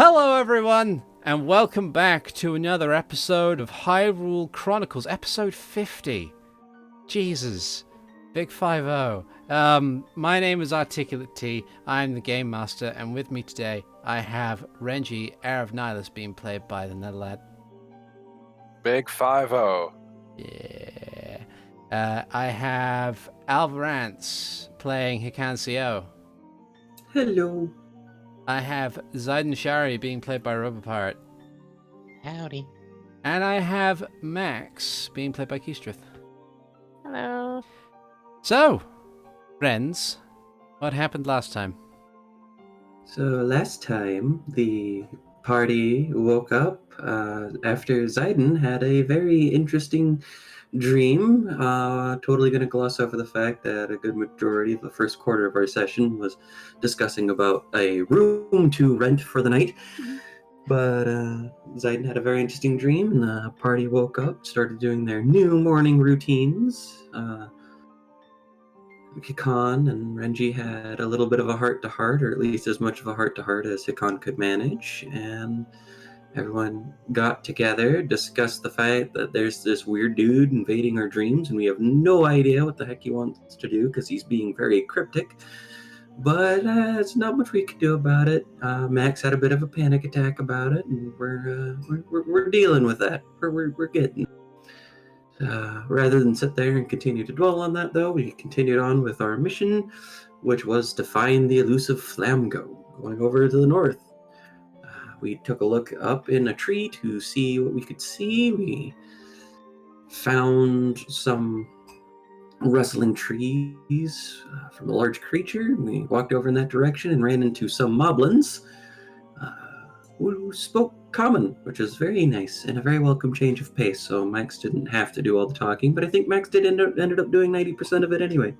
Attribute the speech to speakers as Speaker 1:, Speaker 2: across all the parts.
Speaker 1: Hello everyone, and welcome back to another episode of Hyrule Chronicles, episode 50. Jesus, big 50. My name is ArticulateT, I'm the Game Master, and with me today I have Renji, Heir of Nihilus, being played by TheNetherlad.
Speaker 2: Big 50.
Speaker 1: Yeah. I have Alvarance playing Hikan Sio.
Speaker 3: Hello.
Speaker 1: I have Ziden Shari being played by Robopirate.
Speaker 4: Howdy.
Speaker 1: And I have Max being played by Keistrith.
Speaker 4: Hello.
Speaker 1: So, friends, what happened last time?
Speaker 3: So last time the party woke up after Ziden had a very interesting dream. Totally going to gloss over the fact that a good majority of the first quarter of our session was discussing about a room to rent for the night. But Ziden had a very interesting dream, and the party woke up, started doing their new morning routines. Hikan and Renji had a little bit of a heart-to-heart, or at least as much of a heart-to-heart as Hikan could manage, and everyone got together, discussed the fact that there's this weird dude invading our dreams, and we have no idea what the heck he wants to do because he's being very cryptic. But it's not much we could do about it. Max had a bit of a panic attack about it, and we're dealing with that. We're getting. Rather than sit there and continue to dwell on that, though, we continued on with our mission, which was to find the elusive Flaamgo, going over to the north. We took a look up in a tree to see what we could see. We found some rustling trees from a large creature. We walked over in that direction and ran into some moblins who spoke common, which is very nice and a very welcome change of pace. So Max didn't have to do all the talking, but I think Max ended up doing 90% of it anyway.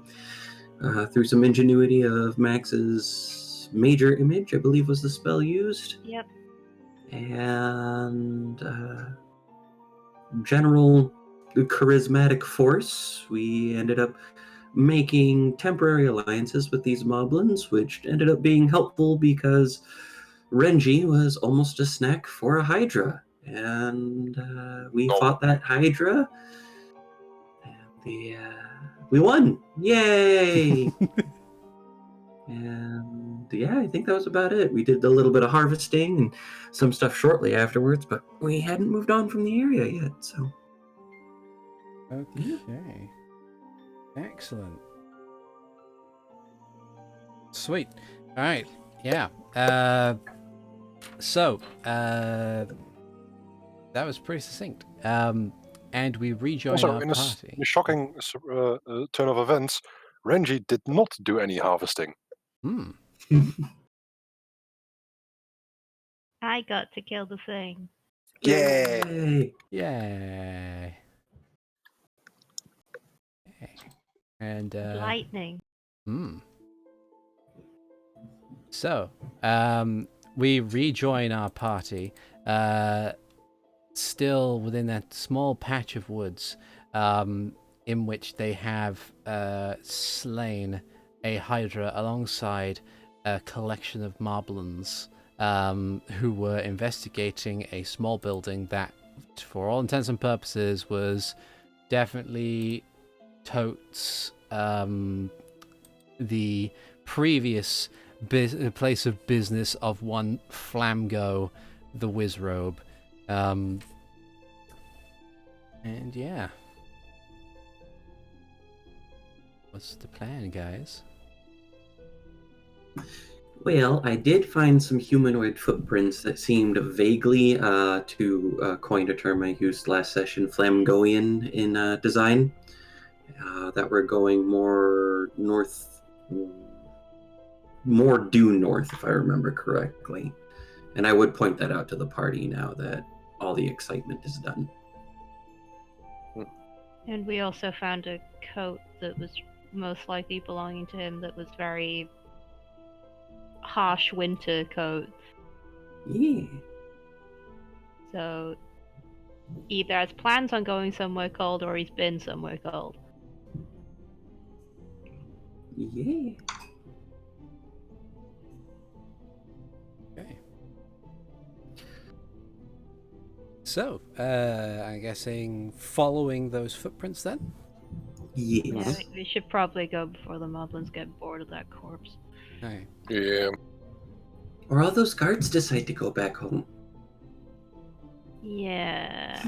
Speaker 3: Through some ingenuity of Max's major image, I believe was the spell used.
Speaker 4: Yep.
Speaker 3: And general charismatic force, we ended up making temporary alliances with these moblins, which ended up being helpful because Renji was almost a snack for a Hydra, and we fought that Hydra, and we won! Yay! And yeah, I think that was about it. We did a little bit of harvesting and some stuff shortly afterwards, but we hadn't moved on from the area yet, so.
Speaker 1: Okay. Excellent. Sweet. All right. Yeah. So, that was pretty succinct. And we rejoined our party.
Speaker 2: In a shocking turn of events, Renji did not do any harvesting.
Speaker 4: I got to kill the thing.
Speaker 3: Yay!
Speaker 1: Yay. And
Speaker 4: Lightning.
Speaker 1: So, we rejoin our party, still within that small patch of woods, in which they have slain a Hydra alongside a collection of moblins, who were investigating a small building that, for all intents and purposes, was definitely totes the previous place of business of one Flaamgo, the Wizrobe. And yeah. What's the plan, guys?
Speaker 3: Well, I did find some humanoid footprints that seemed vaguely, to coin a term I used last session, Flaamgoian in design, that were going more north, more due north, if I remember correctly. And I would point that out to the party now that all the excitement is done.
Speaker 4: And we also found a coat that was most likely belonging to him that was very harsh winter coat.
Speaker 3: Yeah.
Speaker 4: So either has plans on going somewhere cold or he's been somewhere cold.
Speaker 3: Yeah.
Speaker 1: Okay. So, I'm guessing following those footprints then?
Speaker 3: Yes.
Speaker 4: Yeah, we should probably go before the moblins get bored of that corpse.
Speaker 1: Okay.
Speaker 2: Yeah.
Speaker 3: Or all those guards decide to go back home.
Speaker 4: Yeah.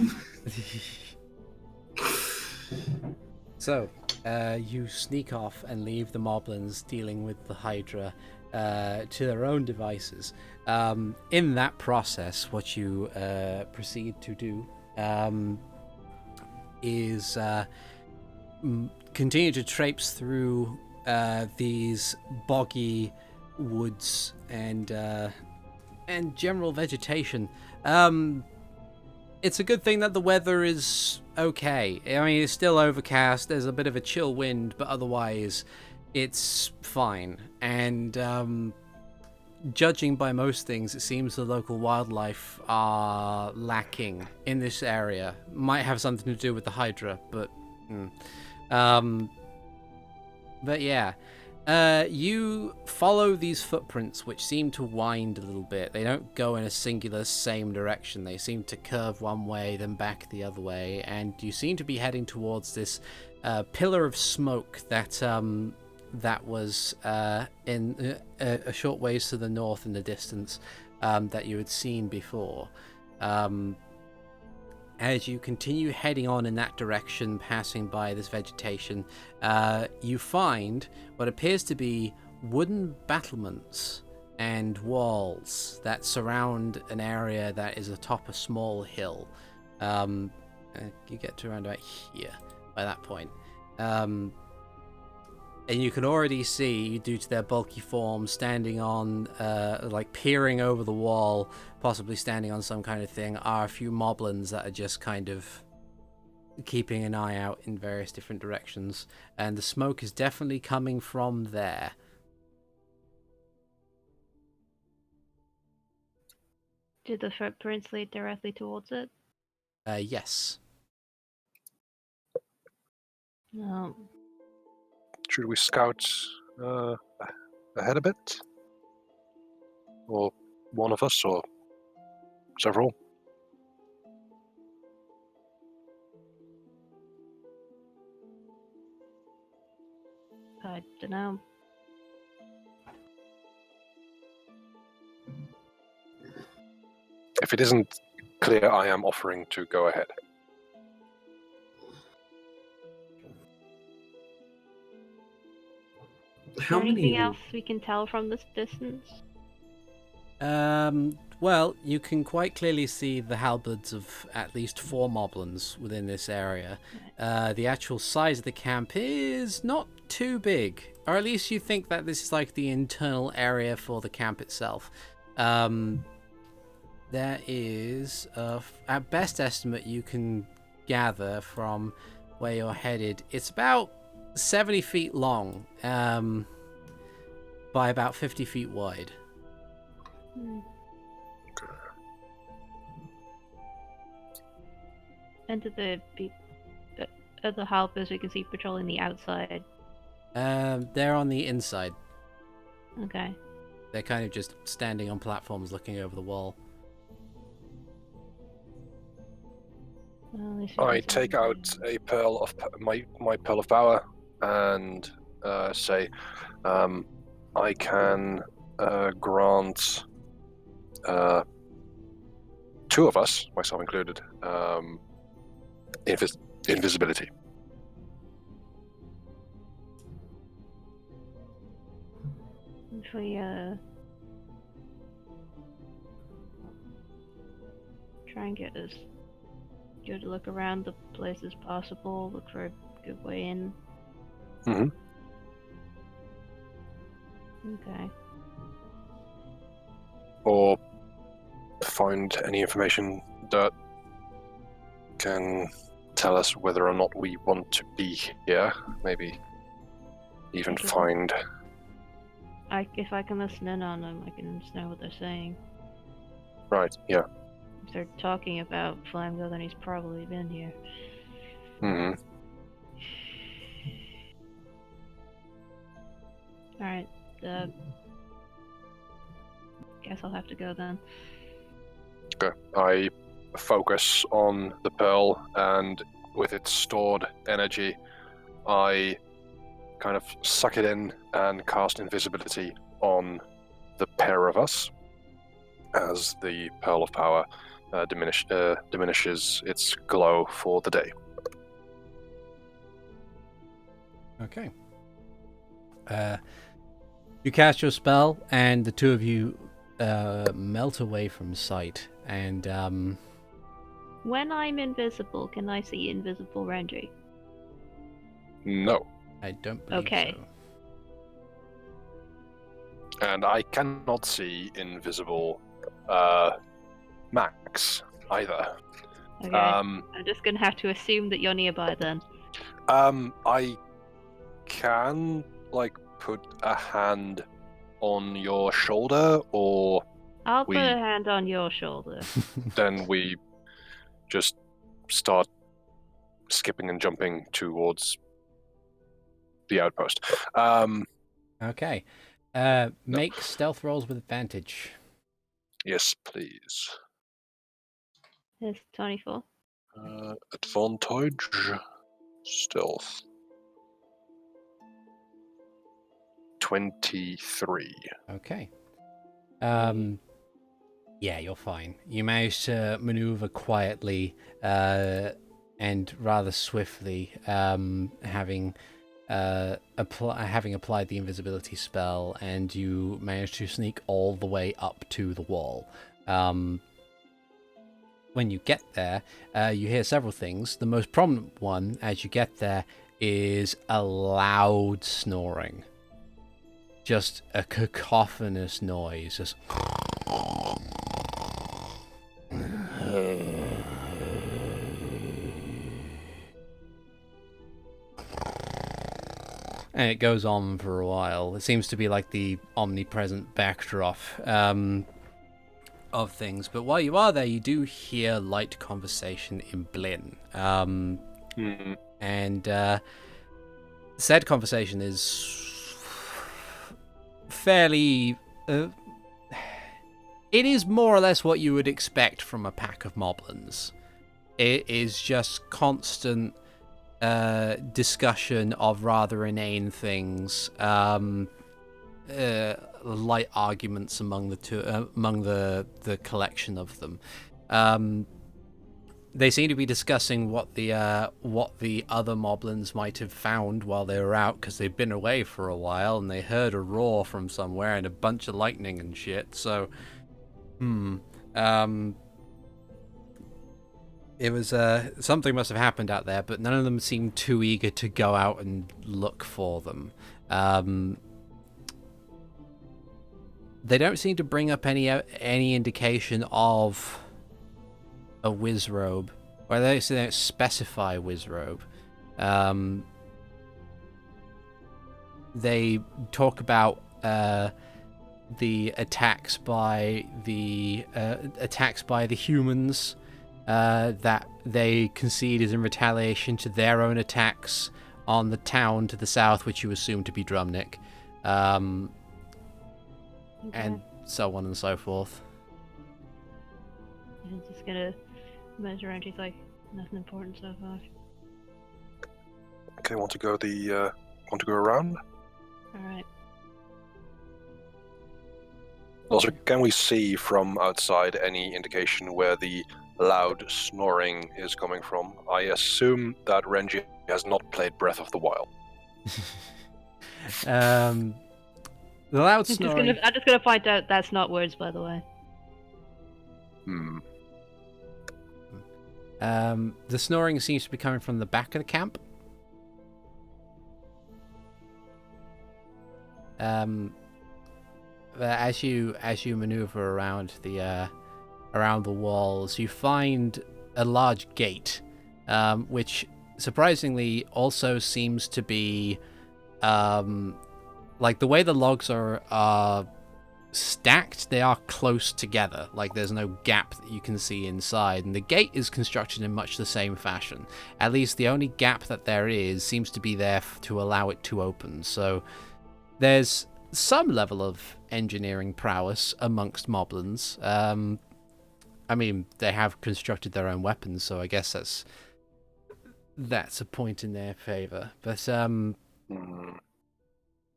Speaker 1: So, you sneak off and leave the moblins dealing with the Hydra to their own devices. In that process, what you proceed to do is continue to traipse through these boggy woods and general vegetation. It's a good thing that the weather is okay. I mean, it's still overcast. There's a bit of a chill wind, but otherwise, it's fine. And judging by most things, it seems the local wildlife are lacking in this area. Might have something to do with the Hydra, but yeah. You follow these footprints, which seem to wind a little bit. They don't go in a singular same direction. They seem to curve one way, then back the other way, and you seem to be heading towards this pillar of smoke that was in a short ways to the north in the distance that you had seen before. As you continue heading on in that direction, passing by this vegetation, you find what appears to be wooden battlements and walls that surround an area that is atop a small hill. You get to around about here by that point. And you can already see, due to their bulky form, standing on, peering over the wall, possibly standing on some kind of thing, are a few moblins that are just kind of keeping an eye out in various different directions. And the smoke is definitely coming from there.
Speaker 4: Did the footprints lead directly towards it?
Speaker 1: Yes.
Speaker 4: No.
Speaker 2: Should we scout ahead a bit? Or one of us, or several?
Speaker 4: I don't know.
Speaker 2: If it isn't clear, I am offering to go ahead.
Speaker 4: Is
Speaker 3: How
Speaker 4: there anything
Speaker 3: many?
Speaker 4: else we can tell from this distance?
Speaker 1: Well, you can quite clearly see the halberds of at least 4 moblins within this area. The actual size of the camp is not too big, or at least you think that this is like the internal area for the camp itself. There is, at best estimate you can gather from where you're headed, it's about 70 feet long, by about 50 feet wide.
Speaker 4: And to the helpers we can see patrolling the outside.
Speaker 1: They're on the inside.
Speaker 4: Okay.
Speaker 1: They're kind of just standing on platforms looking over the wall.
Speaker 4: Well, at least
Speaker 2: I
Speaker 4: we can see
Speaker 2: take
Speaker 4: them.
Speaker 2: out a pearl of my pearl of power and say, I can grant 2 of us, myself included, invisibility.
Speaker 4: If we try and get as good a look around the place as possible, look for a good way in.
Speaker 2: Mm-hmm.
Speaker 4: Okay.
Speaker 2: Or find any information that can tell us whether or not we want to be here. Maybe even
Speaker 4: Okay.
Speaker 2: find...
Speaker 4: If I can listen in on them, I can just know what they're saying.
Speaker 2: Right, yeah.
Speaker 4: If they're talking about Flaamgo, then he's probably been here.
Speaker 2: Mm-hmm.
Speaker 4: Alright, guess I'll have to go then.
Speaker 2: Okay. I focus on the pearl, and with its stored energy, I kind of suck it in and cast invisibility on the pair of us as the Pearl of Power diminishes its glow for the day.
Speaker 1: Okay. You cast your spell, and the two of you melt away from sight. And
Speaker 4: When I'm invisible, can I see invisible Renji?
Speaker 2: No.
Speaker 1: I don't believe
Speaker 4: Okay.
Speaker 1: so.
Speaker 2: And I cannot see invisible Max either.
Speaker 4: Okay. I'm just gonna have to assume that you're nearby then.
Speaker 2: I can put a hand on your shoulder, or
Speaker 4: I'll put a hand on your shoulder.
Speaker 2: then we just start skipping and jumping towards the outpost.
Speaker 1: Okay. Make stealth rolls with advantage.
Speaker 2: Yes, please.
Speaker 4: It's 24.
Speaker 2: Advantage. Stealth. 23.
Speaker 1: Okay. Yeah, you're fine. You managed to maneuver quietly and rather swiftly, having applied the invisibility spell, and you managed to sneak all the way up to the wall. When you get there, you hear several things. The most prominent one, as you get there, is a loud snoring. Just a cacophonous noise. Just... And it goes on for a while. It seems to be like the omnipresent backdrop of things. But while you are there, you do hear light conversation in Blin. And said conversation is fairly... it is more or less what you would expect from a pack of moblins. It is just constant discussion of rather inane things, light arguments among the two, among the collection of them. They seem to be discussing what the other moblins might have found while they were out, because they've been away for a while and they heard a roar from somewhere and a bunch of lightning and shit. So, it was something must have happened out there, but none of them seemed too eager to go out and look for them. They don't seem to bring up any indication of a wizrobe, or they don't specify wizrobe. They talk about the attacks by the humans that they concede is in retaliation to their own attacks on the town to the south, which you assume to be Drumnik, and so on and so forth.
Speaker 4: I'm just gonna measure around. He's like, nothing important so far.
Speaker 2: Okay, want to go around?
Speaker 4: Alright.
Speaker 2: Also, can we see from outside any indication where the loud snoring is coming from? I assume that Renji has not played Breath of the Wild.
Speaker 1: The loud snoring...
Speaker 4: I'm just gonna find out that's not words, by the way.
Speaker 1: The snoring seems to be coming from the back of the camp. As you maneuver around the walls, you find a large gate, which surprisingly also seems to be like the way the logs are stacked. They are close together. Like there's no gap that you can see inside, and the gate is constructed in much the same fashion. At least the only gap that there is seems to be there to allow it to open. So there's some level of engineering prowess amongst moblins. I mean, they have constructed their own weapons, so I guess that's a point in their favor.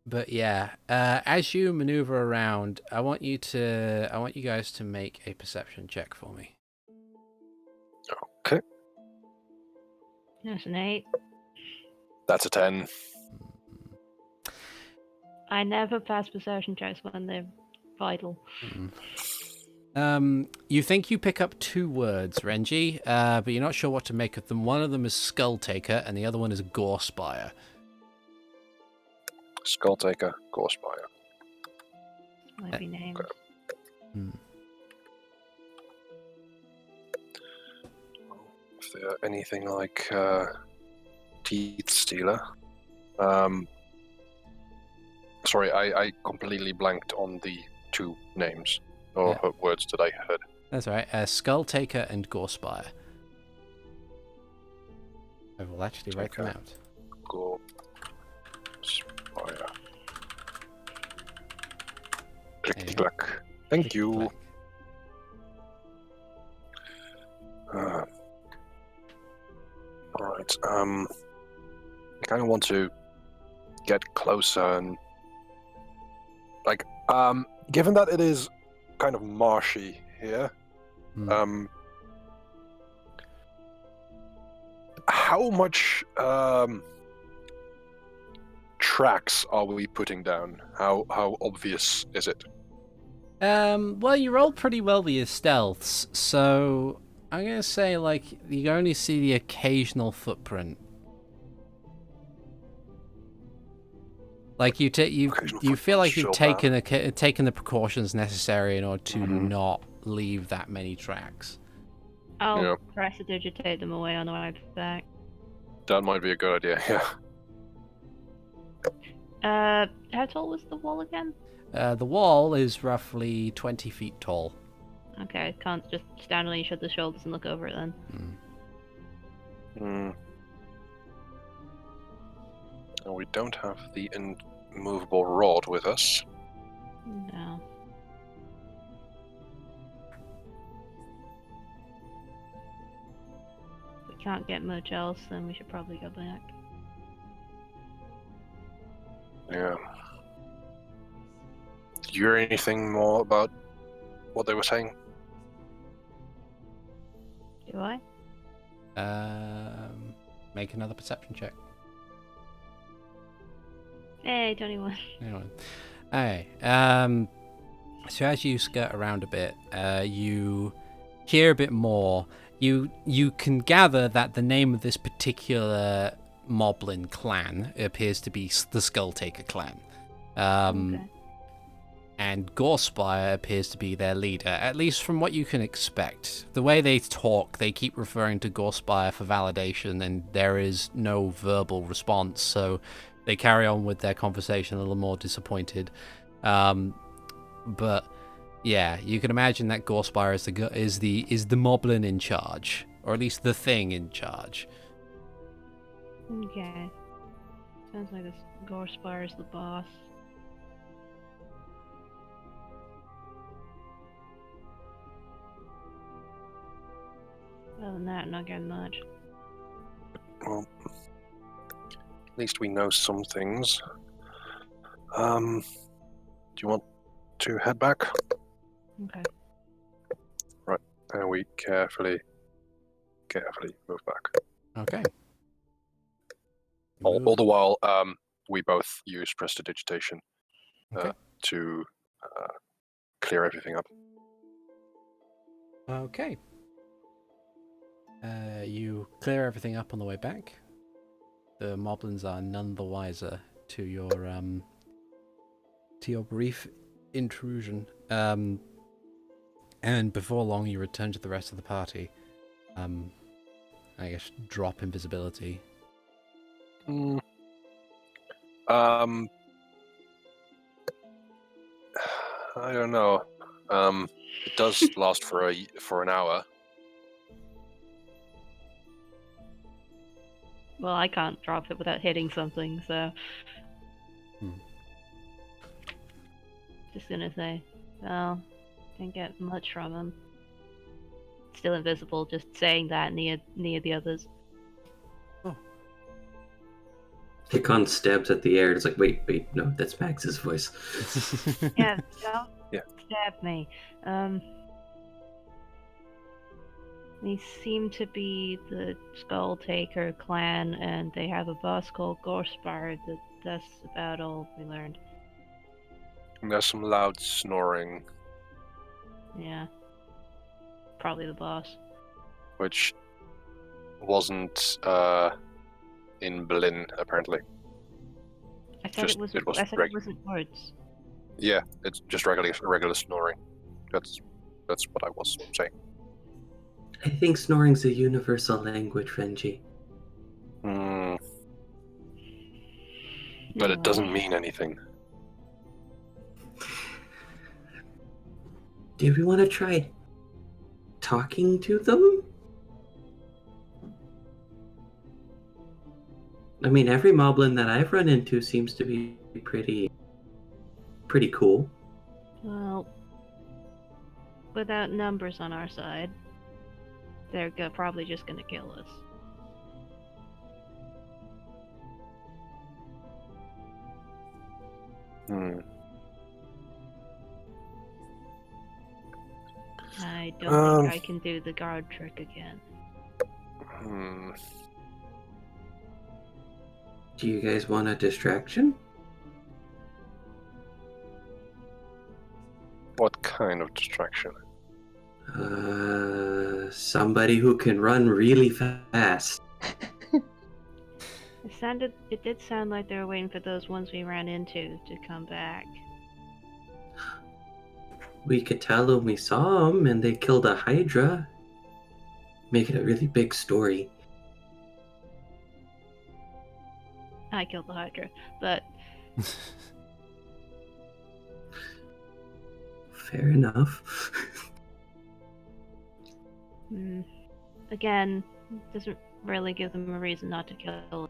Speaker 1: But yeah, as you maneuver around, I want you guys to make a perception check for me.
Speaker 2: Okay.
Speaker 4: That's an 8.
Speaker 2: That's a 10.
Speaker 4: I never pass perception checks when they're vital.
Speaker 1: You think you pick up 2 words, Renji, but you're not sure what to make of them. One of them is Skull Taker, and the other one is Gorespire.
Speaker 2: Skull Taker, Gorespire.
Speaker 4: Might be names.
Speaker 2: Okay. If they're anything like Teeth Stealer. Sorry, I completely blanked on the 2 names or words that I heard.
Speaker 1: That's all right. Skull Taker and Gorespire. I will actually write them out.
Speaker 2: Gorespire. Click. Thank you. Alright, I kind of want to get closer and... given that it is kind of marshy here, how much tracks are we putting down? How obvious is it?
Speaker 1: Well, you rolled pretty well with your stealths, so I'm gonna say you only see the occasional footprint. You feel like you've taken the precautions necessary in order to not leave that many tracks.
Speaker 4: I'll prestidigitate them away on the way back.
Speaker 2: That might be a good idea. Yeah.
Speaker 4: How tall was the wall again?
Speaker 1: The wall is roughly 20 feet tall.
Speaker 4: Okay, can't just stand on each other's shoulders and look over it then.
Speaker 2: And we don't have the immovable rod with us.
Speaker 4: No. If we can't get much else, then we should probably go back.
Speaker 2: Yeah. Did you hear anything more about what they were saying?
Speaker 4: Do I?
Speaker 1: Make another perception check.
Speaker 4: Hey, 21.
Speaker 1: Alright. So as you skirt around a bit, you hear a bit more. You can gather that the name of this particular Moblin clan appears to be the Skull Taker clan.
Speaker 4: Okay.
Speaker 1: And Gorespire appears to be their leader, at least from what you can expect. The way they talk, they keep referring to Gorespire for validation, and there is no verbal response, so they carry on with their conversation a little more disappointed. But yeah, you can imagine that Gorespire is the Moblin in charge, or at least the thing in charge.
Speaker 4: Okay. Sounds like this Gorespire is the boss. Other than that, not getting much.
Speaker 2: Well, at least we know some things. Do you want to head back?
Speaker 4: Okay.
Speaker 2: Right, and we carefully move back.
Speaker 1: Okay.
Speaker 2: All the while, we both use prestidigitation to clear everything up.
Speaker 1: Okay. You clear everything up on the way back. The Moblins are none the wiser to your brief intrusion. And before long, you return to the rest of the party. I guess drop invisibility.
Speaker 2: I don't know. It does last for an hour.
Speaker 4: Well, I can't drop it without hitting something, so... Just gonna say, well, didn't get much from him. still invisible, just saying that near the others.
Speaker 3: Hikan stabs at the air. It's like, wait, no, that's Max's voice.
Speaker 4: Yeah, don't
Speaker 2: Yeah.
Speaker 4: stab me. They seem to be the Skull Taker clan, and they have a boss called Gorespire. That's about all we learned.
Speaker 2: And there's some loud snoring,
Speaker 4: Yeah. Probably the boss.
Speaker 2: which wasn't in Berlin, apparently.
Speaker 4: I said
Speaker 2: Just-
Speaker 4: it wasn't.
Speaker 2: it was
Speaker 4: I said
Speaker 2: reg-
Speaker 4: it wasn't words.
Speaker 2: Yeah, it's just regular snoring. That's what I was saying.
Speaker 3: I think snoring's a universal language, Renji.
Speaker 2: But
Speaker 4: Anyway.
Speaker 2: it doesn't mean anything.
Speaker 3: Do we want to try talking to them? I mean, every moblin that I've run into seems to be pretty cool.
Speaker 4: Well, without numbers on our side, they're probably just gonna kill us. I don't think I can do the guard trick again.
Speaker 3: Do you guys want a distraction?
Speaker 2: What kind of distraction?
Speaker 3: Somebody who can run really fast.
Speaker 4: It did sound like they were waiting for those ones we ran into to come back.
Speaker 3: We could tell them we saw them and they killed a Hydra. Make it a really big story.
Speaker 4: I killed the Hydra, but
Speaker 3: Fair enough.
Speaker 4: again, doesn't really give them a reason not to kill.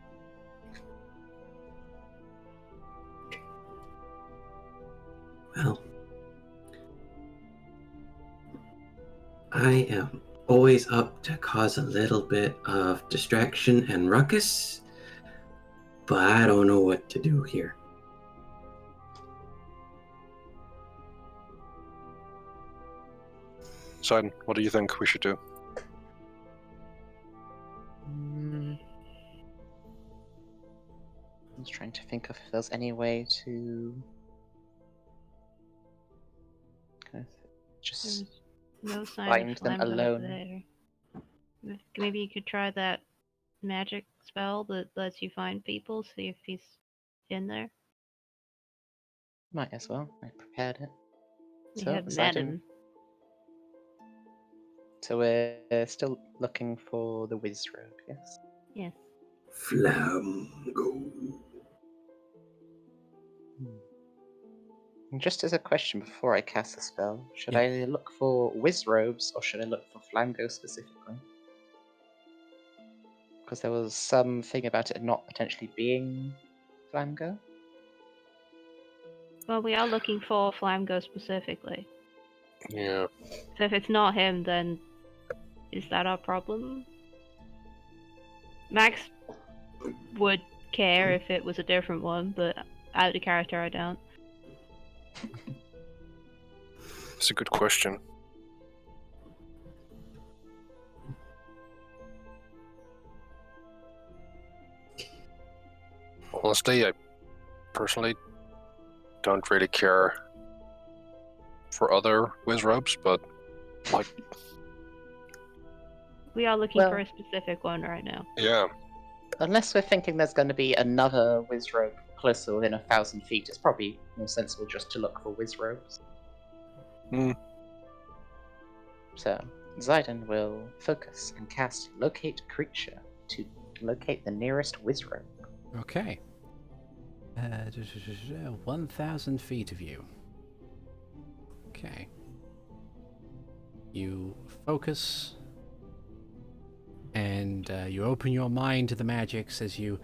Speaker 3: Well, I am always up to cause a little bit of distraction and ruckus, but I don't know what to do here.
Speaker 2: Ziden, what do you think we should do?
Speaker 5: I was trying to think if there's any way to kind of just
Speaker 4: No sign
Speaker 5: find
Speaker 4: of
Speaker 5: them
Speaker 4: Flaamgo
Speaker 5: alone.
Speaker 4: there. Maybe you could try that magic spell that lets you find people, see if he's in there.
Speaker 5: Might as well. I prepared it.
Speaker 4: We
Speaker 5: So,
Speaker 4: have
Speaker 5: Ziden-
Speaker 4: met him.
Speaker 5: So we're still looking for the Wizrobe, yes?
Speaker 4: Yes.
Speaker 3: Flaamgo.
Speaker 5: And just as a question before I cast the spell, should
Speaker 3: Yeah.
Speaker 5: I look for Wizrobes or should I look for Flaamgo specifically? Because there was something about it not potentially being Flaamgo.
Speaker 4: Well, we are looking for Flaamgo specifically.
Speaker 2: Yeah.
Speaker 4: So if it's not him, then is that our problem? Max would care if it was a different one, but out of character, I don't.
Speaker 2: It's a good question. Honestly, I personally don't really care for other Wizrobes, but like,
Speaker 4: We are looking
Speaker 5: Well-
Speaker 4: for a specific one right now.
Speaker 2: yeah,
Speaker 5: Unless we're thinking there's going to be another Wizrobe closer within 1,000 feet, it's probably more sensible just to look for Wizrobes.
Speaker 2: Hmm.
Speaker 5: So, Ziden will focus and cast Locate Creature to locate the nearest Wizrobe.
Speaker 1: Okay. 1,000 feet of you. Okay. You focus, and you open your mind to the magics as you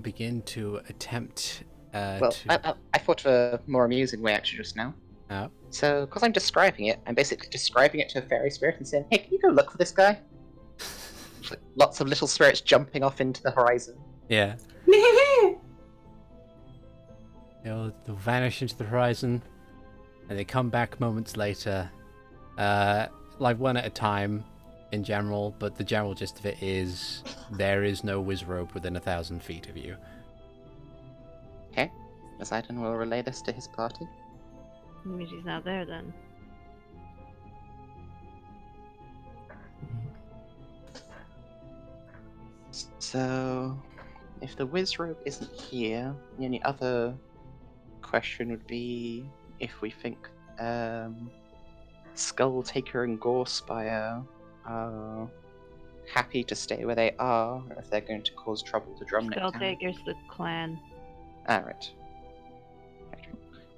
Speaker 1: begin to attempt
Speaker 5: Well,
Speaker 1: to...
Speaker 5: I thought of a more amusing way actually just now.
Speaker 1: Oh.
Speaker 5: So, because I'm describing it, I'm basically describing it to a fairy spirit and saying, "Hey, can you go look for this guy?" Like, lots of little spirits jumping off into the horizon.
Speaker 1: Yeah. They'll vanish into the horizon, and they come back moments later, like one at a time in general, but the general gist of it is there is no Wizrobe within 1,000 feet of you.
Speaker 5: Okay, Ziden will relay this to his party.
Speaker 4: Maybe she's not there then.
Speaker 5: So, if the Wizrobe isn't here, the only other question would be if we think Skull Taker and Gorespire are happy to stay where they are, or if they're going to cause trouble to Drumneck Town.
Speaker 4: Skulltaker's the clan.
Speaker 5: Right.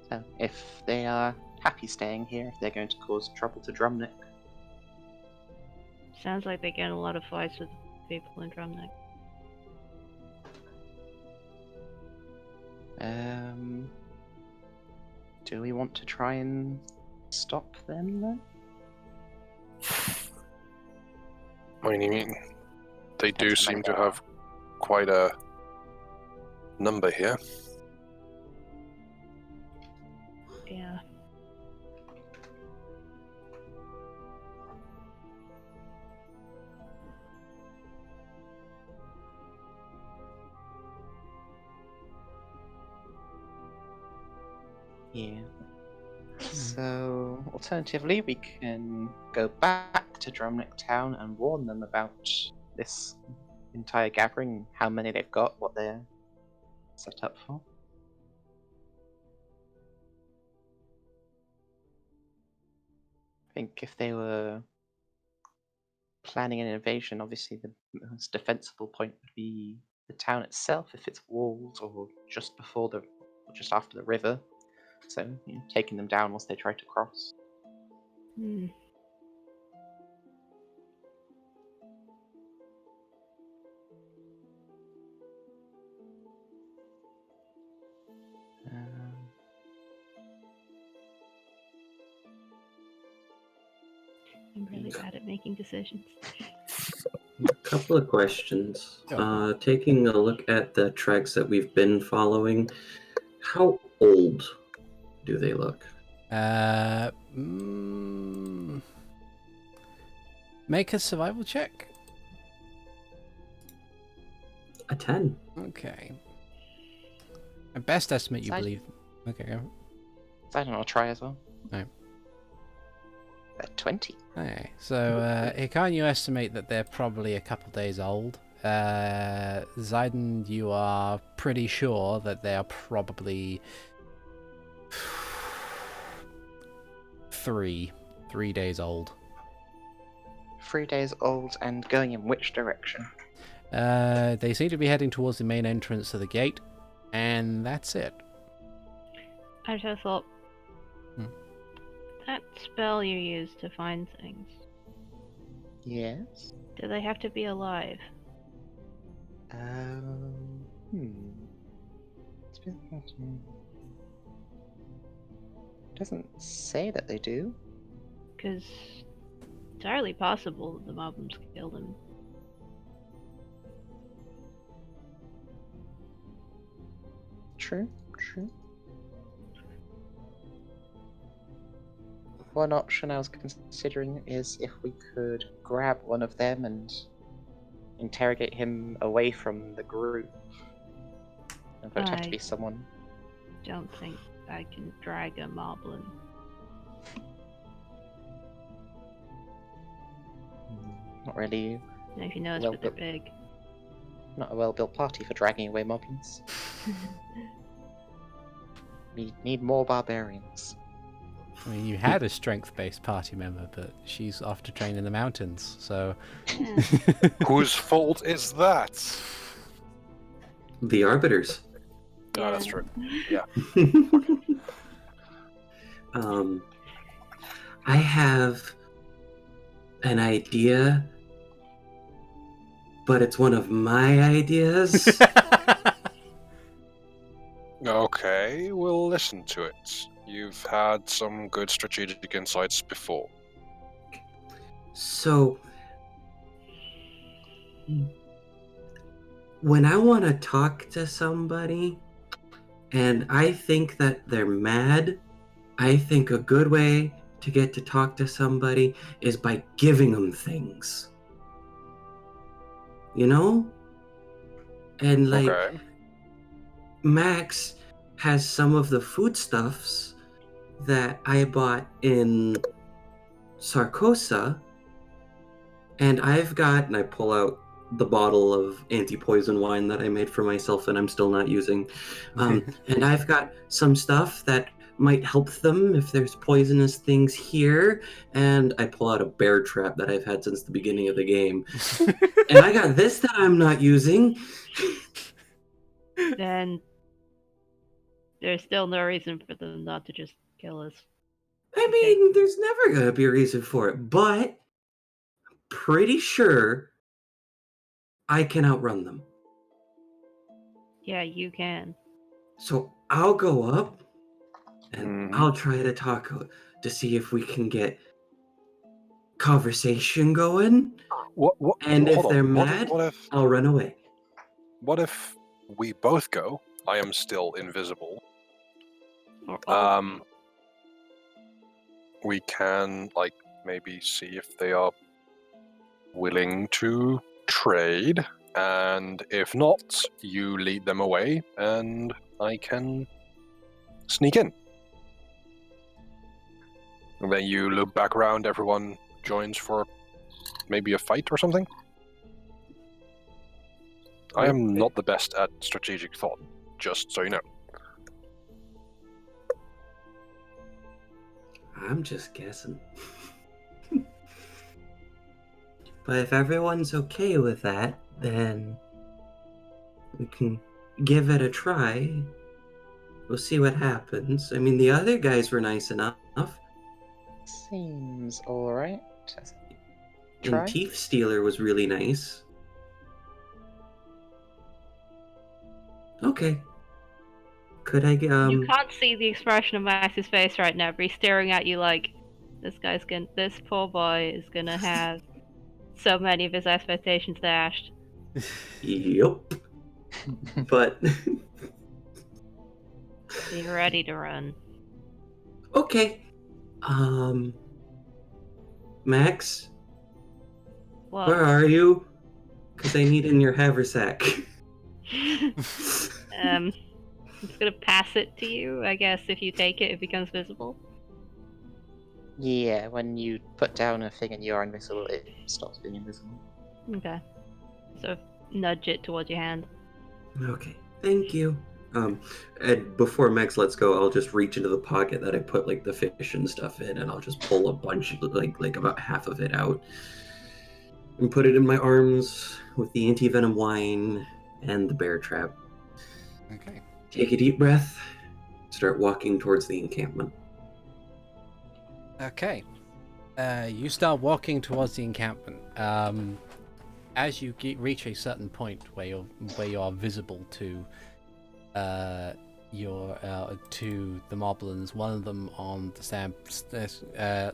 Speaker 5: So, if they are happy staying here, if they're going to cause trouble to Drumneck.
Speaker 4: Sounds like they get in a lot of fights with people in Drumneck.
Speaker 5: Do we want to try and stop them then?
Speaker 2: I mean, they do seem to have quite a number here.
Speaker 4: Yeah.
Speaker 5: Yeah. So, alternatively, we can go back to Drumneck Town and warn them about this entire gathering, how many they've got, what they're set up for. I think if they were planning an invasion, obviously the most defensible point would be the town itself, if it's walled or just before or just after the river. So, taking them down once they try to cross.
Speaker 4: Hmm. I'm really bad at making decisions.
Speaker 3: A couple of questions.
Speaker 1: Go.
Speaker 3: Taking a look at the tracks that we've been following, how old do they look?
Speaker 1: Make a survival check.
Speaker 3: A 10.
Speaker 1: Okay. At best estimate, you
Speaker 5: Side-
Speaker 1: believe. Okay, go.
Speaker 5: I don't know, I'll try as well.
Speaker 1: No.
Speaker 5: 20.
Speaker 1: Okay, so Hikan, you estimate that they're probably a couple days old. Ziden, you are pretty sure that they are probably 3 days old.
Speaker 5: 3 days old and going in which direction?
Speaker 1: They seem to be heading towards the main entrance of the gate, and that's it.
Speaker 4: I just thought that spell you use to find things,
Speaker 5: Yes.
Speaker 4: do they have to be alive?
Speaker 5: Doesn't say that they do.
Speaker 4: Because entirely possible that the moblins killed him.
Speaker 5: True. One option I was considering is if we could grab one of them and interrogate him away from the group. But it'd have to be someone.
Speaker 4: Don't think I can drag a moblin.
Speaker 5: Not really.
Speaker 4: And if you notice,
Speaker 5: Well,
Speaker 4: but they're big.
Speaker 5: Not a well-built party for dragging away moblins. We need more barbarians.
Speaker 1: I mean, you had a strength-based party member, but she's off to train in the mountains, so...
Speaker 2: Whose fault is that?
Speaker 3: The Arbiters.
Speaker 2: No, that's true. Yeah.
Speaker 3: I have an idea, but it's one of my ideas.
Speaker 2: Okay, we'll listen to it. You've had some good strategic insights before.
Speaker 3: So, when I want to talk to somebody and I think that they're mad, I think a good way to get to talk to somebody is by giving them things. You know? And like,
Speaker 2: Okay.
Speaker 3: Max has some of the foodstuffs that I bought in Sarcosa, and I've got, and I pull out the bottle of anti-poison wine that I made for myself and I'm still not using. And I've got some stuff that might help them if there's poisonous things here. And I pull out a bear trap that I've had since the beginning of the game. And I got this that I'm not using.
Speaker 4: Then there's still no reason for them not to just kill us.
Speaker 3: I mean, there's never going to be a reason for it, but I'm pretty sure I can outrun them.
Speaker 4: Yeah, you can.
Speaker 3: So I'll go up and
Speaker 2: Mhm.
Speaker 3: I'll try to talk to see if we can get conversation going. And if
Speaker 2: hold on,
Speaker 3: they're
Speaker 2: what
Speaker 3: mad,
Speaker 2: if
Speaker 3: I'll run away.
Speaker 2: what if we both go? I am still invisible.
Speaker 4: Or
Speaker 2: We can like maybe see if they are willing to trade, and if not, you lead them away and I can sneak in. And then you look back around, everyone joins for maybe a fight or something. I am not the best at strategic thought, just so you know.
Speaker 3: I'm just guessing. But if everyone's okay with that, then we can give it a try. We'll see what happens. I mean, the other guys were nice enough.
Speaker 5: Seems alright.
Speaker 3: And
Speaker 5: Try.
Speaker 3: Teeth Stealer was really nice. Okay. Could I
Speaker 4: you can't see the expression of Max's face right now, but he's staring at you like this poor boy is gonna have so many of his expectations dashed.
Speaker 3: Yup. But
Speaker 4: Be ready to run.
Speaker 3: okay. Max,
Speaker 4: What?
Speaker 3: where are you? Because I need in your haversack.
Speaker 4: I'm just gonna pass it to you. I guess if you take it, it becomes visible.
Speaker 5: Yeah, when you put down a thing and you're invisible, it stops being invisible.
Speaker 4: Okay. So nudge it towards your hand.
Speaker 3: Okay, thank you. And before Max lets go, I'll just reach into the pocket that I put like the fish and stuff in, and I'll just pull a bunch, like about half of it out, and put it in my arms with the anti-venom wine and the bear trap.
Speaker 1: Okay.
Speaker 3: Take a deep breath. Start walking towards the encampment.
Speaker 1: Okay. You start walking towards the encampment. As you reach a certain point where you are visible to to the moblins, one of them on the stand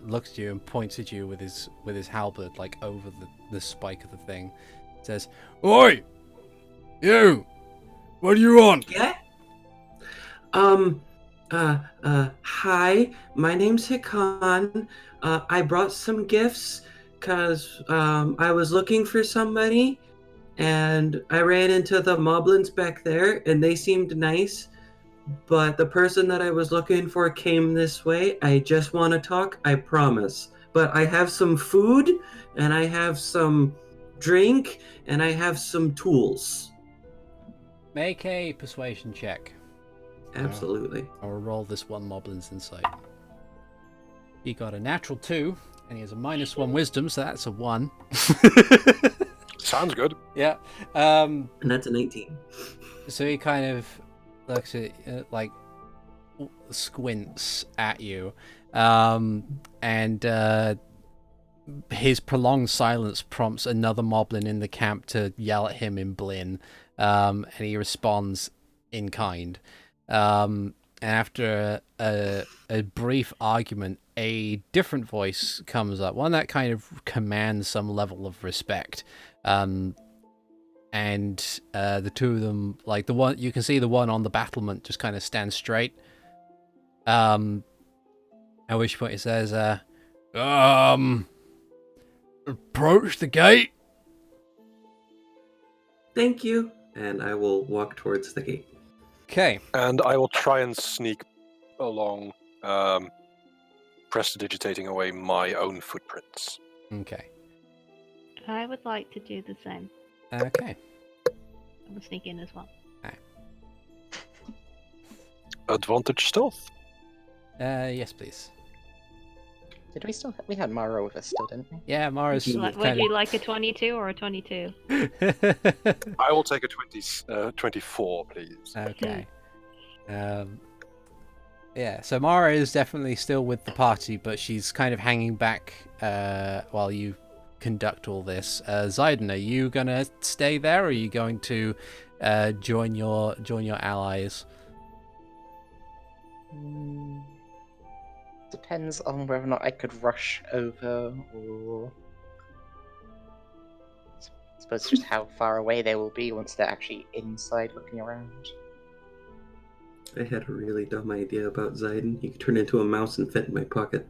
Speaker 1: looks at you and points at you with his halberd like over the spike of the thing. Says, "Oi, you! What do you want?"
Speaker 3: Yeah? Hi, my name's Hikan. I brought some gifts because I was looking for somebody and I ran into the moblins back there and they seemed nice, but the person that I was looking for came this way. I just want to talk, I promise. But I have some food and I have some drink and I have some tools.
Speaker 1: Make a persuasion check.
Speaker 3: Absolutely.
Speaker 1: I'll roll this one moblin's insight. He got a natural 2, and he has a -1 wisdom, so that's a 1.
Speaker 2: Sounds good.
Speaker 1: Yeah.
Speaker 3: And that's a 19.
Speaker 1: So he kind of looks at like squints at you, and his prolonged silence prompts another moblin in the camp to yell at him in Blin, and he responds in kind. And after a brief argument, a different voice comes up, one that kind of commands some level of respect. And the two of them, like the one, you can see the one on the battlement just kind of stand straight. At which point it says, approach the gate.
Speaker 3: Thank you. And I will walk towards the gate.
Speaker 1: Okay.
Speaker 2: And I will try and sneak along, prestidigitating away my own footprints.
Speaker 1: Okay.
Speaker 4: I would like to do the same.
Speaker 1: Okay.
Speaker 4: I will sneak in as well.
Speaker 2: Advantage stealth?
Speaker 1: Yes, please.
Speaker 5: Did we still? We had Mara with us still, didn't we?
Speaker 1: Yeah, Mara's
Speaker 4: Would you like a 22 or a 22?
Speaker 2: I will take a 24, please.
Speaker 1: Okay. Yeah, so Mara is definitely still with the party, but she's kind of hanging back while you conduct all this. Ziden, are you gonna stay there, or are you going to join your allies?
Speaker 5: Depends on whether or not I could rush over, or I suppose just how far away they will be once they're actually inside looking around.
Speaker 3: I had a really dumb idea about Ziden. He could turn into a mouse and fit in my pocket.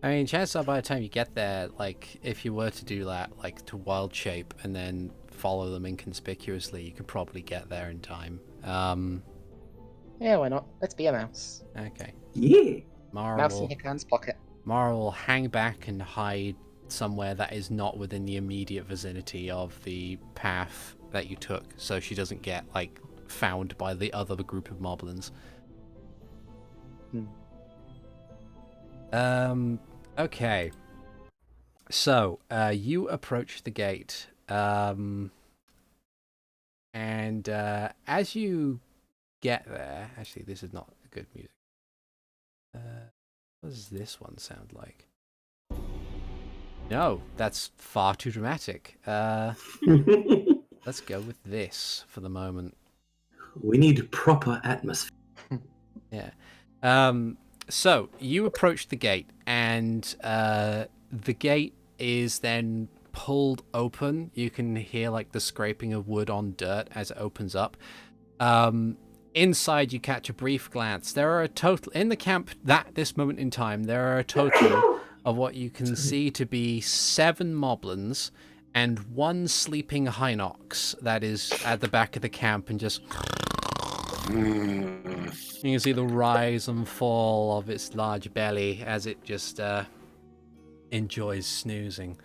Speaker 1: I mean, chances are by the time you get there, like, if you were to do that, like, to wild shape and then follow them inconspicuously, you could probably get there in time.
Speaker 5: Yeah, why not? Let's be a mouse.
Speaker 1: Okay.
Speaker 3: Yeah.
Speaker 5: Mouse in Hikan's pocket.
Speaker 1: Mara will hang back and hide somewhere that is not within the immediate vicinity of the path that you took, so she doesn't get, like, found by the other group of moblins. Okay. So, you approach the gate, and as you get there, actually, this is not good music. What does this one sound like? No, that's far too dramatic. Let's go with this for the moment.
Speaker 3: We need proper atmosphere.
Speaker 1: Yeah. So you approach the gate, and the gate is then pulled open. You can hear like the scraping of wood on dirt as it opens up. Inside, you catch a brief glance. There are a total in the camp at this moment in time. There are a total of what you can see to be 7 moblins and 1 sleeping Hinox that is at the back of the camp and just. You can see the rise and fall of its large belly as it just enjoys snoozing.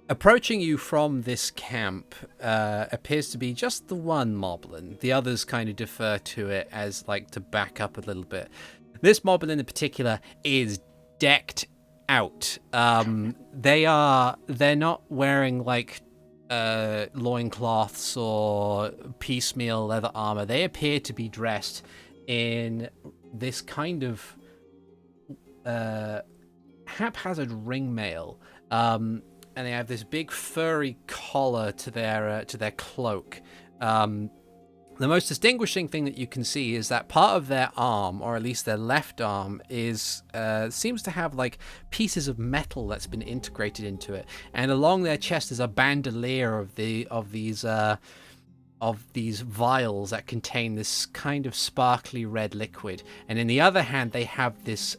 Speaker 1: Approaching you from this camp appears to be just the one moblin. The others kind of defer to it as like to back up a little bit. This moblin in particular is decked out. They're not wearing like loincloths or piecemeal leather armor. They appear to be dressed in this kind of haphazard ringmail. And they have this big furry collar to their cloak. The most distinguishing thing that you can see is that part of their arm, or at least their left arm, is seems to have like pieces of metal that's been integrated into it. And along their chest is a bandolier of these vials that contain this kind of sparkly red liquid. And in the other hand, they have this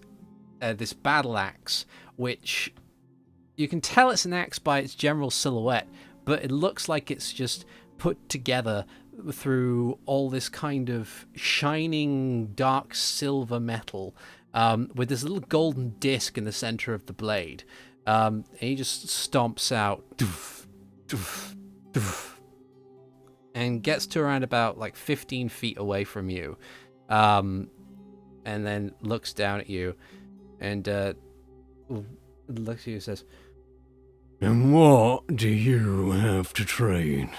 Speaker 1: battle axe, which you can tell it's an axe by its general silhouette, but it looks like it's just put together through all this kind of shining dark silver metal, with this little golden disc in the center of the blade. And he just stomps out doof, doof, doof, and gets to around about like 15 feet away from you, and then looks down at you and looks at you and says, "And what do you have to trade?"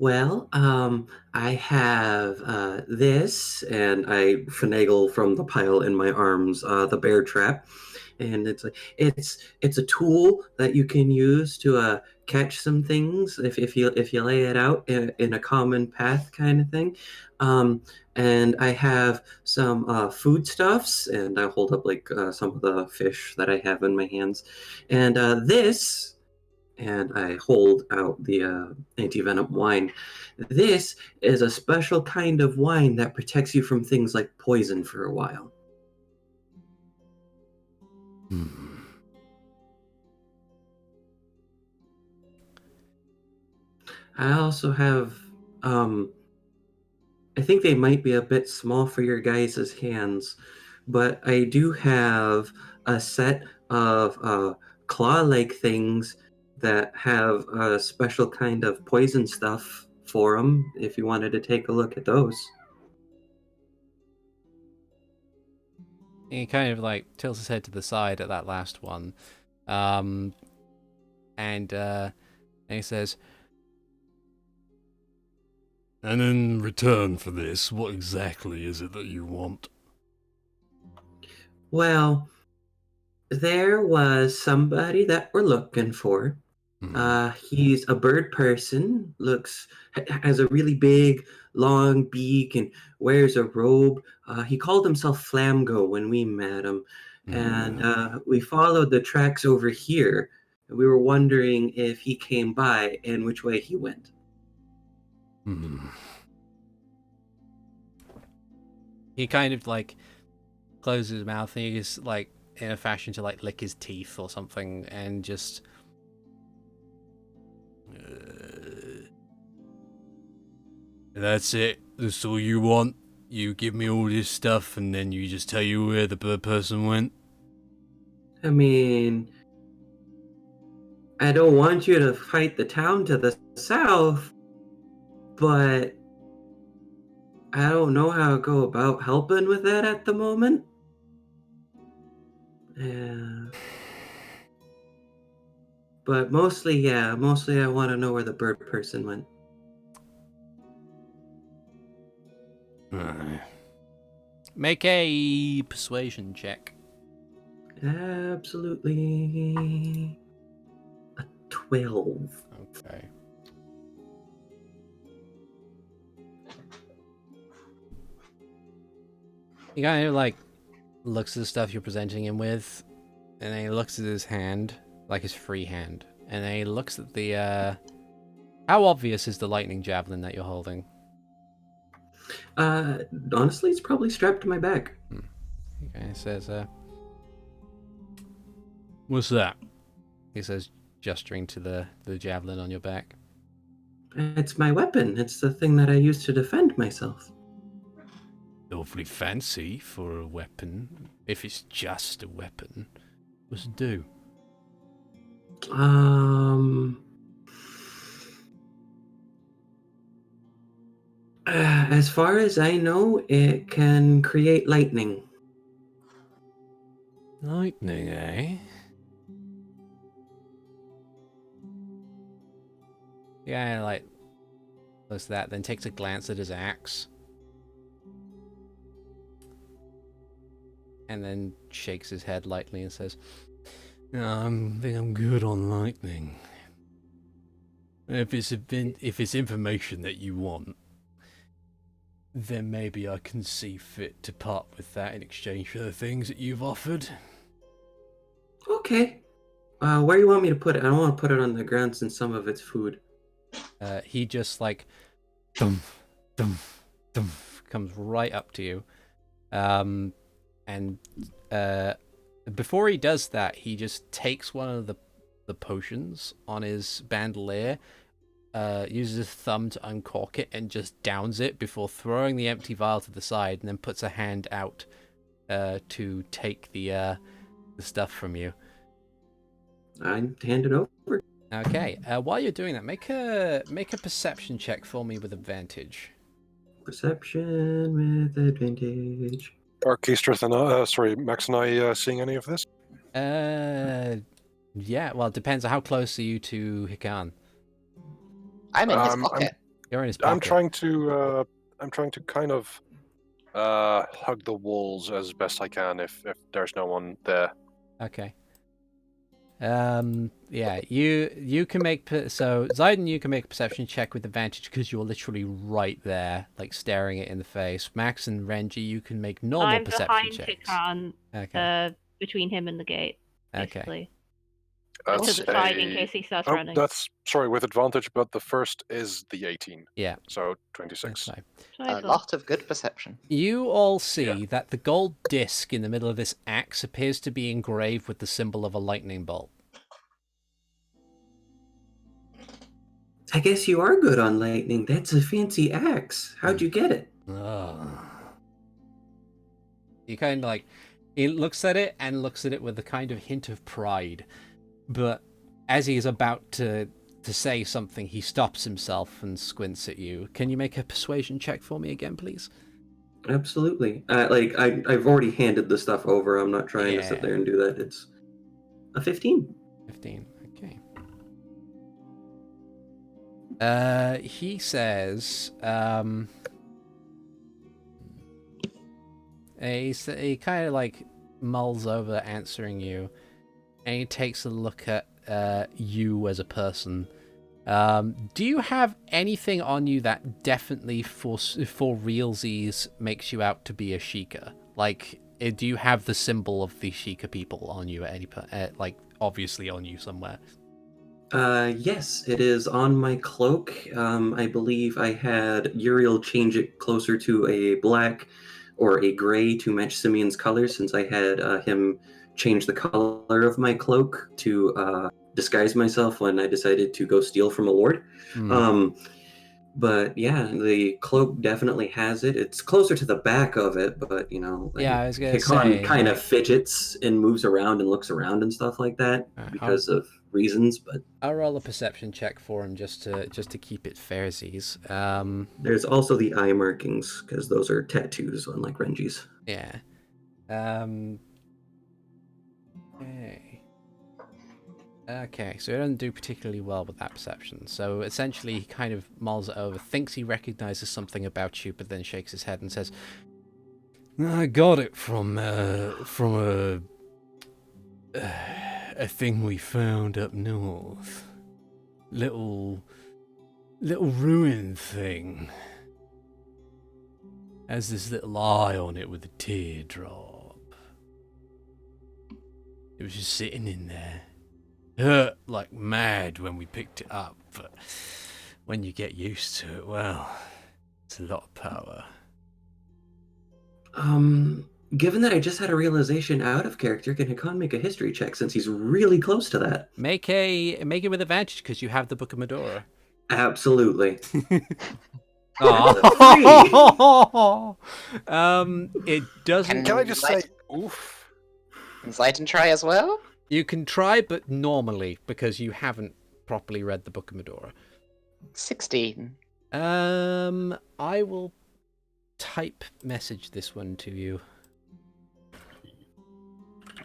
Speaker 3: Well, I have this, and I finagle from the pile in my arms, the bear trap, and it's a tool that you can use to catch some things if you lay it out in a common path kind of thing. And I have some foodstuffs, and I hold up like some of the fish that I have in my hands, and this. And I hold out the anti-venom wine. This is a special kind of wine that protects you from things like poison for a while. I also have, I think they might be a bit small for your guys' hands, but I do have a set of claw-like things that have a special kind of poison stuff for them, if you wanted to take a look at those.
Speaker 1: He kind of like tilts his head to the side at that last one, and he says,
Speaker 6: "And in return for this, what exactly is it that you want?"
Speaker 3: Well, there was somebody that we're looking for. He's a bird person, has a really big, long beak, and wears a robe. He called himself Flaamgo when we met him, and we followed the tracks over here. We were wondering if he came by and which way he went.
Speaker 1: He kind of like closes his mouth and he's like in a fashion to like lick his teeth or something, and just
Speaker 6: That's it? That's all you want? You give me all this stuff and then you just tell you where the bird person went?
Speaker 3: I mean, I don't want you to fight the town to the south, but I don't know how to go about helping with that at the moment. Yeah. But mostly I want to know where the bird person went.
Speaker 1: make a persuasion check.
Speaker 3: Absolutely. A 12.
Speaker 1: Okay. He kind of like looks at the stuff you're presenting him with, and then he looks at his hand, like his free hand, and then he looks at the how obvious is the lightning javelin that you're holding?
Speaker 3: Honestly, it's probably strapped to my back.
Speaker 1: He kind of says,
Speaker 6: What's that?
Speaker 1: he says, gesturing to the javelin on your back.
Speaker 3: It's my weapon. It's the thing that I use to defend myself.
Speaker 6: Awfully fancy for a weapon. If it's just a weapon. What's it do?
Speaker 3: As far as I know, it can create lightning.
Speaker 6: Lightning, eh?
Speaker 1: The guy like looks at that, then takes a glance at his axe, and then shakes his head lightly and says,
Speaker 6: I think I'm good on lightning. If it's information that you want, then maybe I can see fit to part with that in exchange for the things that you've offered.
Speaker 3: Okay. Where do you want me to put it? I don't want to put it on the ground since some of it's food.
Speaker 1: He just like thump, thump, thump, comes right up to you, and before he does that, he just takes one of the potions on his bandolier, uses his thumb to uncork it, and just downs it before throwing the empty vial to the side, and then puts a hand out to take the stuff from you.
Speaker 3: I hand it over.
Speaker 1: Okay. While you're doing that, make a perception check for me with advantage.
Speaker 3: Perception with advantage.
Speaker 2: Are Keistrith and Max and I seeing any of this?
Speaker 1: Yeah. Well, it depends on how close are you to Hikan.
Speaker 5: I'm in his pocket.
Speaker 1: You're in his pocket.
Speaker 2: I'm trying to kind of hug the walls as best I can if there's no one there.
Speaker 1: Okay. Yeah, you can make so Ziden, you can make a perception check with advantage because you're literally right there, like staring it in the face. Max and Renji, you can make normal
Speaker 4: I'm
Speaker 1: perception
Speaker 4: behind
Speaker 1: checks.
Speaker 4: Hikan,
Speaker 1: Okay.
Speaker 4: between him and the gate,
Speaker 1: Okay.
Speaker 4: basically. But to
Speaker 2: That's
Speaker 4: the side in
Speaker 2: a.
Speaker 4: case he starts
Speaker 2: Oh,
Speaker 4: running.
Speaker 2: that's sorry with advantage, but the first is the 18.
Speaker 1: Yeah.
Speaker 2: So
Speaker 1: That's
Speaker 2: 26.
Speaker 1: fine.
Speaker 5: A
Speaker 4: 24.
Speaker 5: lot of good perception.
Speaker 1: You all see
Speaker 2: Yeah.
Speaker 1: that the gold disc in the middle of this axe appears to be engraved with the symbol of a lightning bolt.
Speaker 3: I guess you are good on lightning. That's a fancy axe. How'd you get it?
Speaker 1: Oh. He kind of like, he looks at it and looks at it with a kind of hint of pride. But as he is about to say something, he stops himself and squints at you. Can you make a persuasion check for me again, please?
Speaker 3: Absolutely. I've already handed the stuff over. I'm not trying to sit
Speaker 1: Yeah.
Speaker 3: there and do that. It's a 15.
Speaker 1: 15. Okay. He says, he kind of like mulls over answering you, and he takes a look at you as a person. Do you have anything on you that definitely for realsies makes you out to be a Sheikah? Like, do you have the symbol of the Sheikah people on you at any like obviously on you somewhere?
Speaker 3: Yes, it is on my cloak. I believe I had Uriel change it closer to a black or a gray to match Simeon's color, since I had him change the color of my cloak to disguise myself when I decided to go steal from a ward. But yeah, the cloak definitely has it. It's closer to the back of it, but you know, like,
Speaker 1: Yeah, I was gonna
Speaker 3: Hikan
Speaker 1: say,
Speaker 3: kind
Speaker 1: like,
Speaker 3: of fidgets and moves around and looks around and stuff like that
Speaker 1: Alright,
Speaker 3: because of reasons. But
Speaker 1: I'll roll a perception check for him just to keep it fairsies.
Speaker 3: there's also the eye markings because those are tattoos, unlike Renji's.
Speaker 1: Yeah. Okay, so he doesn't do particularly well with that perception. So essentially, he kind of mulls it over, thinks he recognizes something about you, but then shakes his head and says, "I got it from a thing we found up north. Little ruin thing. Has this little eye on it with a teardrop. It was just sitting in there. Hurt like mad when we picked it up, but when you get used to it, well, it's a lot of power."
Speaker 3: Given that I just had a realization out of character, can Hikan make a history check since he's really close to that?
Speaker 1: Make it with advantage because you have the Book of Medora.
Speaker 3: Absolutely.
Speaker 1: Oh. It doesn't.
Speaker 2: Can I just say, oof?
Speaker 5: Can Ziden try as well?
Speaker 1: You can try, but normally because you haven't properly read the Book of Medora.
Speaker 5: 16.
Speaker 1: I will type message this one to you.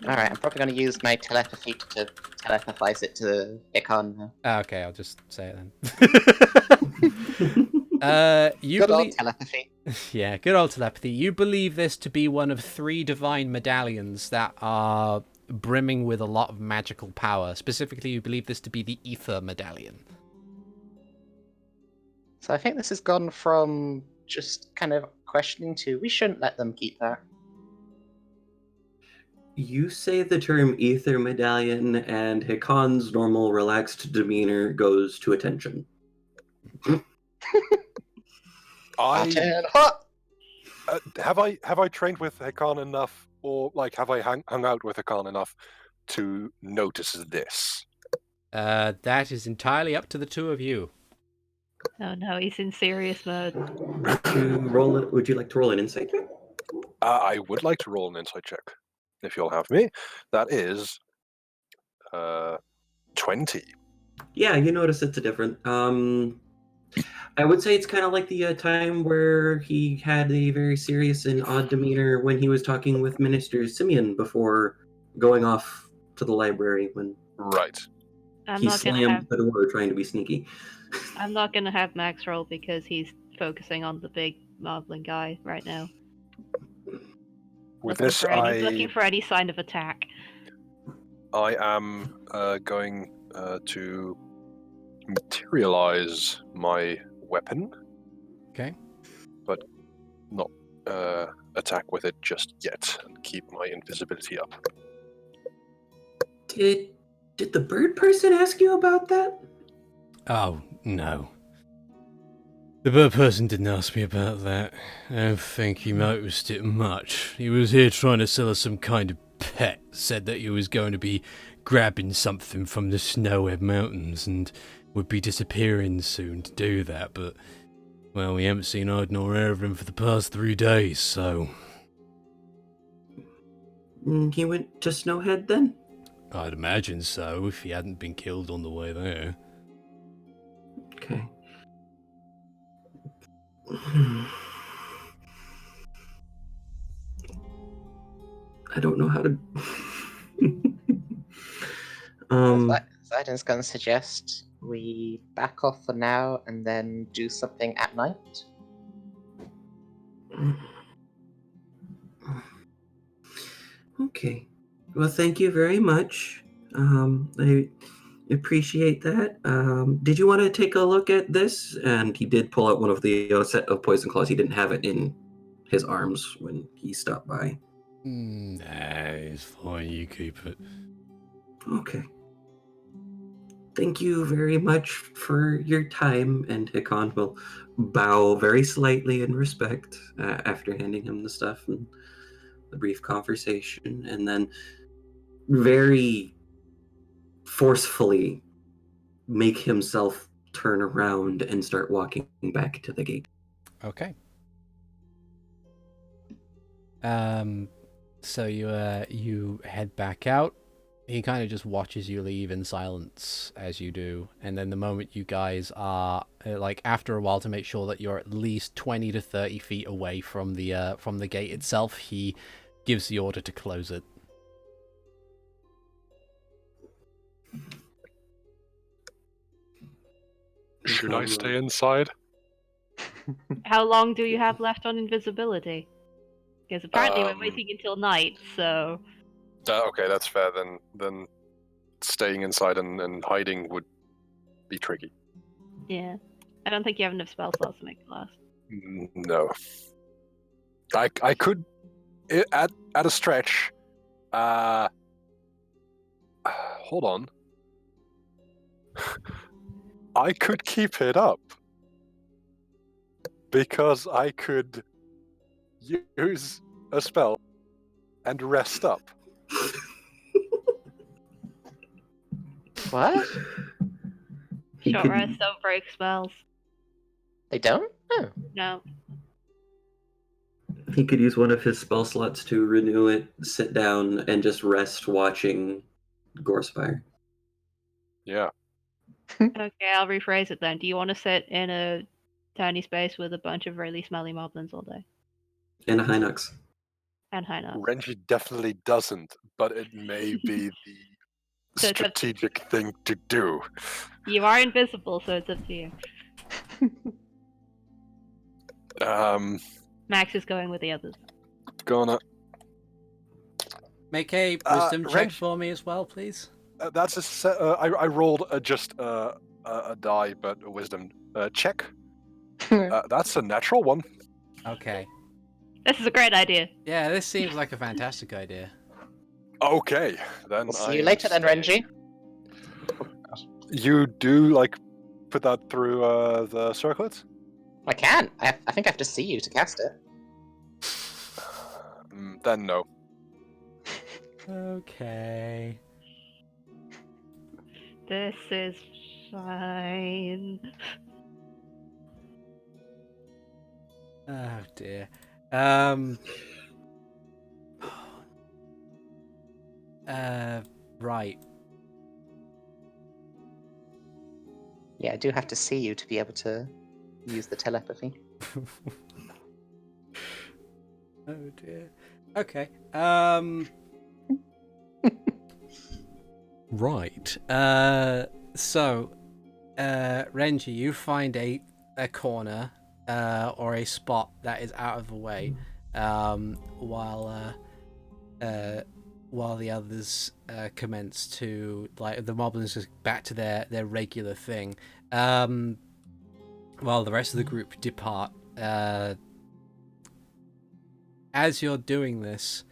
Speaker 5: Alright, I'm probably going to use my telepathy to telepathize it to Hikan.
Speaker 1: Okay, I'll just say it then. You
Speaker 5: Good
Speaker 1: believe...
Speaker 5: old telepathy.
Speaker 1: Yeah, good old telepathy. You believe this to be one of 3 divine medallions that are brimming with a lot of magical power. Specifically, you believe this to be the Ether Medallion.
Speaker 5: So I think this has gone from just kind of questioning to, we shouldn't let them keep that.
Speaker 3: You say the term ether medallion, and Hikan's normal relaxed demeanor goes to attention.
Speaker 2: Have I trained with Hikan enough, or like have I hung out with Hikan enough to notice this?
Speaker 1: That is entirely up to the two of you.
Speaker 4: Oh no, he's in serious mode.
Speaker 3: Would you like to roll an insight check?
Speaker 2: I would like to roll an insight check, if you'll have me. That is 20.
Speaker 3: Yeah, you notice it's a different. I would say it's kind of like the time where he had a very serious and odd demeanor when he was talking with Minister Simeon before going off to the library when
Speaker 2: Right.
Speaker 3: he slammed the door trying to be sneaky.
Speaker 4: I'm not gonna have Max roll because he's focusing on the big marbling guy right now.
Speaker 2: With
Speaker 4: Looking
Speaker 2: this,
Speaker 4: looking for any sign of attack.
Speaker 2: I am going to materialize my weapon.
Speaker 1: Okay.
Speaker 2: But not attack with it just yet, and keep my invisibility up.
Speaker 3: Did the bird person ask you about that?
Speaker 6: Oh, no. The bird person didn't ask me about that. I don't think he noticed it much. He was here trying to sell us some kind of pet. Said that he was going to be grabbing something from the Snowhead Mountains and would be disappearing soon to do that, but, well, we haven't seen eyed nor heard of him for the past 3 days, so...
Speaker 3: He went to Snowhead then?
Speaker 6: I'd imagine so, if he hadn't been killed on the way there.
Speaker 3: Okay. I don't know how to...
Speaker 5: Ziden's going to suggest we back off for now and then do something at night.
Speaker 3: Okay. Well, thank you very much. I appreciate that. Did you want to take a look at this? And he did pull out one of the set of poison claws. He didn't have it in his arms when he stopped by.
Speaker 6: Nah, it's fine, you keep it.
Speaker 3: Okay. Thank you very much for your time, and Hikan will bow very slightly in respect after handing him the stuff and the brief conversation, and then very forcefully make himself turn around and start walking back to the gate.
Speaker 1: Okay. So you head back out. He kind of just watches you leave in silence as you do, and then the moment you guys are like, after a while, to make sure that you're at least 20 to 30 feet away from the gate itself, he gives the order to close it.
Speaker 2: Should I stay inside?
Speaker 4: How long do you have left on invisibility? Because apparently we're waiting until night, so...
Speaker 2: Okay, that's fair. Then staying inside and hiding would be tricky.
Speaker 4: Yeah. I don't think you have enough spell slots to make it last.
Speaker 2: No. I could, at a stretch, hold on. I could keep it up. Because I could use a spell and rest up.
Speaker 5: What?
Speaker 4: Short rests don't break spells.
Speaker 5: They don't? Oh.
Speaker 4: No.
Speaker 3: He could use one of his spell slots to renew it, sit down, and just rest watching Gorespire.
Speaker 2: Yeah.
Speaker 4: Okay, I'll rephrase it then. Do you want to sit in a tiny space with a bunch of really smelly moblins all day?
Speaker 3: And a Hinox.
Speaker 4: And high notes.
Speaker 2: Renji definitely doesn't, but it may be the
Speaker 4: So it's up-
Speaker 2: strategic thing to do.
Speaker 4: You are invisible, so it's up to you. Max is going with the others.
Speaker 2: Gonna.
Speaker 1: Make a wisdom check
Speaker 2: Reg-
Speaker 1: for me as well, please.
Speaker 2: That's I rolled just a die, but a wisdom check. That's a natural one.
Speaker 1: Okay.
Speaker 4: This is a great idea.
Speaker 1: Yeah, this seems like a fantastic idea.
Speaker 2: Okay, then.
Speaker 5: We'll see you later then, Renji.
Speaker 2: You do put that through the circlet?
Speaker 5: I can. I think I have to see you to cast it.
Speaker 2: Then no.
Speaker 1: Okay.
Speaker 4: This is fine.
Speaker 1: Oh dear. Right.
Speaker 5: Yeah, I do have to see you to be able to use the telepathy.
Speaker 1: Oh dear. Okay. Right. So, Renji, you find a corner or a while the others commence to, like, the moblins just back to their regular thing, while the rest of the group depart. As you're doing this,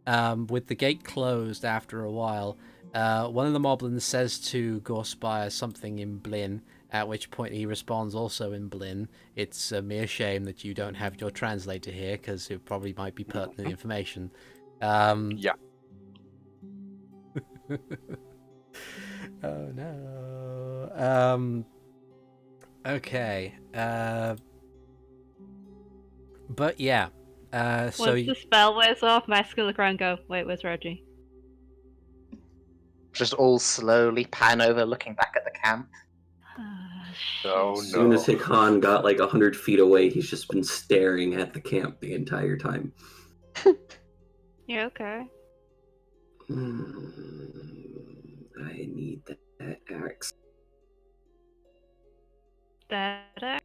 Speaker 1: with the gate closed after a while, one of the moblins says to Gorespire something in Blin, at which point he responds also in Blin. It's a mere shame that you don't have your translator here, because it probably might be pertinent information.
Speaker 2: Yeah.
Speaker 1: Oh no. Okay. But yeah. So
Speaker 4: Once the spell wears off, Max gonna look around and go, wait, where's Reggie?
Speaker 5: Just all slowly pan over, looking back at the camp.
Speaker 2: Oh,
Speaker 3: As soon
Speaker 2: no.
Speaker 3: as Hikan got like 100 feet away, he's just been staring at the camp the entire time.
Speaker 4: Yeah, okay.
Speaker 3: I need that axe.
Speaker 4: That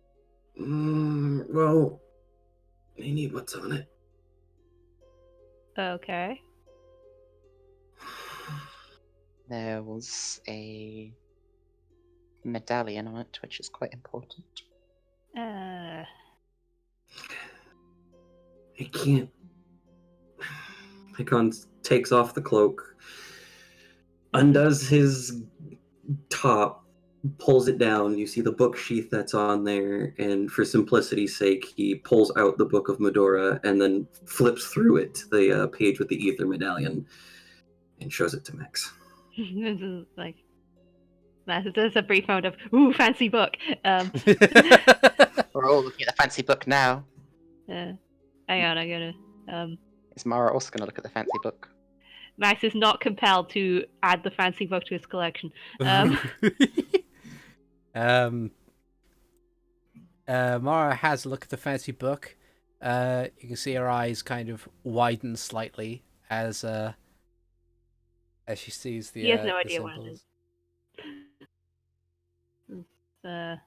Speaker 3: Well, I need what's on it.
Speaker 4: okay.
Speaker 5: There was a medallion on it, which is quite important.
Speaker 3: I can't. Hikan takes off the cloak, undoes his top, pulls it down. You see the book sheath that's on there, and for simplicity's sake, he pulls out the Book of Medora and then flips through it, the page with the ether medallion, and shows it to Max.
Speaker 4: This is like, there's a brief moment of, ooh, fancy book.
Speaker 5: We're all looking at the fancy book now.
Speaker 4: Hang on, I gotta.
Speaker 5: Is Mara also going to look at the fancy book?
Speaker 4: Max is not compelled to add the fancy book to his collection.
Speaker 1: Mara has a look at the fancy book. You can see her eyes kind of widen slightly as she sees the.
Speaker 4: He has no
Speaker 1: the
Speaker 4: idea what it
Speaker 1: symbols.
Speaker 4: is. It's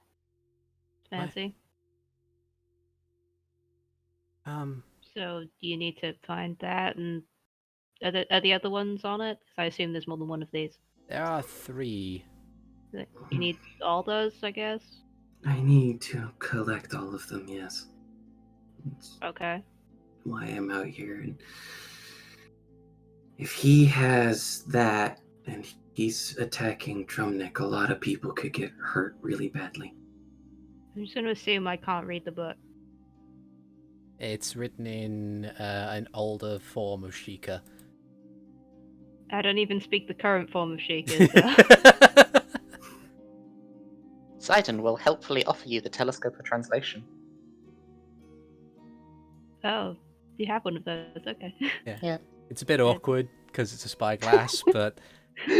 Speaker 4: fancy. So do you need to find that, and are the other ones on it? 'Cause I assume there's more than one of these.
Speaker 1: There are 3.
Speaker 4: You need all those, I guess.
Speaker 3: I need to collect all of them, yes. That's
Speaker 4: Okay.
Speaker 3: why I'm out here. And if he has that and he's attacking Drumnick, a lot of people could get hurt really badly.
Speaker 4: I'm just gonna assume I can't read the book.
Speaker 1: It's written in an older form of Sheikah.
Speaker 4: I don't even speak the current form of Sheikah. So.
Speaker 5: Ziden will helpfully offer you the telescope of translation.
Speaker 4: Oh, you have one of those. Okay.
Speaker 5: Yeah.
Speaker 1: It's a bit awkward because it's a spyglass, but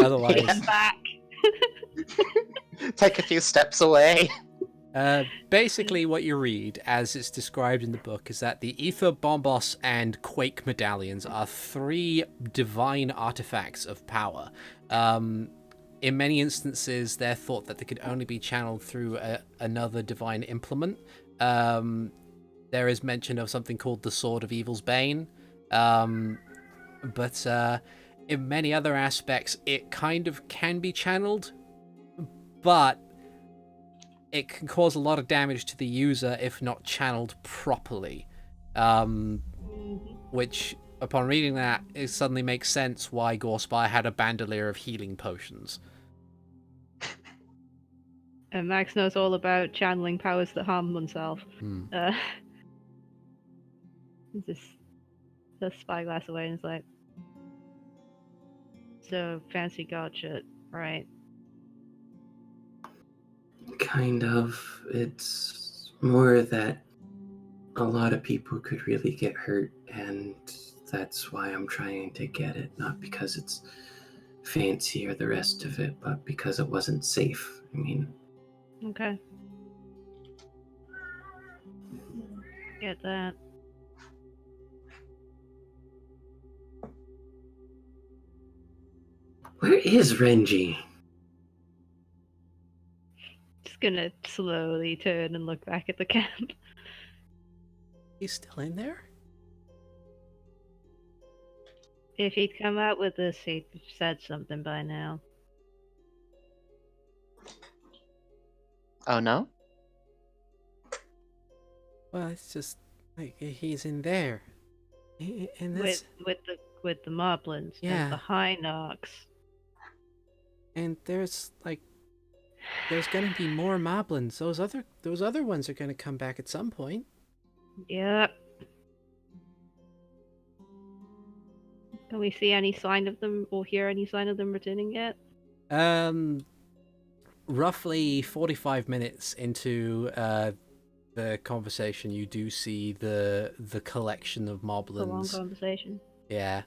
Speaker 1: otherwise.
Speaker 4: Step back.
Speaker 5: Take a few steps away.
Speaker 1: Basically, what you read, as it's described in the book, is that the Ether Bombos and Quake medallions are 3 divine artifacts of power. In many instances, they're thought that they could only be channeled through another divine implement. There is mention of something called the Sword of Evil's Bane. But in many other aspects, it kind of can be channeled, but it can cause a lot of damage to the user if not channeled properly. Which, upon reading that, it suddenly makes sense why Gorespire had a bandolier of healing potions.
Speaker 4: And Max knows all about channeling powers that harm oneself. Just the spyglass away and it's like, so fancy god shit, right?
Speaker 3: Kind of. It's more that a lot of people could really get hurt, and that's why I'm trying to get it. Not because it's fancy or the rest of it, but because it wasn't safe. I mean...
Speaker 4: Okay. Get that.
Speaker 3: Where is Renji?
Speaker 4: Just gonna slowly turn and look back at the camp.
Speaker 1: He's still in there?
Speaker 4: If he'd come out with this, he'd have said something by now.
Speaker 5: Oh no?
Speaker 1: Well, it's just like he's in there. And this,
Speaker 4: With the moblins and the Hinox.
Speaker 1: and there's gonna be more moblins. Those other ones are gonna come back at some point.
Speaker 4: Yep. Can we see any sign of them or hear any sign of them returning yet?
Speaker 1: Roughly 45 minutes into the conversation, you do see the collection of moblins.
Speaker 4: A long conversation.
Speaker 1: Yeah.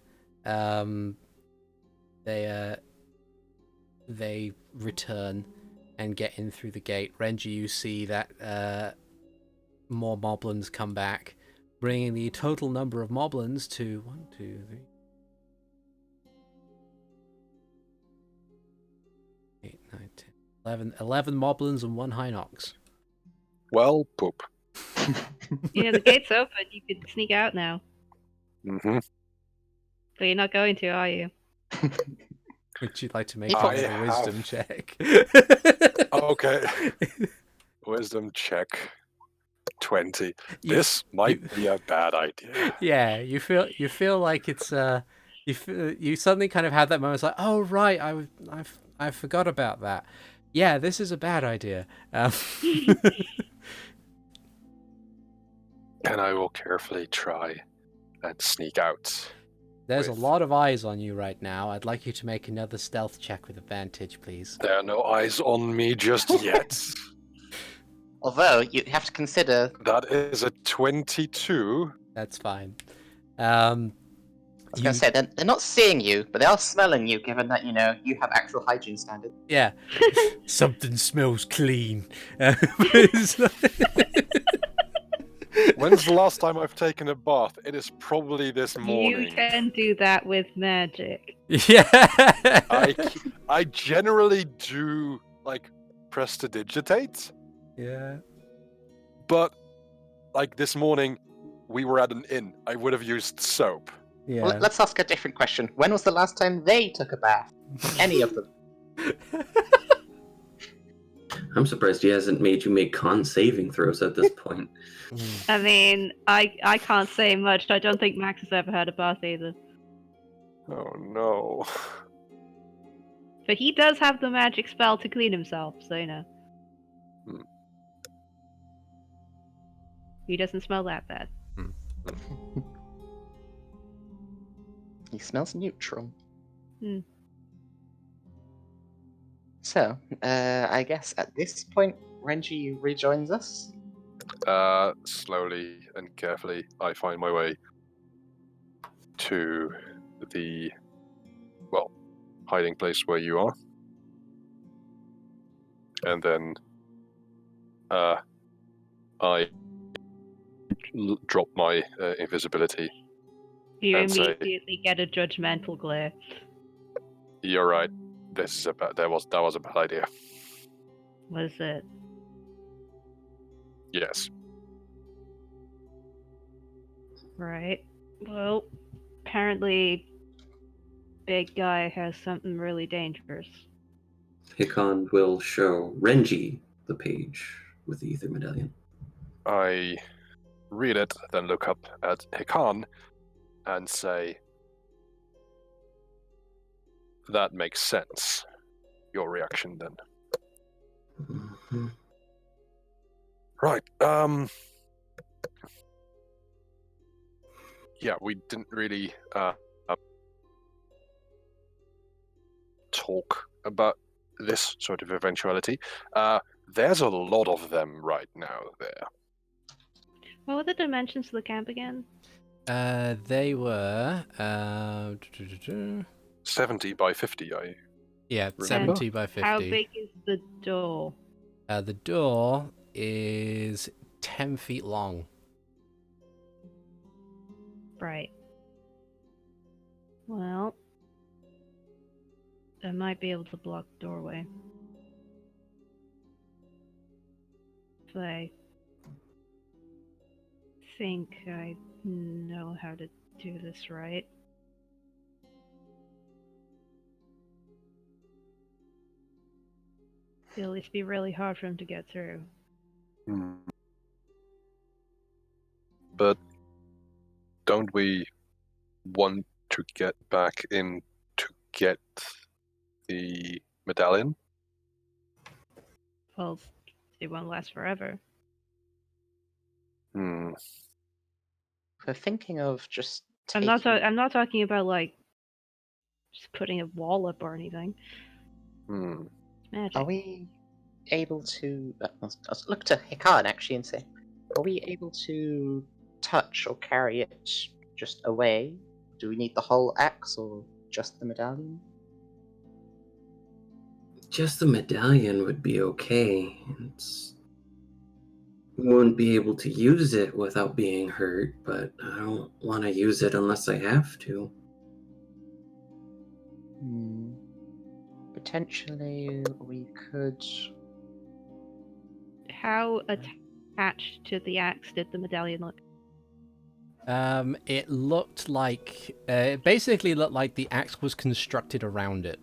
Speaker 1: They return and get in through the gate. Renji, you see that more moblins come back, bringing the total number of moblins to 1, 2, 3, 8, 9, 10, 11 moblins and 1 Hinox.
Speaker 2: Well, poop.
Speaker 4: The gate's open. You could sneak out now.
Speaker 2: Mm-hmm.
Speaker 4: But you're not going to, are you?
Speaker 1: Would you like to make
Speaker 2: I
Speaker 1: a wisdom
Speaker 2: have-
Speaker 1: check?
Speaker 2: Okay. Wisdom check. 20. This might be a bad idea.
Speaker 1: Yeah, you feel like it's you suddenly kind of have that moment. It's like, oh right, I forgot about that. Yeah, this is a bad idea.
Speaker 2: And I will carefully try and sneak out.
Speaker 1: There's
Speaker 2: with-
Speaker 1: a lot of eyes on you right now. I'd like you to make another stealth check with advantage, please.
Speaker 2: There are no eyes on me just yet.
Speaker 5: Although, you have to consider...
Speaker 2: That is a 22.
Speaker 1: That's fine.
Speaker 5: I was going to say, they're not seeing you, but they are smelling you, given that, you have actual hygiene standards.
Speaker 1: Yeah. Something smells clean.
Speaker 2: When's the last time I've taken a bath? It is probably this morning.
Speaker 4: You can do that with magic.
Speaker 1: Yeah.
Speaker 2: I generally do, prestidigitate.
Speaker 1: Yeah.
Speaker 2: But, this morning, we were at an inn. I would have used soap.
Speaker 1: Yeah.
Speaker 5: Well, let's ask a different question. When was the last time they took a bath? Any of them?
Speaker 3: I'm surprised he hasn't made you make con saving throws at this point.
Speaker 4: I mean, I can't say much. I don't think Max has ever had a bath either.
Speaker 2: Oh no.
Speaker 4: But he does have the magic spell to clean himself, so
Speaker 2: Hmm.
Speaker 4: He doesn't smell that bad.
Speaker 5: He smells neutral.
Speaker 4: Hmm.
Speaker 5: So, I guess at this point, Renji rejoins us.
Speaker 2: Slowly and carefully, I find my way to the, hiding place where you are. And then, I drop my invisibility.
Speaker 4: You
Speaker 2: And say-
Speaker 4: immediately get a judgmental glare.
Speaker 2: You're right. This is that was a bad idea.
Speaker 4: What is it?
Speaker 2: Yes.
Speaker 4: Right. Well, apparently, big guy has something really dangerous.
Speaker 3: Hikan will show Renji the page with the Ether Medallion.
Speaker 2: I read it, then look up at Hikan and say, that makes sense. Your reaction then.
Speaker 3: Mhm.
Speaker 2: Right. Yeah, we didn't really talk about this sort of eventuality. There's a lot of them right now there.
Speaker 4: What were the dimensions of the camp again?
Speaker 1: They were
Speaker 2: 70 by 50,
Speaker 1: yeah,
Speaker 2: Remember?
Speaker 1: 70 by 50.
Speaker 4: How big is the door?
Speaker 1: The door is 10 feet long.
Speaker 4: Right. Well, I might be able to block the doorway. If I think I know how to do this right. It'll at least be really hard for him to get through.
Speaker 2: But don't we want to get back in to get the medallion?
Speaker 4: Well, it won't last forever.
Speaker 2: Hmm.
Speaker 5: We're thinking of just
Speaker 4: I'm
Speaker 5: taking...
Speaker 4: not talking about like just putting a wall up or anything.
Speaker 2: Hmm.
Speaker 4: It's magic.
Speaker 5: Are we able to... I'll look to Hikan, actually, and say, are we able to touch or carry it just away? Do we need the whole axe or just the medallion?
Speaker 3: Just the medallion would be okay. We wouldn't be able to use it without being hurt, but I don't want to use it unless I have to.
Speaker 5: Potentially, we could...
Speaker 4: How attached to the axe did the medallion look?
Speaker 1: It looked like it basically looked like the axe was constructed around it.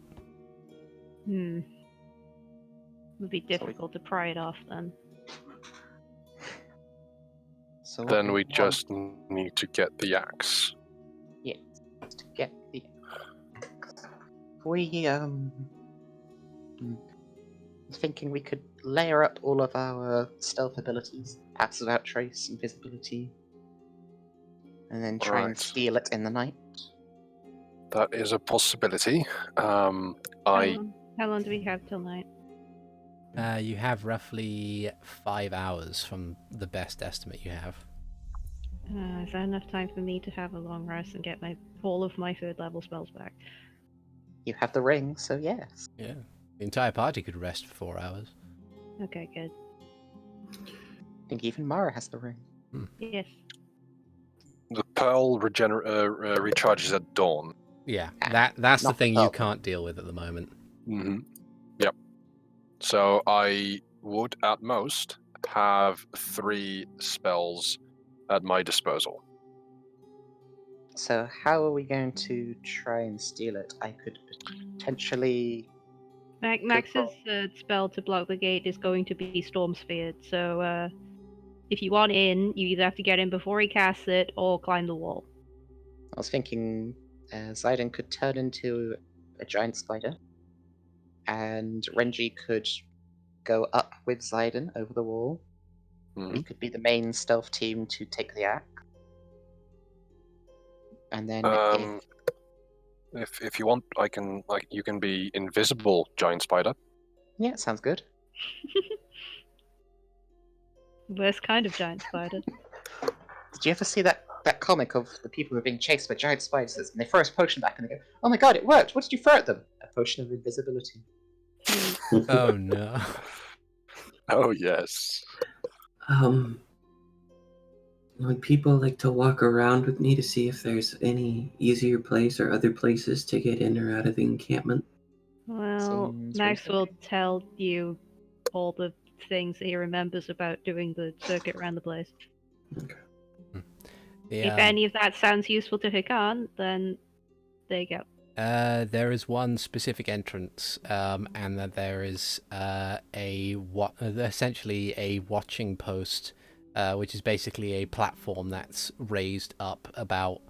Speaker 4: Would be difficult to pry it off then.
Speaker 5: So what
Speaker 2: Then we
Speaker 5: want-
Speaker 2: just need to get the axe.
Speaker 5: Yeah, to get the... We, thinking we could layer up all of our stealth abilities, pass without trace, invisibility, and then try and
Speaker 2: Right.
Speaker 5: steal it in the night.
Speaker 2: That is a possibility.
Speaker 4: How long do we have till night?
Speaker 1: You have roughly 5 hours from the best estimate you have.
Speaker 4: Is that enough time for me to have a long rest and get all of my 3rd level spells back?
Speaker 5: You have the ring, so yes.
Speaker 1: Yeah. The entire party could rest for 4 hours.
Speaker 4: Okay, good.
Speaker 5: I think even Mara has the ring.
Speaker 4: Yes.
Speaker 2: The pearl recharges at dawn.
Speaker 1: Yeah,
Speaker 5: Ah,
Speaker 1: that's the
Speaker 5: not
Speaker 1: thing you
Speaker 5: well.
Speaker 1: can't deal with at the moment.
Speaker 2: Mm-hmm. Yep. So I would at most have 3 spells at my disposal.
Speaker 5: So how are we going to try and steal it? I could potentially...
Speaker 4: Max's spell to block the gate is going to be Storm Sphered, so if you want in, you either have to get in before he casts it or climb the wall.
Speaker 5: I was thinking Ziden could turn into a giant spider, and Renji could go up with Ziden over the wall. We could be the main stealth team to take the axe. And then
Speaker 2: if you want, I can you can be invisible, giant spider.
Speaker 5: Yeah, sounds good.
Speaker 4: Worst kind of giant spider.
Speaker 5: Did you ever see that comic of the people who are being chased by giant spiders and they throw a potion back and they go, "Oh my god, it worked! What did you throw at them?" A potion of invisibility.
Speaker 1: Oh no.
Speaker 2: Oh yes.
Speaker 3: Would people like to walk around with me to see if there's any easier place or other places to get in or out of the encampment?
Speaker 4: Well,
Speaker 5: Seems
Speaker 4: Max will
Speaker 5: reasonable.
Speaker 4: tell you all the things that he remembers about doing the circuit around the place.
Speaker 3: Okay.
Speaker 1: Yeah.
Speaker 4: If any of that sounds useful to Hikan, then there you go.
Speaker 1: There is one specific entrance, and that there is essentially a watching post, which is basically a platform that's raised up about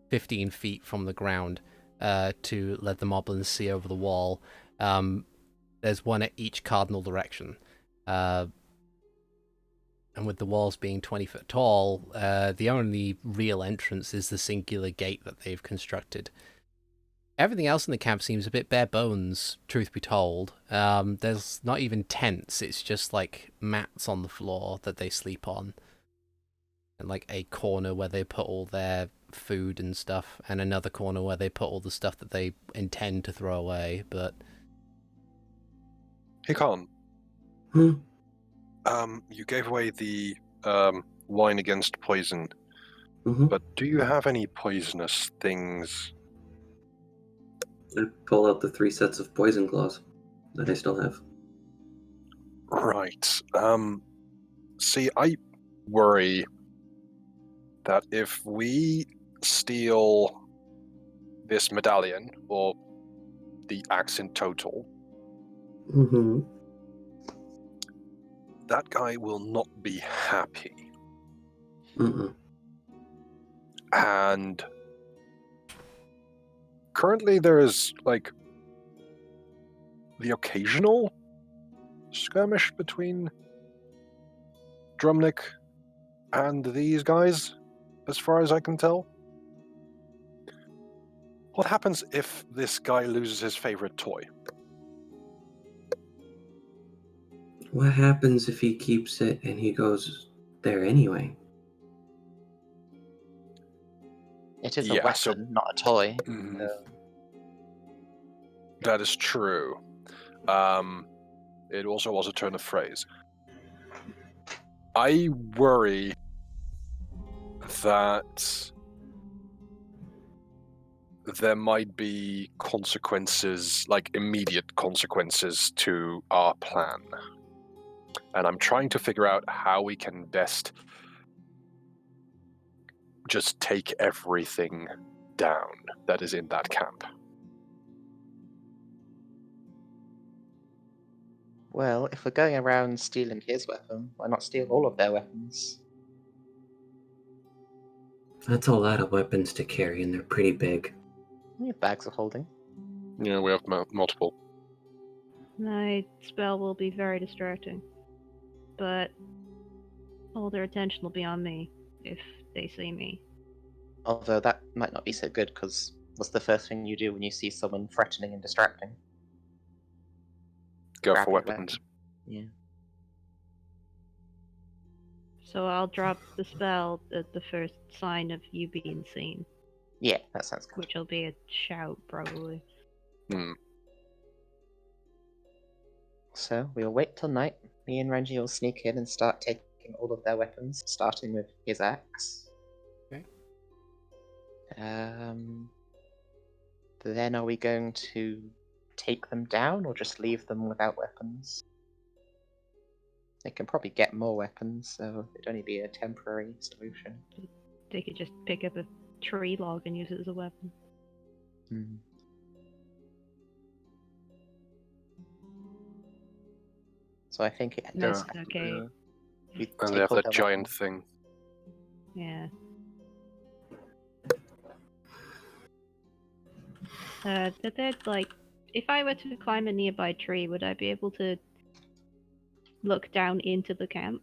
Speaker 1: 15 feet from the ground to let the moblins see over the wall. There's one at each cardinal direction. And with the walls being 20 foot tall, the only real entrance is the singular gate that they've constructed. Everything else in the camp seems a bit bare bones, truth be told. There's not even tents, it's just like mats on the floor that they sleep on. And like a corner where they put all their food and stuff, and another corner where they put all the stuff that they intend to throw away, but...
Speaker 2: Hikan, you gave away the wine against poison, but do you have any poisonous things?
Speaker 3: I pull out the 3 sets of poison claws that I still have.
Speaker 2: Right. See, I worry that if we steal this medallion, or the axe in total, that guy will not be happy.
Speaker 3: Mm-mm.
Speaker 2: And currently there is, like, the occasional skirmish between Drumnik and these guys, as far as I can tell. What happens if this guy loses his favorite toy?
Speaker 3: What happens if he keeps it and he goes there anyway?
Speaker 5: It is a
Speaker 2: Yeah,
Speaker 5: weapon,
Speaker 2: so-
Speaker 5: not a toy.
Speaker 2: Mhm.
Speaker 5: So
Speaker 2: That is true. It also was a turn of phrase. I worry that there might be consequences, like immediate consequences to our plan. And I'm trying to figure out how we can best just take everything down that is in that camp.
Speaker 5: well, if we're going around stealing his weapon, why not steal all of their weapons?
Speaker 3: That's a lot of weapons to carry, and they're pretty big.
Speaker 5: We have bags of holding.
Speaker 2: Yeah, we have multiple.
Speaker 4: My spell will be very distracting, but all their attention will be on me if they see me.
Speaker 5: Although that might not be so good, because what's the first thing you do when you see someone threatening and distracting?
Speaker 2: Go
Speaker 5: Grab
Speaker 2: for
Speaker 5: your
Speaker 2: weapons.
Speaker 5: weapon. Yeah.
Speaker 4: So I'll drop the spell at the first sign of you being seen,
Speaker 5: Yeah, that sounds good.
Speaker 4: which will be a shout, probably.
Speaker 2: Hmm.
Speaker 5: So we'll wait till night. Me and Renji will sneak in and start taking all of their weapons, starting with his axe.
Speaker 1: Okay.
Speaker 5: Then are we going to take them down or just leave them without weapons? They can probably get more weapons, so it'd only be a temporary solution.
Speaker 4: They could just pick up a tree log and use it as a weapon.
Speaker 5: So I think it
Speaker 4: No,
Speaker 5: does.
Speaker 4: okay.
Speaker 2: Yeah.
Speaker 5: We
Speaker 2: And they
Speaker 5: take
Speaker 2: have
Speaker 5: all
Speaker 2: that
Speaker 5: their
Speaker 2: giant
Speaker 5: weapons.
Speaker 2: thing.
Speaker 4: Yeah. But then, like, if I were to climb a nearby tree, would I be able to look down into the camp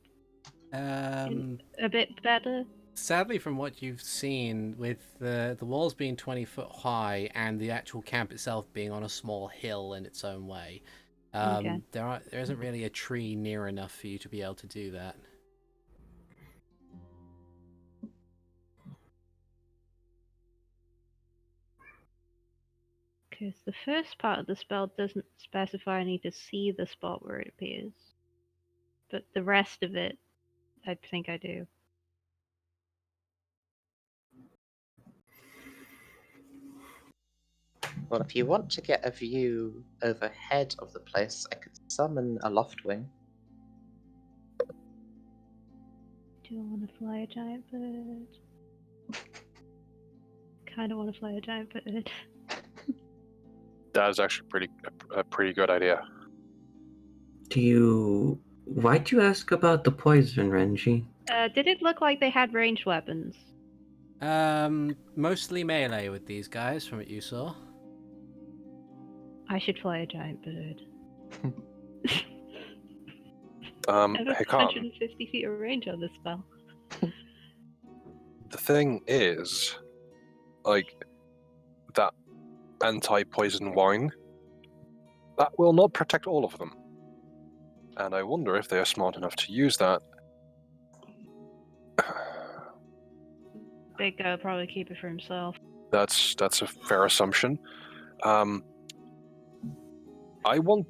Speaker 4: a bit better?
Speaker 1: Sadly, from what you've seen, with the walls being 20 foot high and the actual camp itself being on a small hill in its own way,
Speaker 4: Okay.
Speaker 1: there isn't really a tree near enough for you to be able to do that.
Speaker 4: Because the first part of the spell doesn't specify I need to see the spot where it appears. But the rest of it, I think I do.
Speaker 5: Well, if you want to get a view overhead of the place, I could summon a loftwing.
Speaker 4: Do I want to fly a giant bird? Kind of want to fly a giant bird.
Speaker 2: That is actually a pretty good idea.
Speaker 3: Why'd you ask about the poison, Renji?
Speaker 4: Did it look like they had ranged weapons?
Speaker 1: Mostly melee with these guys, from what you saw.
Speaker 4: I should fly a giant bird. I have
Speaker 2: Hikan,
Speaker 4: 150 feet of range on this spell.
Speaker 2: the thing is, like, that anti-poison wine, that will not protect all of them. And I wonder if they are smart enough to use that.
Speaker 4: Big guy will probably keep it for himself.
Speaker 2: That's a fair assumption. I want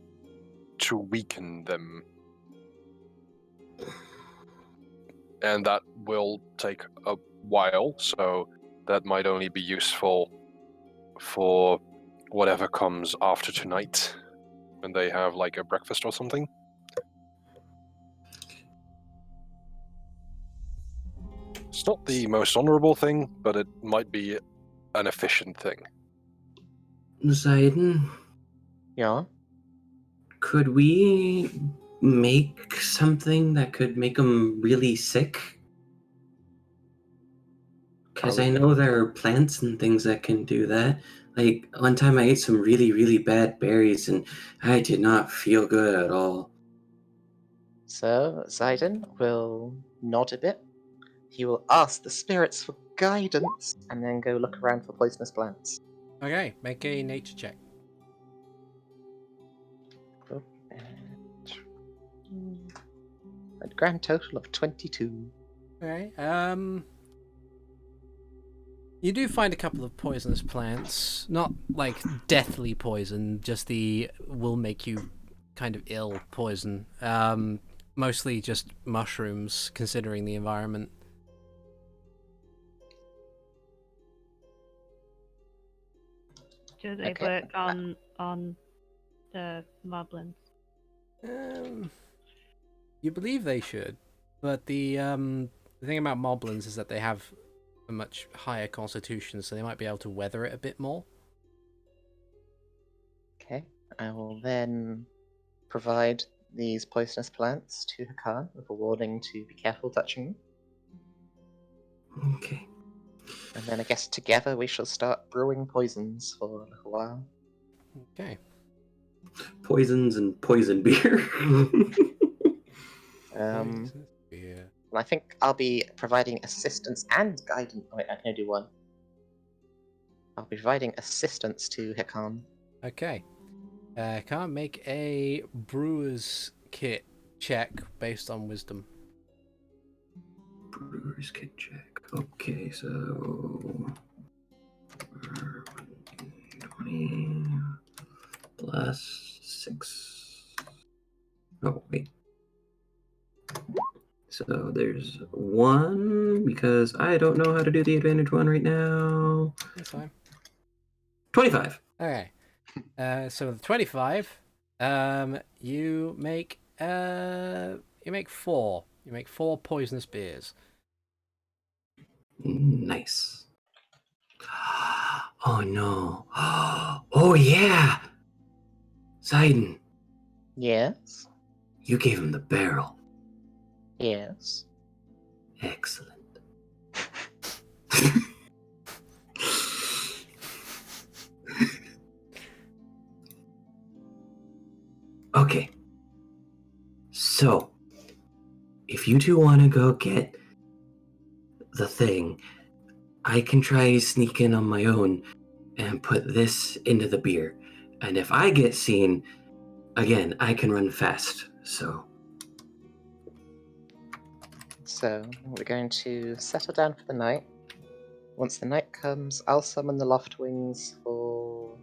Speaker 2: to weaken them. And that will take a while, so that might only be useful for whatever comes after tonight, when they have like a breakfast or something. It's not the most honorable thing, but it might be an efficient thing.
Speaker 3: Ziden,
Speaker 5: Yeah?
Speaker 3: could we make something that could make them really sick? Because I know there are plants and things that can do that. Like, one time I ate some really, really bad berries and I did not feel good at all.
Speaker 5: So, Ziden will nod a bit. He will ask the spirits for guidance and then go look around for poisonous plants.
Speaker 1: Okay, make a nature check.
Speaker 5: Cool. A grand total of 22.
Speaker 1: Okay. You do find a couple of poisonous plants, not like deathly poison, just the will make you kind of ill poison. Mostly just mushrooms, considering the environment.
Speaker 4: Do they work on the moblins?
Speaker 1: You believe they should, but the thing about moblins is that they have a much higher constitution, so they might be able to weather it a bit more.
Speaker 5: Okay, I will then provide these poisonous plants to Hikan with a warning to be careful touching them.
Speaker 3: Okay.
Speaker 5: And then I guess together we shall start brewing poisons for a little while.
Speaker 1: Okay.
Speaker 3: Poisons and poison beer.
Speaker 1: Yeah.
Speaker 5: And I think I'll be providing assistance and guidance. Oh, wait, I can only do one. I'll be providing assistance to Hikan.
Speaker 1: Okay. Can't make a brewer's kit check based on wisdom.
Speaker 3: Brewer's kit check. Okay, so 20 plus 6. Oh, wait. So there's 1 because I don't know how to do the advantage one right now.
Speaker 1: That's fine.
Speaker 3: 25.
Speaker 1: Okay. So with 25, you make 4. You make 4 poisonous beers.
Speaker 3: Nice. Oh no. Oh yeah. Ziden,
Speaker 5: Yes.
Speaker 3: you gave him the barrel.
Speaker 5: Yes.
Speaker 3: Excellent. Okay. So, if you two want to go get the thing, I can try sneak in on my own and put this into the beer. And if I get seen, again, I can run fast. So
Speaker 5: we're going to settle down for the night. Once the night comes, I'll summon the Loftwings for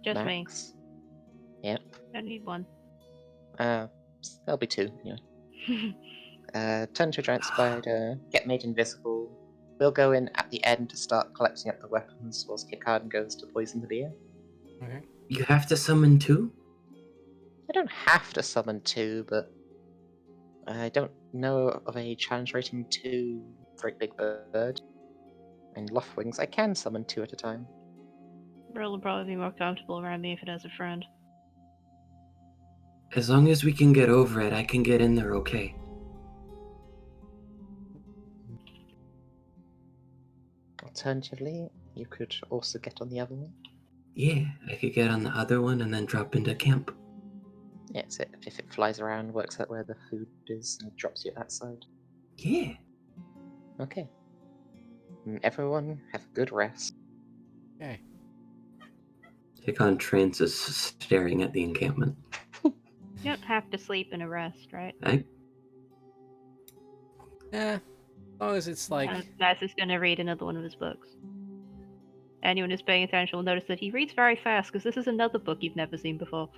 Speaker 4: Just
Speaker 5: Max.
Speaker 4: me.
Speaker 5: Yep.
Speaker 4: I need one.
Speaker 5: There'll be 2 anyway. Turn to a giant spider, get made invisible. We'll go in at the end to start collecting up the weapons whilst Hikan goes to poison the beer.
Speaker 1: Okay.
Speaker 3: you have to summon 2?
Speaker 5: I don't have to summon 2, but I don't know of a challenge rating 2 Great Big Bird. And Loftwings, I can summon 2 at a time.
Speaker 4: Brill will probably be more comfortable around me if it has a friend.
Speaker 3: As long as we can get over it, I can get in there okay.
Speaker 5: Alternatively, you could also get on the other one.
Speaker 3: Yeah, I could get on the other one and then drop into camp.
Speaker 5: Yeah, so if it flies around, works out where the food is, and drops you at that side.
Speaker 3: Yeah.
Speaker 5: Okay. Everyone, have a good rest.
Speaker 1: Okay.
Speaker 3: Hikan Trance is staring at the encampment.
Speaker 4: You don't have to sleep and a rest, right?
Speaker 1: As long as it's like...
Speaker 4: Naz is going to read another one of his books. Anyone who's paying attention will notice that he reads very fast, because this is another book you've never seen before.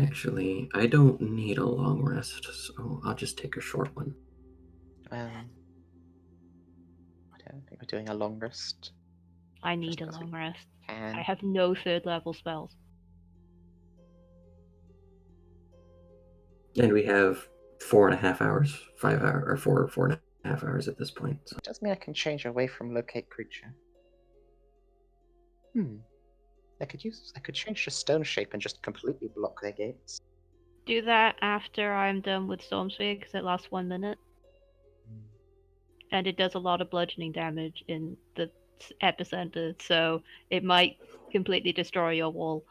Speaker 3: Actually, I don't need a long rest, so I'll just take a short one.
Speaker 5: I don't think we're doing a long rest.
Speaker 4: I need a long rest.
Speaker 5: And
Speaker 4: I have no 3rd level spells.
Speaker 3: And we have 4.5 hours, 5 hours, or 4.5 hours at this point. So.
Speaker 5: it does mean I can change away from locate creature. I could change the stone shape and just completely block their gates.
Speaker 4: Do that after I'm done with Storm Sphere, because it lasts 1 minute. And it does a lot of bludgeoning damage in the epicenter, so it might completely destroy your wall.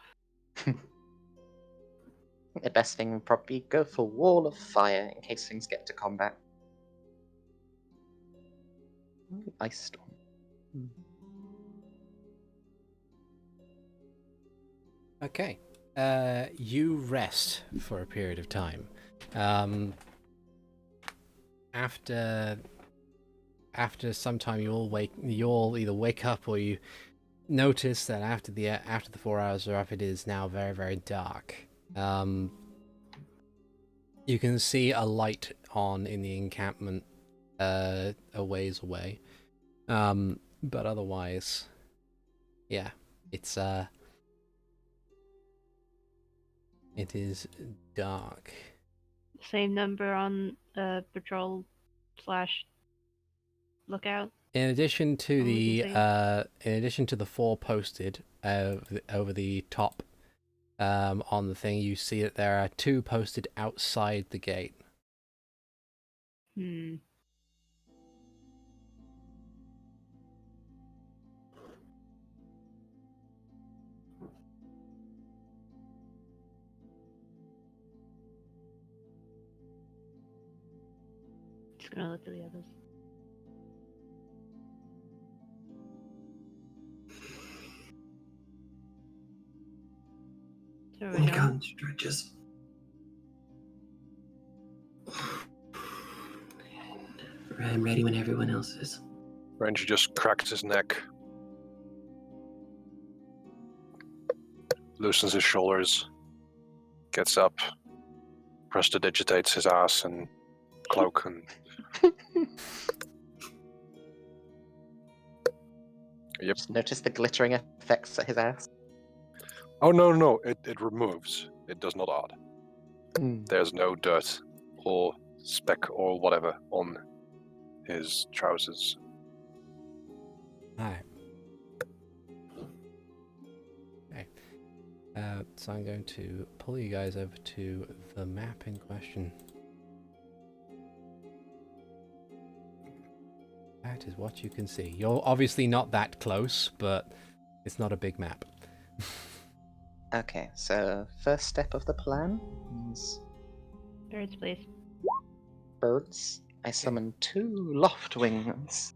Speaker 5: The best thing would probably go for Wall of Fire in case things get to combat. Ice Storm.
Speaker 1: Okay. You rest for a period of time. After some time, you all either wake up or you notice that after the 4 hours are up, it is now very, very dark. You can see a light on in the encampment a ways away. But otherwise, yeah, it is dark.
Speaker 4: Same number on patrol / lookout.
Speaker 1: In addition to
Speaker 4: Oh,
Speaker 1: the
Speaker 4: insane.
Speaker 1: 4 posted over the top on the thing, you see that there are 2 posted outside the gate.
Speaker 4: Just gonna look at the others. So we're done.
Speaker 3: Hikan stretches. I'm ready when everyone else is.
Speaker 2: Renji just cracks his neck, loosens his shoulders, gets up, prestidigitates his ass and cloak, and yep.
Speaker 5: Just notice the glittering effects at his ass.
Speaker 2: Oh no, it removes. It does not add. There's no dirt or speck or whatever on his trousers.
Speaker 1: Alright. Okay. So I'm going to pull you guys over to the map in question. That is what you can see. You're obviously not that close, but it's not a big map.
Speaker 5: Okay, so first step of the plan is
Speaker 4: Birds, please.
Speaker 5: birds. I summon 2 loft wings.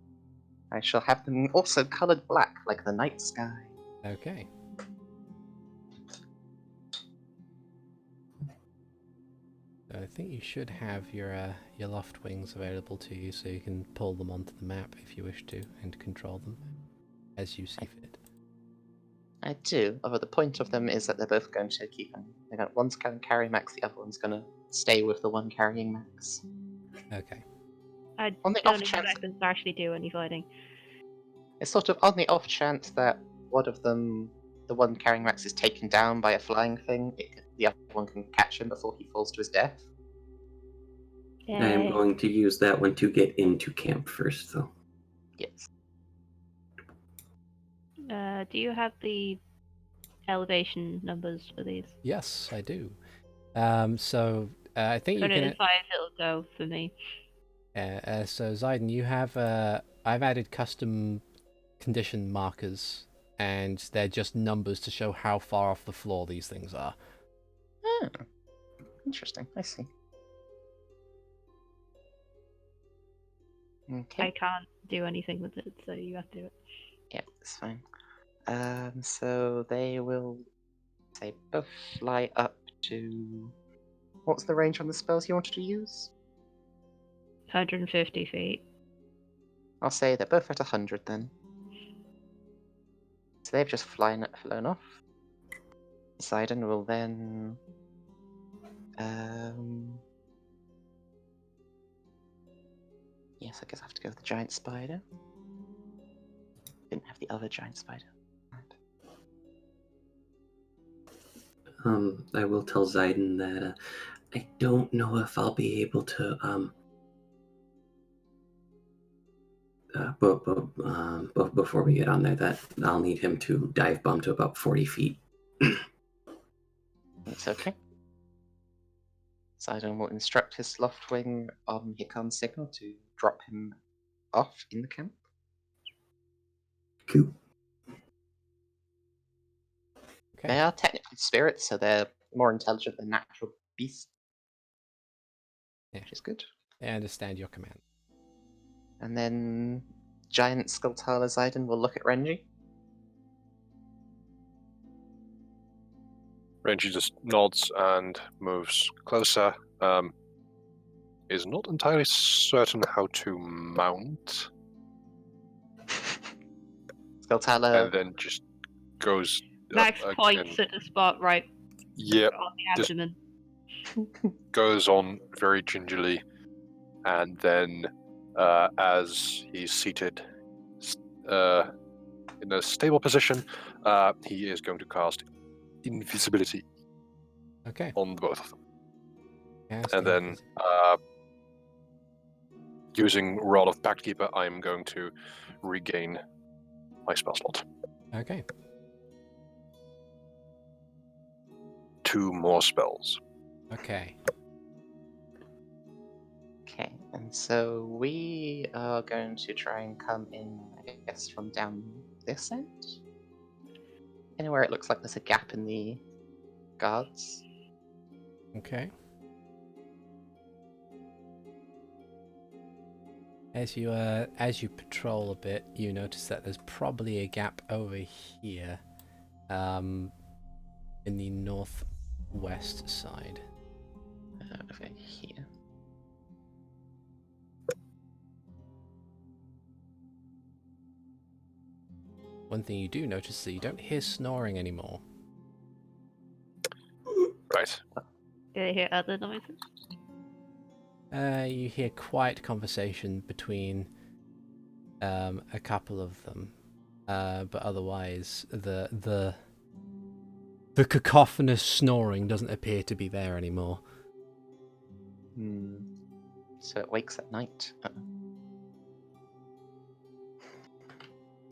Speaker 5: I shall have them also coloured black, like the night sky.
Speaker 1: Okay. So I think you should have your loft wings available to you, so you can pull them onto the map if you wish to, and control them as you see fit.
Speaker 5: I do, although the point of them is that they're both going to keep them. One's going to carry Max, the other one's going to stay with the one carrying Max.
Speaker 1: Okay.
Speaker 4: I
Speaker 5: On the
Speaker 4: don't
Speaker 5: off
Speaker 4: expect
Speaker 5: chance,
Speaker 4: them to actually do any fighting.
Speaker 5: it's sort of on the off chance that one of them, the one carrying Max, is taken down by a flying thing, the other one can catch him before he falls to his death.
Speaker 3: I am going to use that one to get into camp first, though.
Speaker 5: Yes.
Speaker 4: Do you have the elevation numbers for these?
Speaker 1: Yes, I do. So I think you can.
Speaker 4: 105 it'll go for me.
Speaker 1: So Ziden, you have. I've added custom condition markers, and they're just numbers to show how far off the floor these things are.
Speaker 5: Oh, interesting. I see. Okay.
Speaker 4: I can't do anything with it, so you have to do it.
Speaker 5: Yeah, it's fine. So they will, say, both fly up to... What's the range on the spells you wanted to use?
Speaker 4: 150 feet.
Speaker 5: I'll say they're both at 100 then. So they've just flown off. Ziden will then... Yes, I guess I have to go with the giant spider. Didn't have the other giant spider.
Speaker 3: I will tell Ziden that I don't know if I'll be able to But before we get on there, that I'll need him to dive bomb to about 40 feet.
Speaker 5: It's okay. Ziden will instruct his Loftwing on Hikan's signal to drop him off in the camp.
Speaker 3: Cool.
Speaker 1: Okay.
Speaker 5: They are technically spirits, so they're more intelligent than natural beasts.
Speaker 1: Yeah.
Speaker 5: Which is good.
Speaker 1: I understand your command.
Speaker 5: And then Giant Skulltala Ziden will look at Renji.
Speaker 2: Renji just nods and moves closer. Is not entirely certain how to mount,
Speaker 5: Skulltala.
Speaker 2: and then just goes.
Speaker 4: Max
Speaker 2: up
Speaker 4: points
Speaker 2: again.
Speaker 4: at the spot right
Speaker 2: Yep,
Speaker 4: on the
Speaker 2: just-
Speaker 4: abdomen.
Speaker 2: goes on very gingerly, and then as he's seated in a stable position, he is going to cast invisibility
Speaker 1: Okay.
Speaker 2: on both of them.
Speaker 1: Cast
Speaker 2: And then,
Speaker 1: invisibility.
Speaker 2: using Rod of Packkeeper, I'm going to regain my spell slot.
Speaker 1: Okay.
Speaker 2: 2 more spells.
Speaker 1: Okay.
Speaker 5: Okay, and so we are going to try and come in, I guess, from down this end? Anywhere it looks like there's a gap in the guards.
Speaker 1: Okay. As you patrol a bit, you notice that there's probably a gap over here, in the northwest side.
Speaker 5: Over here.
Speaker 1: One thing you do notice is that you don't hear snoring anymore.
Speaker 2: Right.
Speaker 4: Do I hear other noises?
Speaker 1: You hear quiet conversation between a couple of them, but otherwise the cacophonous snoring doesn't appear to be there anymore.
Speaker 5: So it wakes at night.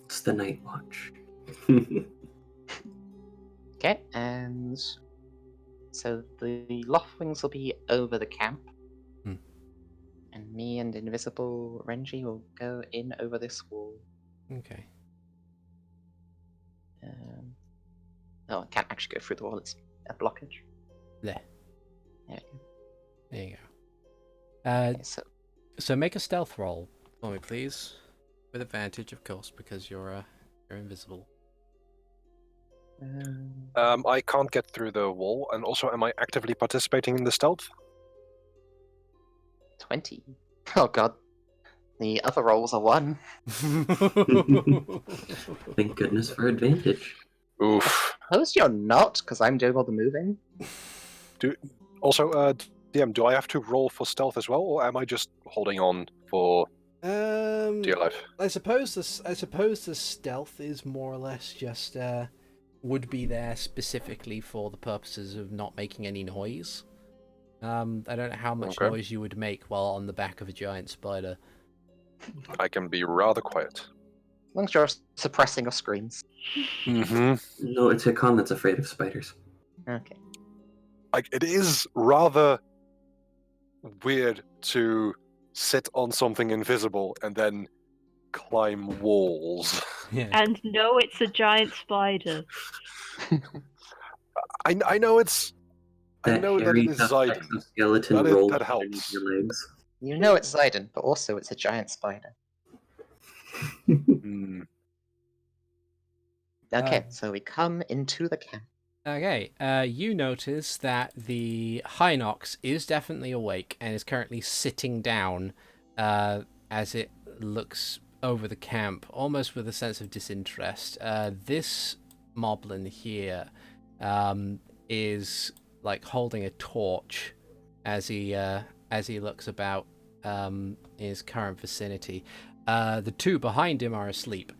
Speaker 3: It's the night watch.
Speaker 5: Okay, and so the Loftwings will be over the camp. And me and Invisible Renji will go in over this wall.
Speaker 1: Okay.
Speaker 5: Oh, I can't actually go through the wall, it's a blockage.
Speaker 1: There.
Speaker 5: There we go.
Speaker 1: There you go.
Speaker 5: Okay,
Speaker 1: So make a stealth roll for me, please, with advantage, of course, because you're invisible.
Speaker 2: I can't get through the wall, and also, am I actively participating in the stealth?
Speaker 5: 20. Oh god. The other rolls are 1.
Speaker 3: Thank goodness for advantage.
Speaker 2: Oof.
Speaker 5: Suppose you're not, because I'm doing all the moving.
Speaker 2: Also, DM, do I have to roll for stealth as well, or am I just holding on for dear life?
Speaker 1: I suppose the stealth is more or less just would be there specifically for the purposes of not making any noise. I don't know how much
Speaker 2: Okay.
Speaker 1: noise you would make while on the back of a giant spider.
Speaker 2: I can be rather quiet.
Speaker 5: As long as you're suppressing your screams.
Speaker 2: Mm-hmm.
Speaker 3: No, it's Hikan that's afraid of spiders.
Speaker 5: Okay.
Speaker 2: Like, it is rather weird to sit on something invisible and then climb walls.
Speaker 1: Yeah.
Speaker 4: And no, it's a giant spider.
Speaker 2: I know it's... I
Speaker 3: That
Speaker 2: know that
Speaker 3: hairy,
Speaker 2: it is
Speaker 3: tough
Speaker 2: Ziden.
Speaker 3: exoskeleton
Speaker 2: That
Speaker 3: rolls
Speaker 2: helps.
Speaker 3: underneath your legs.
Speaker 5: You know it's Ziden, but also it's a giant spider.
Speaker 2: Mm.
Speaker 5: Okay, so we come into the camp.
Speaker 1: Okay, you notice that the Hinox is definitely awake and is currently sitting down as it looks over the camp, almost with a sense of disinterest. This moblin here is like holding a torch as he looks about in his current vicinity. The two behind him are asleep.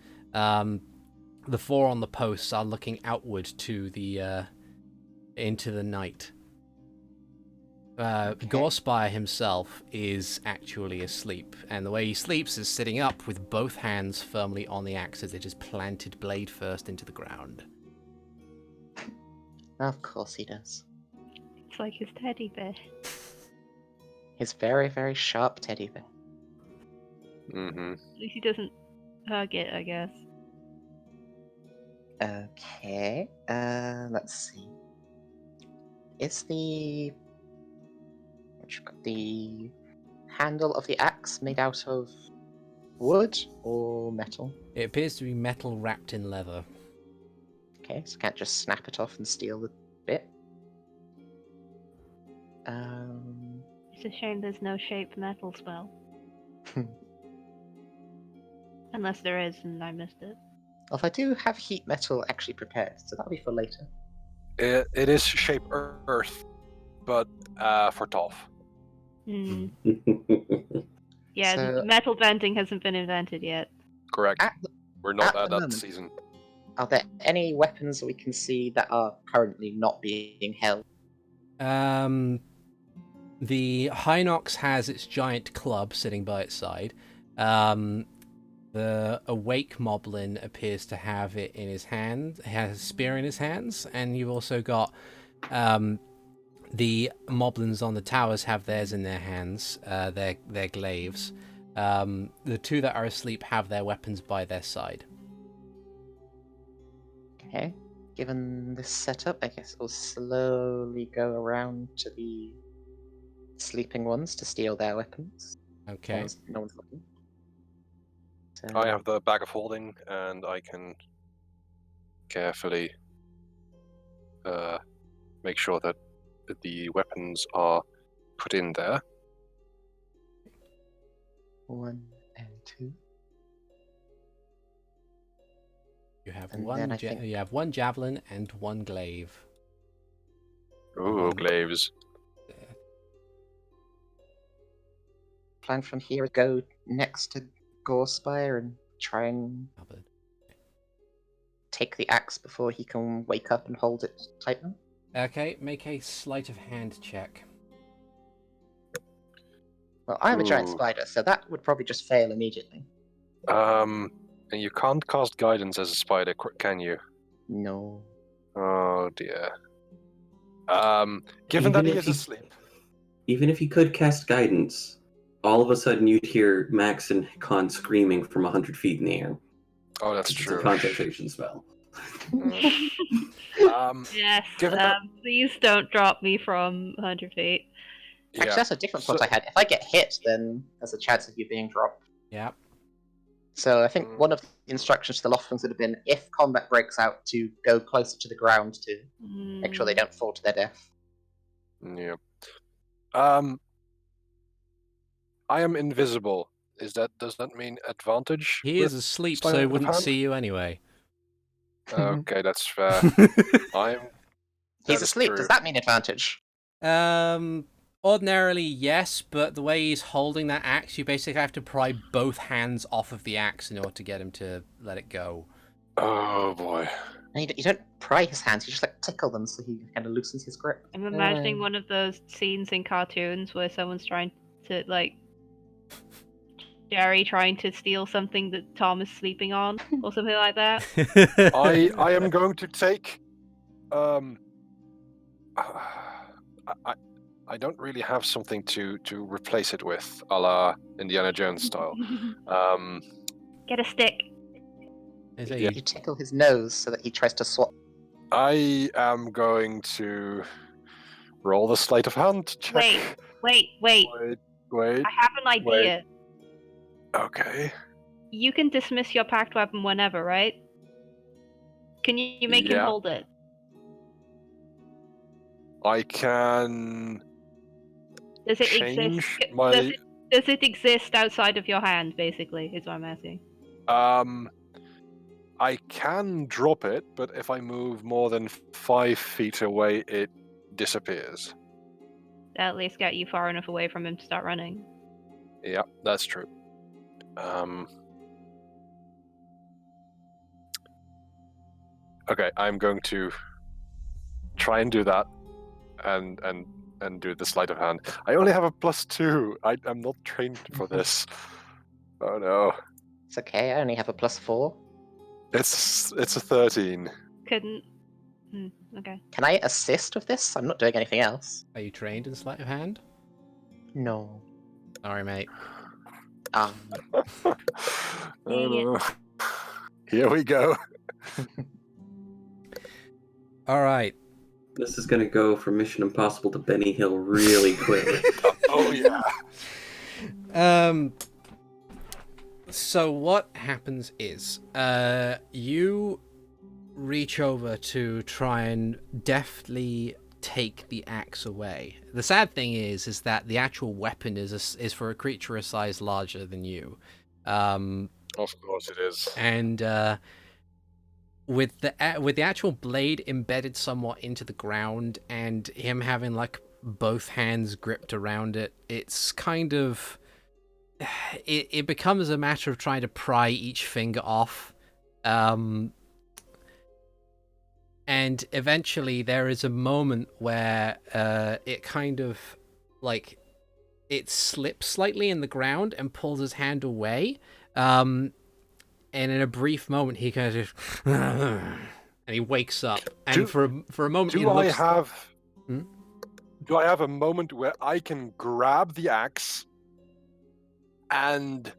Speaker 1: The 4 on the posts are looking outward to the into the night. Gorespire himself is actually asleep, and the way he sleeps is sitting up with both hands firmly on the axe as it is planted blade first into the ground.
Speaker 5: Of course he does.
Speaker 4: It's like his teddy bear.
Speaker 5: His very, very sharp teddy bear.
Speaker 2: Mm-hmm.
Speaker 4: At least he doesn't hug it, I guess.
Speaker 5: Okay, let's see. Is the handle of the axe made out of wood or metal?
Speaker 1: It appears to be metal wrapped in leather.
Speaker 5: Okay, so can't just snap it off and steal the bit.
Speaker 4: It's a shame there's no shape metal spell. Unless there is and I missed it.
Speaker 5: Well, if I do have heat metal actually prepared, so that'll be for later.
Speaker 2: It is shape earth, but for Toph.
Speaker 4: Hmm. Yeah,
Speaker 5: So-
Speaker 4: metal bending hasn't been invented yet.
Speaker 2: Correct. We're not
Speaker 5: at
Speaker 2: at
Speaker 5: the
Speaker 2: that
Speaker 5: moment.
Speaker 2: season.
Speaker 5: Are there any weapons that we can see that are currently not being held?
Speaker 1: The Hinox has its giant club sitting by its side. The Awake Moblin appears to have it in his hand, has a spear in his hands, and you've also got the Moblins on the towers have theirs in their hands, their glaives. The two that are asleep have their weapons by their side.
Speaker 5: Okay. Given this setup, I guess we'll slowly go around to the sleeping ones to steal their weapons.
Speaker 1: Okay.
Speaker 5: No one's looking. So,
Speaker 2: I have the bag of holding, and I can carefully make sure that the weapons are put in there.
Speaker 5: 1 and 2.
Speaker 1: You have
Speaker 5: And
Speaker 1: one.
Speaker 5: then I think-
Speaker 1: You have one javelin and one glaive.
Speaker 2: Ooh, glaives.
Speaker 5: Plan from here is go next to Gorespire and try and
Speaker 1: Covered.
Speaker 5: take the axe before he can wake up and hold it tightly.
Speaker 1: Okay, make a sleight of hand check.
Speaker 5: Well, I'm a giant
Speaker 2: Ooh.
Speaker 5: spider, so that would probably just fail immediately.
Speaker 2: And you can't cast guidance as a spider, can you?
Speaker 5: No.
Speaker 2: Oh dear. Given that he is asleep.
Speaker 3: Even if he could cast guidance, all of a sudden you'd hear Max and Hikan screaming from 100 feet in the air.
Speaker 2: Oh, that's
Speaker 3: It's
Speaker 2: true.
Speaker 3: a concentration spell.
Speaker 4: Yes,
Speaker 2: Given that-
Speaker 4: please don't drop me from 100 feet.
Speaker 5: Actually,
Speaker 2: Yeah.
Speaker 5: that's a different
Speaker 2: So-
Speaker 5: thought I had. If I get hit, then there's a chance of you being dropped.
Speaker 1: Yeah.
Speaker 5: So I think one of the instructions to the Loftlings would have been, if combat breaks out, to go closer to the ground to make sure they don't fall to their death.
Speaker 2: Yeah. I am invisible. Does that mean advantage?
Speaker 1: He is asleep,
Speaker 2: sleight
Speaker 1: so he
Speaker 2: of
Speaker 1: wouldn't
Speaker 2: hand?
Speaker 1: see you anyway.
Speaker 2: Okay, that's fair. That
Speaker 5: He's
Speaker 2: is
Speaker 5: asleep.
Speaker 2: true.
Speaker 5: Does that mean advantage?
Speaker 1: Ordinarily, yes, but the way he's holding that axe, you basically have to pry both hands off of the axe in order to get him to let it go.
Speaker 2: Oh boy.
Speaker 5: And you don't pry his hands, you just like tickle them so he kind of loosens his grip.
Speaker 4: I'm imagining one of those scenes in cartoons where someone's trying to, like, Jerry trying to steal something that Tom is sleeping on, or something like that.
Speaker 2: I am going to take. I don't really have something to replace it with, a la Indiana Jones style.
Speaker 4: Get a stick.
Speaker 1: Is it-
Speaker 2: Yeah.
Speaker 5: You tickle his nose so that he tries to swat.
Speaker 2: I am going to roll the sleight of hand check.
Speaker 4: Wait.
Speaker 2: Wait.
Speaker 4: I have an idea.
Speaker 2: Okay.
Speaker 4: You can dismiss your packed weapon whenever, right? Can you make him
Speaker 2: Yeah.
Speaker 4: hold it?
Speaker 2: I can
Speaker 4: Does it
Speaker 2: change
Speaker 4: exist?
Speaker 2: my.
Speaker 4: Does it exist outside of your hand? Basically, is what I'm asking.
Speaker 2: I can drop it, but if I move more than 5 feet away, it disappears.
Speaker 4: At least get you far enough away from him to start running.
Speaker 2: Yeah, that's true. Okay, I'm going to try and do that, and and do the sleight of hand. I only have a +2. I'm not trained for this. Oh no.
Speaker 5: It's okay, I only have a +4.
Speaker 2: It's a 13.
Speaker 4: Couldn't. Okay.
Speaker 5: Can I assist with this? I'm not doing anything else.
Speaker 1: Are you trained in sleight of hand?
Speaker 5: No.
Speaker 1: Sorry, mate.
Speaker 2: Oh
Speaker 4: Dang it.
Speaker 2: no. Here we go.
Speaker 1: All right.
Speaker 3: This is gonna go from Mission Impossible to Benny Hill really quick.
Speaker 2: Oh yeah.
Speaker 1: So what happens is, you reach over to try and deftly take the axe away. The sad thing is that the actual weapon is for a creature a size larger than you.
Speaker 2: Of course it is.
Speaker 1: And with the actual blade embedded somewhat into the ground and him having like both hands gripped around it, it's kind of it becomes a matter of trying to pry each finger off. And eventually there is a moment where it kind of like it slips slightly in the ground and pulls his hand away. And in a brief moment he kind of just and he wakes up. And for a moment he looks...
Speaker 2: Do I have a moment where I can grab the axe and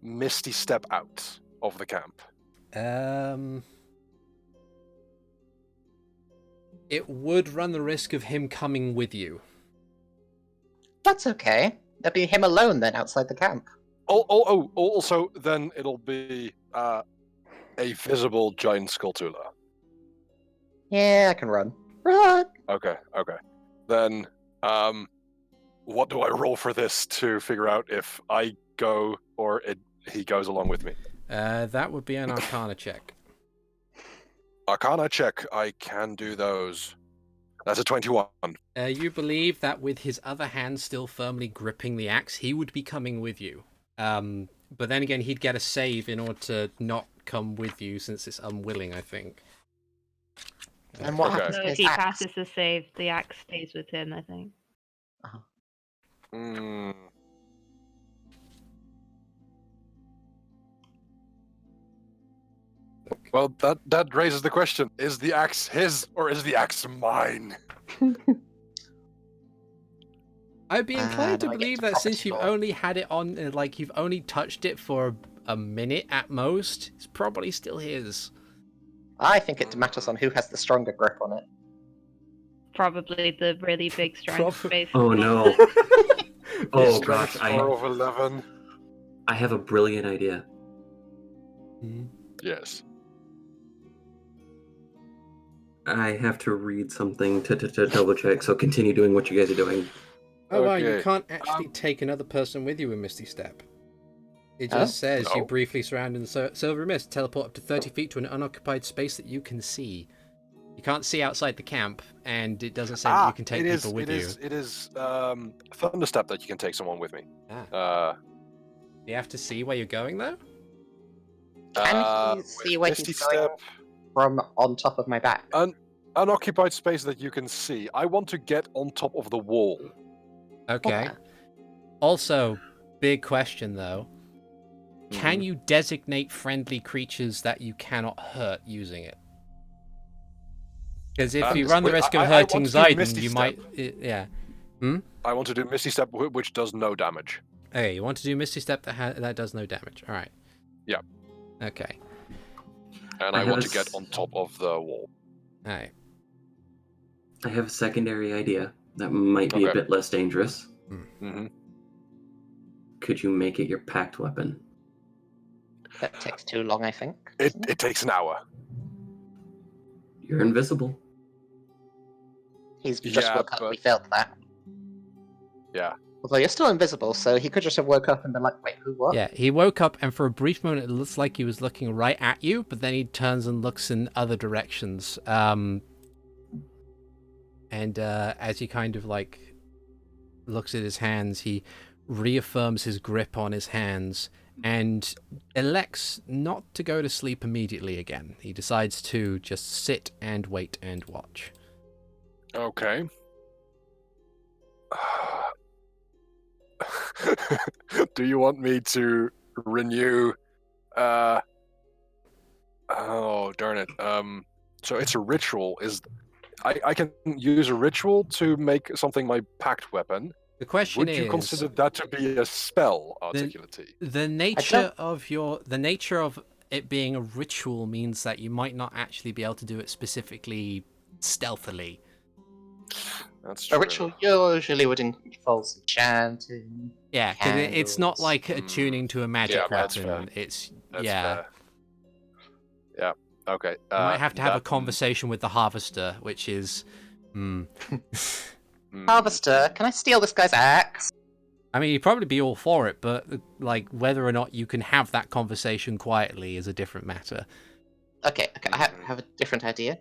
Speaker 2: misty step out of the camp?
Speaker 1: It would run the risk of him coming with you.
Speaker 5: That's okay. There'll be him alone then outside the camp.
Speaker 2: Also, then it'll be a visible giant Skulltula.
Speaker 5: Yeah, I can run. Run!
Speaker 2: Okay. Then, what do I roll for this to figure out if I go or he goes along with me?
Speaker 1: That would be an Arcana check.
Speaker 2: Arcana check. I can do those. That's a 21.
Speaker 1: You believe that with his other hand still firmly gripping the axe, he would be coming with you. But then again, he'd get a save in order to not come with you, since it's unwilling, I think.
Speaker 5: And what
Speaker 2: Okay.
Speaker 5: happens
Speaker 4: So
Speaker 5: to
Speaker 4: if
Speaker 5: his
Speaker 4: he
Speaker 5: axe?
Speaker 4: passes the save, the axe stays with him, I think.
Speaker 2: Well, that raises the question: is the axe his or is the axe mine?
Speaker 1: I'd be inclined to
Speaker 5: now I get
Speaker 1: believe
Speaker 5: to
Speaker 1: that since
Speaker 5: property
Speaker 1: you've
Speaker 5: law.
Speaker 1: only had it on, you've only touched it for a minute at most, it's probably still his.
Speaker 5: I think it matters on who has the stronger grip on it.
Speaker 4: Probably the really big strength
Speaker 1: Probably.
Speaker 4: base.
Speaker 3: Oh no. Oh
Speaker 2: Strength
Speaker 3: gosh,
Speaker 2: score of 11.
Speaker 3: I have a brilliant idea.
Speaker 2: Yes.
Speaker 3: I have to read something to double check, so continue doing what you guys are doing.
Speaker 1: Oh wow, you
Speaker 2: Okay.
Speaker 1: can't actually take another person with you in Misty Step. It just says you
Speaker 2: No.
Speaker 1: briefly surround in the silver mist, teleport up to 30 feet to an unoccupied space that you can see. You can't see outside the camp, and it doesn't say that you can take people with you.
Speaker 2: It is Thunderstep that you can take someone with me.
Speaker 1: You have to see where you're going, though?
Speaker 5: Can he
Speaker 2: with
Speaker 5: see where
Speaker 2: Misty
Speaker 5: he's going
Speaker 2: Step,
Speaker 5: from on top of my back?
Speaker 2: unoccupied space that you can see. I want to get on top of the wall.
Speaker 1: Okay.
Speaker 5: Yeah.
Speaker 1: Also, big question, though. Can you designate friendly creatures that you cannot hurt using it? Because if you run the risk of
Speaker 2: I
Speaker 1: hurting
Speaker 2: want to do
Speaker 1: Ziden,
Speaker 2: Misty
Speaker 1: you
Speaker 2: Step.
Speaker 1: might... yeah.
Speaker 2: I want to do Misty Step, which does no damage.
Speaker 1: Okay, you want to do Misty Step that does no damage. All right.
Speaker 2: Yeah.
Speaker 1: Okay.
Speaker 2: And
Speaker 3: I
Speaker 2: I
Speaker 3: have
Speaker 2: want
Speaker 3: a
Speaker 2: to get on top of the wall.
Speaker 1: All right.
Speaker 3: I have a secondary idea that might be a
Speaker 2: Okay.
Speaker 3: bit less dangerous.
Speaker 2: Mm-hmm.
Speaker 3: Could you make it your pact weapon?
Speaker 5: That takes too long, I think.
Speaker 2: It takes an hour.
Speaker 3: You're invisible.
Speaker 5: He's just
Speaker 2: Yeah,
Speaker 5: woke up.
Speaker 2: but-
Speaker 5: We failed that.
Speaker 2: Yeah.
Speaker 5: Although you're still invisible, so he could just have woke up and been like, "Wait, who? What?"
Speaker 1: Yeah, he woke up, and for a brief moment, it looks like he was looking right at you, but then he turns and looks in other directions. And as he kind of like looks at his hands, he reaffirms his grip on his hands and elects not to go to sleep immediately again. He decides to just sit and wait and watch.
Speaker 2: Okay. Do you want me to renew? Oh darn it! So it's a ritual. I can use a ritual to make something my pact weapon.
Speaker 1: The question
Speaker 2: Would
Speaker 1: is,
Speaker 2: you consider that to be a spell, ArticulateT?
Speaker 1: the nature of it being a ritual means that you might not actually be able to do it specifically stealthily.
Speaker 2: That's true.
Speaker 5: A ritual usually would involve some chanting.
Speaker 1: Yeah, because it's not
Speaker 5: candles.
Speaker 1: like attuning to a magic
Speaker 2: Yeah, that's
Speaker 1: weapon.
Speaker 2: fair.
Speaker 1: It's
Speaker 2: That's
Speaker 1: yeah.
Speaker 2: fair. Yeah. Okay.
Speaker 1: You might have to have a conversation with the harvester, which is.
Speaker 5: Harvester, can I steal this guy's axe?
Speaker 1: I mean, you'd probably be all for it, but like whether or not you can have that conversation quietly is a different matter.
Speaker 5: Okay, I have a different idea.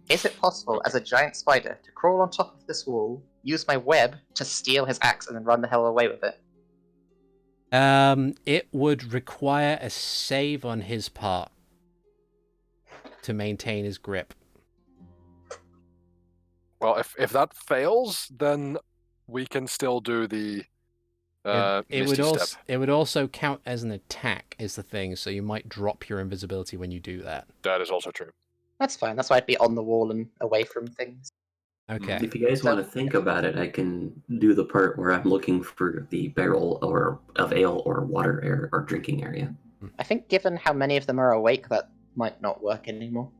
Speaker 5: Is it possible, as a giant spider, to crawl on top of this wall, use my web to steal his axe, and then run the hell away with it?
Speaker 1: It would require a save on his part to maintain his grip.
Speaker 2: Well, if that fails, then we can still do the Misty Step.
Speaker 1: It would also count as an attack, is the thing. So you might drop your invisibility when you do that.
Speaker 2: That is also true.
Speaker 5: That's fine. That's why I'd be on the wall and away from things.
Speaker 1: Okay.
Speaker 3: If you guys want to think about it, I can do the part where I'm looking for the barrel of ale or water or drinking area.
Speaker 5: I think given how many of them are awake, that might not work anymore.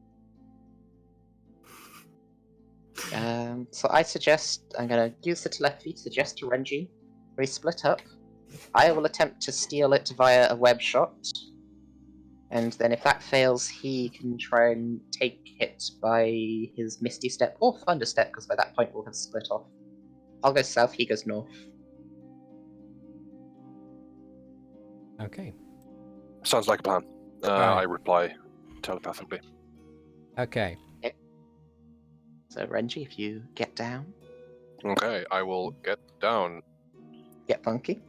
Speaker 5: So I suggest, I'm going to use the telepathy to suggest to Renji, we split up. I will attempt to steal it via a web shot. And then if that fails, he can try and take hit by his Misty Step or Thunder Step, because by that point we'll have split off. I'll go south, he goes north.
Speaker 1: Okay.
Speaker 2: Sounds like a plan.
Speaker 1: Alright.
Speaker 2: I reply telepathically.
Speaker 1: Okay.
Speaker 5: So Renji, if you get down,
Speaker 2: Okay, I will get down.
Speaker 5: get funky.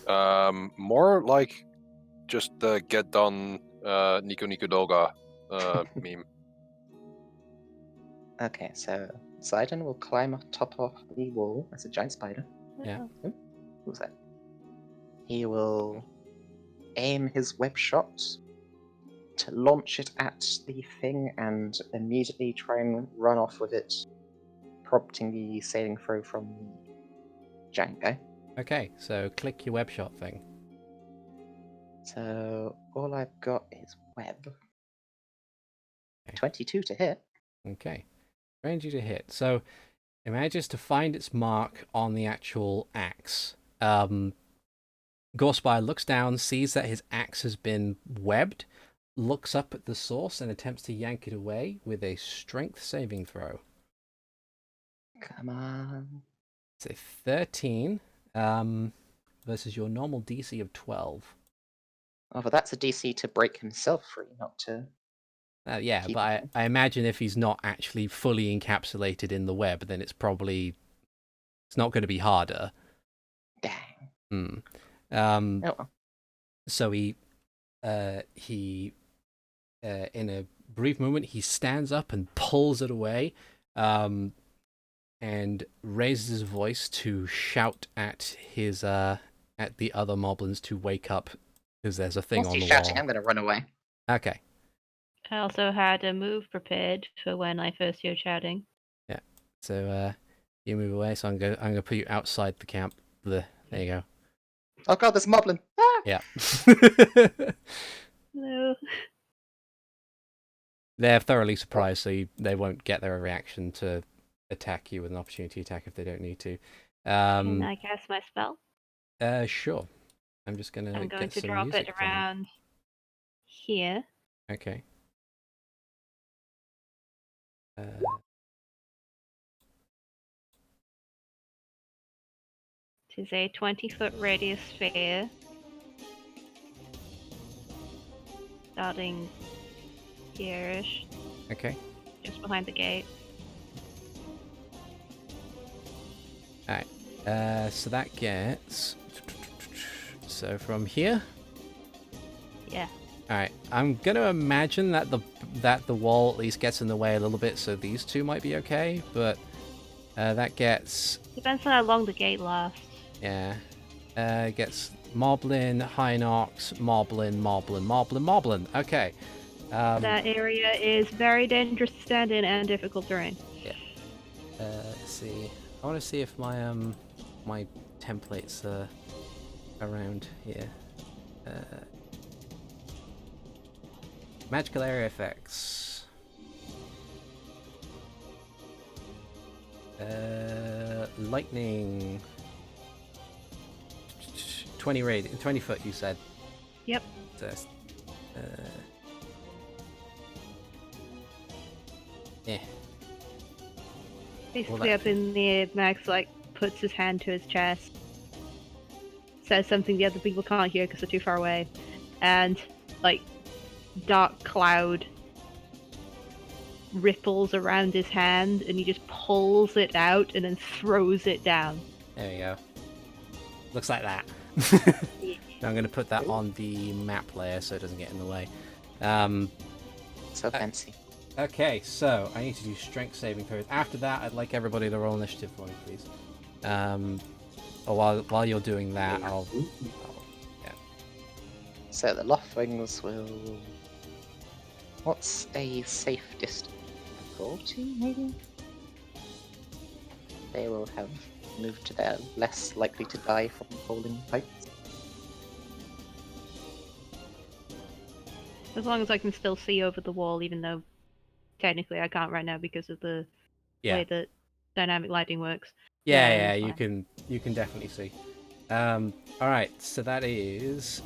Speaker 2: More like just the get done Niku Niku Doga meme.
Speaker 5: Okay, so Ziden will climb on top of the wall as a giant spider.
Speaker 1: Yeah.
Speaker 5: What was that? He will aim his web shot to launch it at the thing and immediately try and run off with it, prompting the saving throw from the giant guy.
Speaker 1: Okay, so click your web shot thing.
Speaker 5: So all I've got is web.
Speaker 1: Okay.
Speaker 5: 22 to hit.
Speaker 1: Okay. Range you to hit. So it manages to find its mark on the actual axe. Gorespire looks down, sees that his axe has been webbed, looks up at the source and attempts to yank it away with a strength saving throw.
Speaker 5: Come on.
Speaker 1: It's a 13 versus your normal DC of 12.
Speaker 5: Oh, but that's a DC to break himself free, not to...
Speaker 1: Yeah,
Speaker 5: Keep
Speaker 1: but I imagine if he's not actually fully encapsulated in the web, then it's not going to be harder.
Speaker 5: Dang.
Speaker 1: Oh
Speaker 5: well.
Speaker 1: So he in a brief moment, he stands up and pulls it away, and raises his voice to shout at his at the other moblins to wake up, because there's a thing
Speaker 5: Once
Speaker 1: on
Speaker 5: he's
Speaker 1: the
Speaker 5: shouting,
Speaker 1: wall.
Speaker 5: I'm going to run away.
Speaker 1: Okay.
Speaker 4: I also had a move prepared for when I first heard shouting.
Speaker 1: Yeah. So you move away. So I'm gonna put you outside the camp. There you go.
Speaker 5: Oh god, there's a moblin! Ah!
Speaker 1: Yeah.
Speaker 4: Hello.
Speaker 1: They're thoroughly surprised, so they won't get their reaction to attack you with an opportunity attack if they don't need to.
Speaker 4: Can I cast my spell?
Speaker 1: Sure. I'm just gonna
Speaker 4: I'm going
Speaker 1: get
Speaker 4: to
Speaker 1: some
Speaker 4: drop
Speaker 1: music
Speaker 4: it
Speaker 1: going.
Speaker 4: around here.
Speaker 1: Okay.
Speaker 4: It is a 20-foot radius sphere. Starting here-ish,
Speaker 1: Okay.
Speaker 4: just behind the gate.
Speaker 1: Alright. So that gets... So from here?
Speaker 4: Yeah.
Speaker 1: Alright. I'm going to imagine that the wall at least gets in the way a little bit, so these two might be okay, but That gets...
Speaker 4: Depends on how long the gate lasts.
Speaker 1: Yeah. Gets Moblin, Hinox, Moblin. Okay.
Speaker 4: That area is very dangerous to stand in and difficult terrain.
Speaker 1: Yeah. Let's see. I want to see if my my templates are around here. Magical area effects. Lightning. 20 foot, you said.
Speaker 4: Yep.
Speaker 1: Yeah.
Speaker 4: Basically, up in the air, Max like puts his hand to his chest, says something the other people can't hear because they're too far away, and like dark cloud ripples around his hand, and he just pulls it out and then throws it down.
Speaker 1: There you go. Looks like that. Now I'm going to put that on the map layer so it doesn't get in the way.
Speaker 5: So fancy.
Speaker 1: Okay, so I need to do strength saving throws. After that, I'd like everybody to roll initiative for me, please. Or while you're doing that, I'll yeah.
Speaker 5: So the Loftwings will... What's a safe distance? 40, maybe? They will have moved to their less likely to die from falling heights.
Speaker 4: As long as I can still see over the wall, even though technically I can't right now because of the way that dynamic lighting works.
Speaker 1: Yeah, you can definitely see. All right, so that is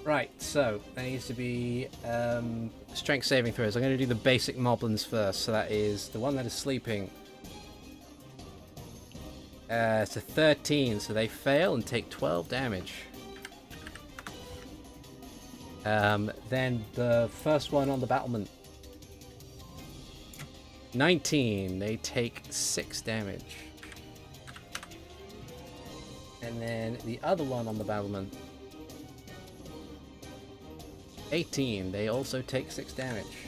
Speaker 1: right. So that needs to be strength saving throws. I'm going to do the basic moblins first. So that is the one that is sleeping. It's a 13, so they fail and take 12 damage. Then the first one on the battlement. 19, they take 6 damage. And then the other one on the battlement. 18, they also take 6 damage.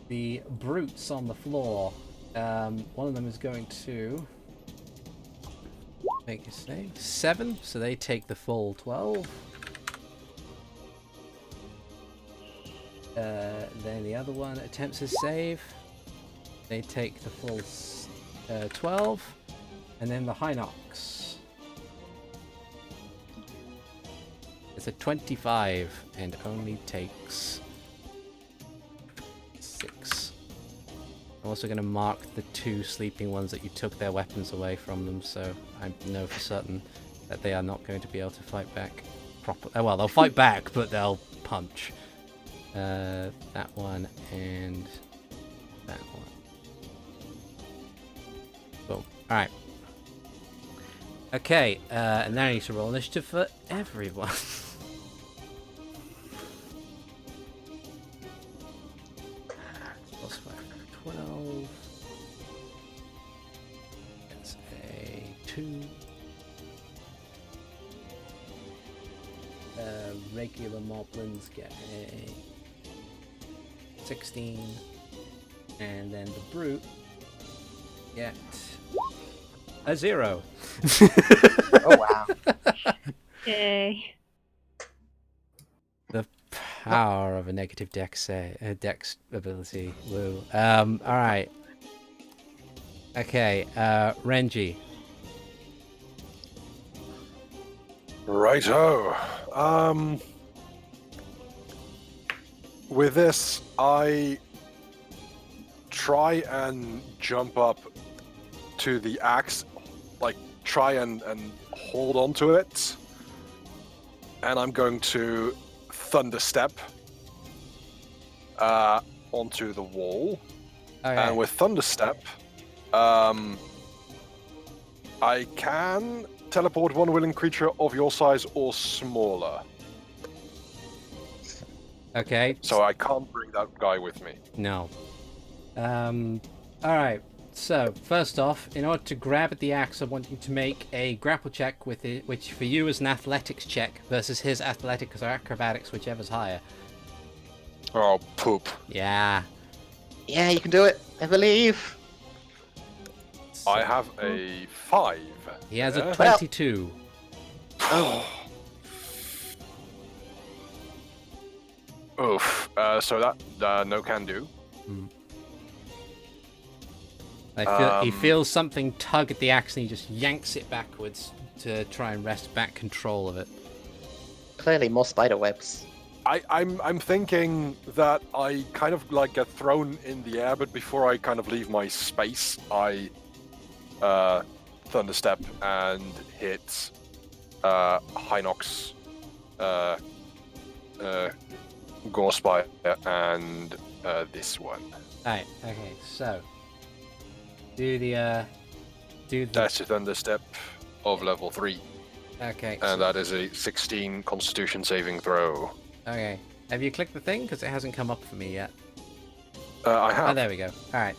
Speaker 1: The brutes on the floor. One of them is going to make a save. 7, so they take the full 12. Then the other one attempts his save. They take the full 12. And then the Hinox. It's a 25 and only takes 6. I'm also going to mark the 2 sleeping ones that you took their weapons away from them, so I know for certain that they are not going to be able to fight back properly. Well, they'll fight back, but they'll punch. That one and that one. Boom. Alright. Okay, and now I need to roll initiative for everyone. Plus 5, 12. That's a 2. Regular moblins get a 16, and then the brute get a 0.
Speaker 5: Oh wow!
Speaker 4: Yay!
Speaker 1: The power of a negative dex ability. Woo. All right. Okay. Renji.
Speaker 2: Righto. With this, I try and jump up to the axe, like try and hold onto it, and I'm going to thunder step onto the wall.
Speaker 1: Okay.
Speaker 2: And with thunder step, I can teleport one willing creature of your size or smaller.
Speaker 1: Okay.
Speaker 2: So I can't bring that guy with me.
Speaker 1: No. Alright. So, first off, in order to grab at the axe, I want you to make a grapple check with it, which for you is an athletics check versus his athletics or acrobatics, whichever's higher.
Speaker 2: Oh, poop.
Speaker 1: Yeah.
Speaker 5: Yeah, you can do it. I believe.
Speaker 2: I have a 5.
Speaker 1: He has a
Speaker 2: there.
Speaker 1: 22.
Speaker 5: Oh.
Speaker 2: Oof. So that no can do.
Speaker 1: He feels something tug at the axe and he just yanks it backwards to try and wrest back control of it.
Speaker 5: Clearly more spider webs.
Speaker 2: I'm thinking that I kind of like get thrown in the air, but before I kind of leave my space, I thunderstep and hit Hinox, Gorespire, and this one.
Speaker 1: Alright, okay, so do the
Speaker 2: That's a thunderstep of level 3,
Speaker 1: okay.
Speaker 2: and that is a 16 Constitution saving throw.
Speaker 1: Okay. Have you clicked the thing? Because it hasn't come up for me yet.
Speaker 2: I have.
Speaker 1: Oh, there we go. Alright.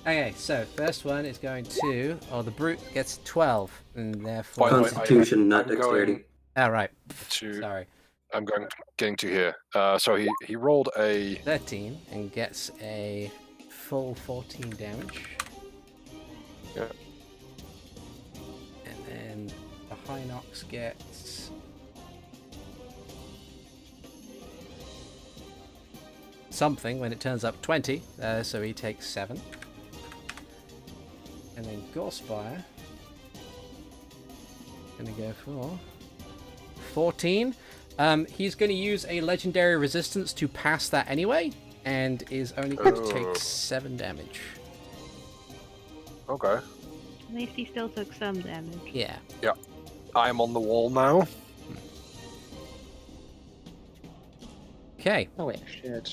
Speaker 1: Okay, so first one is going to... Oh, the brute gets 12. And therefore...
Speaker 2: By the way,
Speaker 3: Constitution, not
Speaker 2: I'm
Speaker 3: dexterity.
Speaker 2: going
Speaker 1: Oh, right.
Speaker 2: to.
Speaker 1: Sorry.
Speaker 2: I'm getting to here. So he rolled a
Speaker 1: 13 and gets a full 14 damage.
Speaker 2: Yeah.
Speaker 1: And then the Hinox gets... something when it turns up 20, so he takes 7. And then Gorespire gonna go for 14. He's gonna use a legendary resistance to pass that anyway, and is only going to take 7 damage.
Speaker 2: Okay.
Speaker 4: At least he still took some damage.
Speaker 1: Yeah.
Speaker 2: I'm on the wall now.
Speaker 1: Okay.
Speaker 5: Oh wait, I should.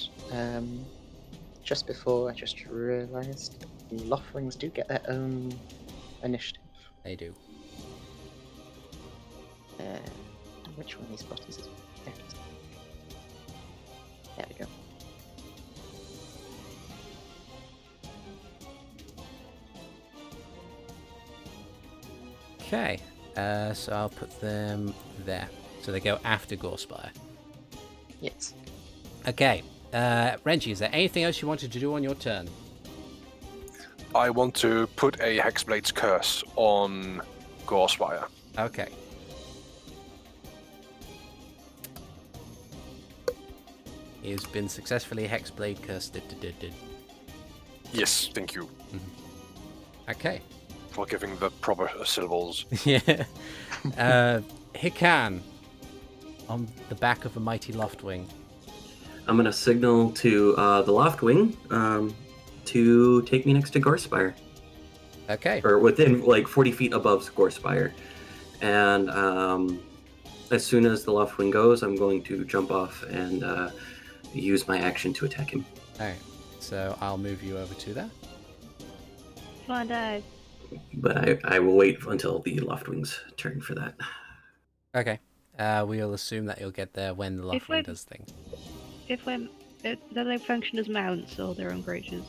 Speaker 5: Just before, I just realised Loftwings do get their own initiative.
Speaker 1: They do.
Speaker 5: Which one of these buttons is it? There it is. There we go.
Speaker 1: Okay. So I'll put them there. So they go after Gorespire.
Speaker 5: Yes.
Speaker 1: Okay. Renji, is there anything else you wanted to do on your turn?
Speaker 2: I want to put a Hexblade's Curse on Gorespire.
Speaker 1: Okay. He has been successfully Hexblade cursed.
Speaker 2: Yes, thank you
Speaker 1: Okay.
Speaker 2: for giving the proper syllables.
Speaker 1: Yeah. Hikan on the back of a mighty Loftwing.
Speaker 3: I'm going to signal to the Loftwing to take me next to Gorespire.
Speaker 1: Okay.
Speaker 3: Or within like 40 feet above Gorespire. And as soon as the Loftwing goes, I'm going to jump off and use my action to attack him.
Speaker 1: Alright. So I'll move you over to there.
Speaker 4: Come on, dive.
Speaker 3: But I will wait until the Loftwing's turn for that.
Speaker 1: Okay. We'll assume that you'll get there when the
Speaker 4: If
Speaker 1: Loftwing
Speaker 4: we're-
Speaker 1: does thing.
Speaker 4: If we're... do they function as mounts or their own creatures?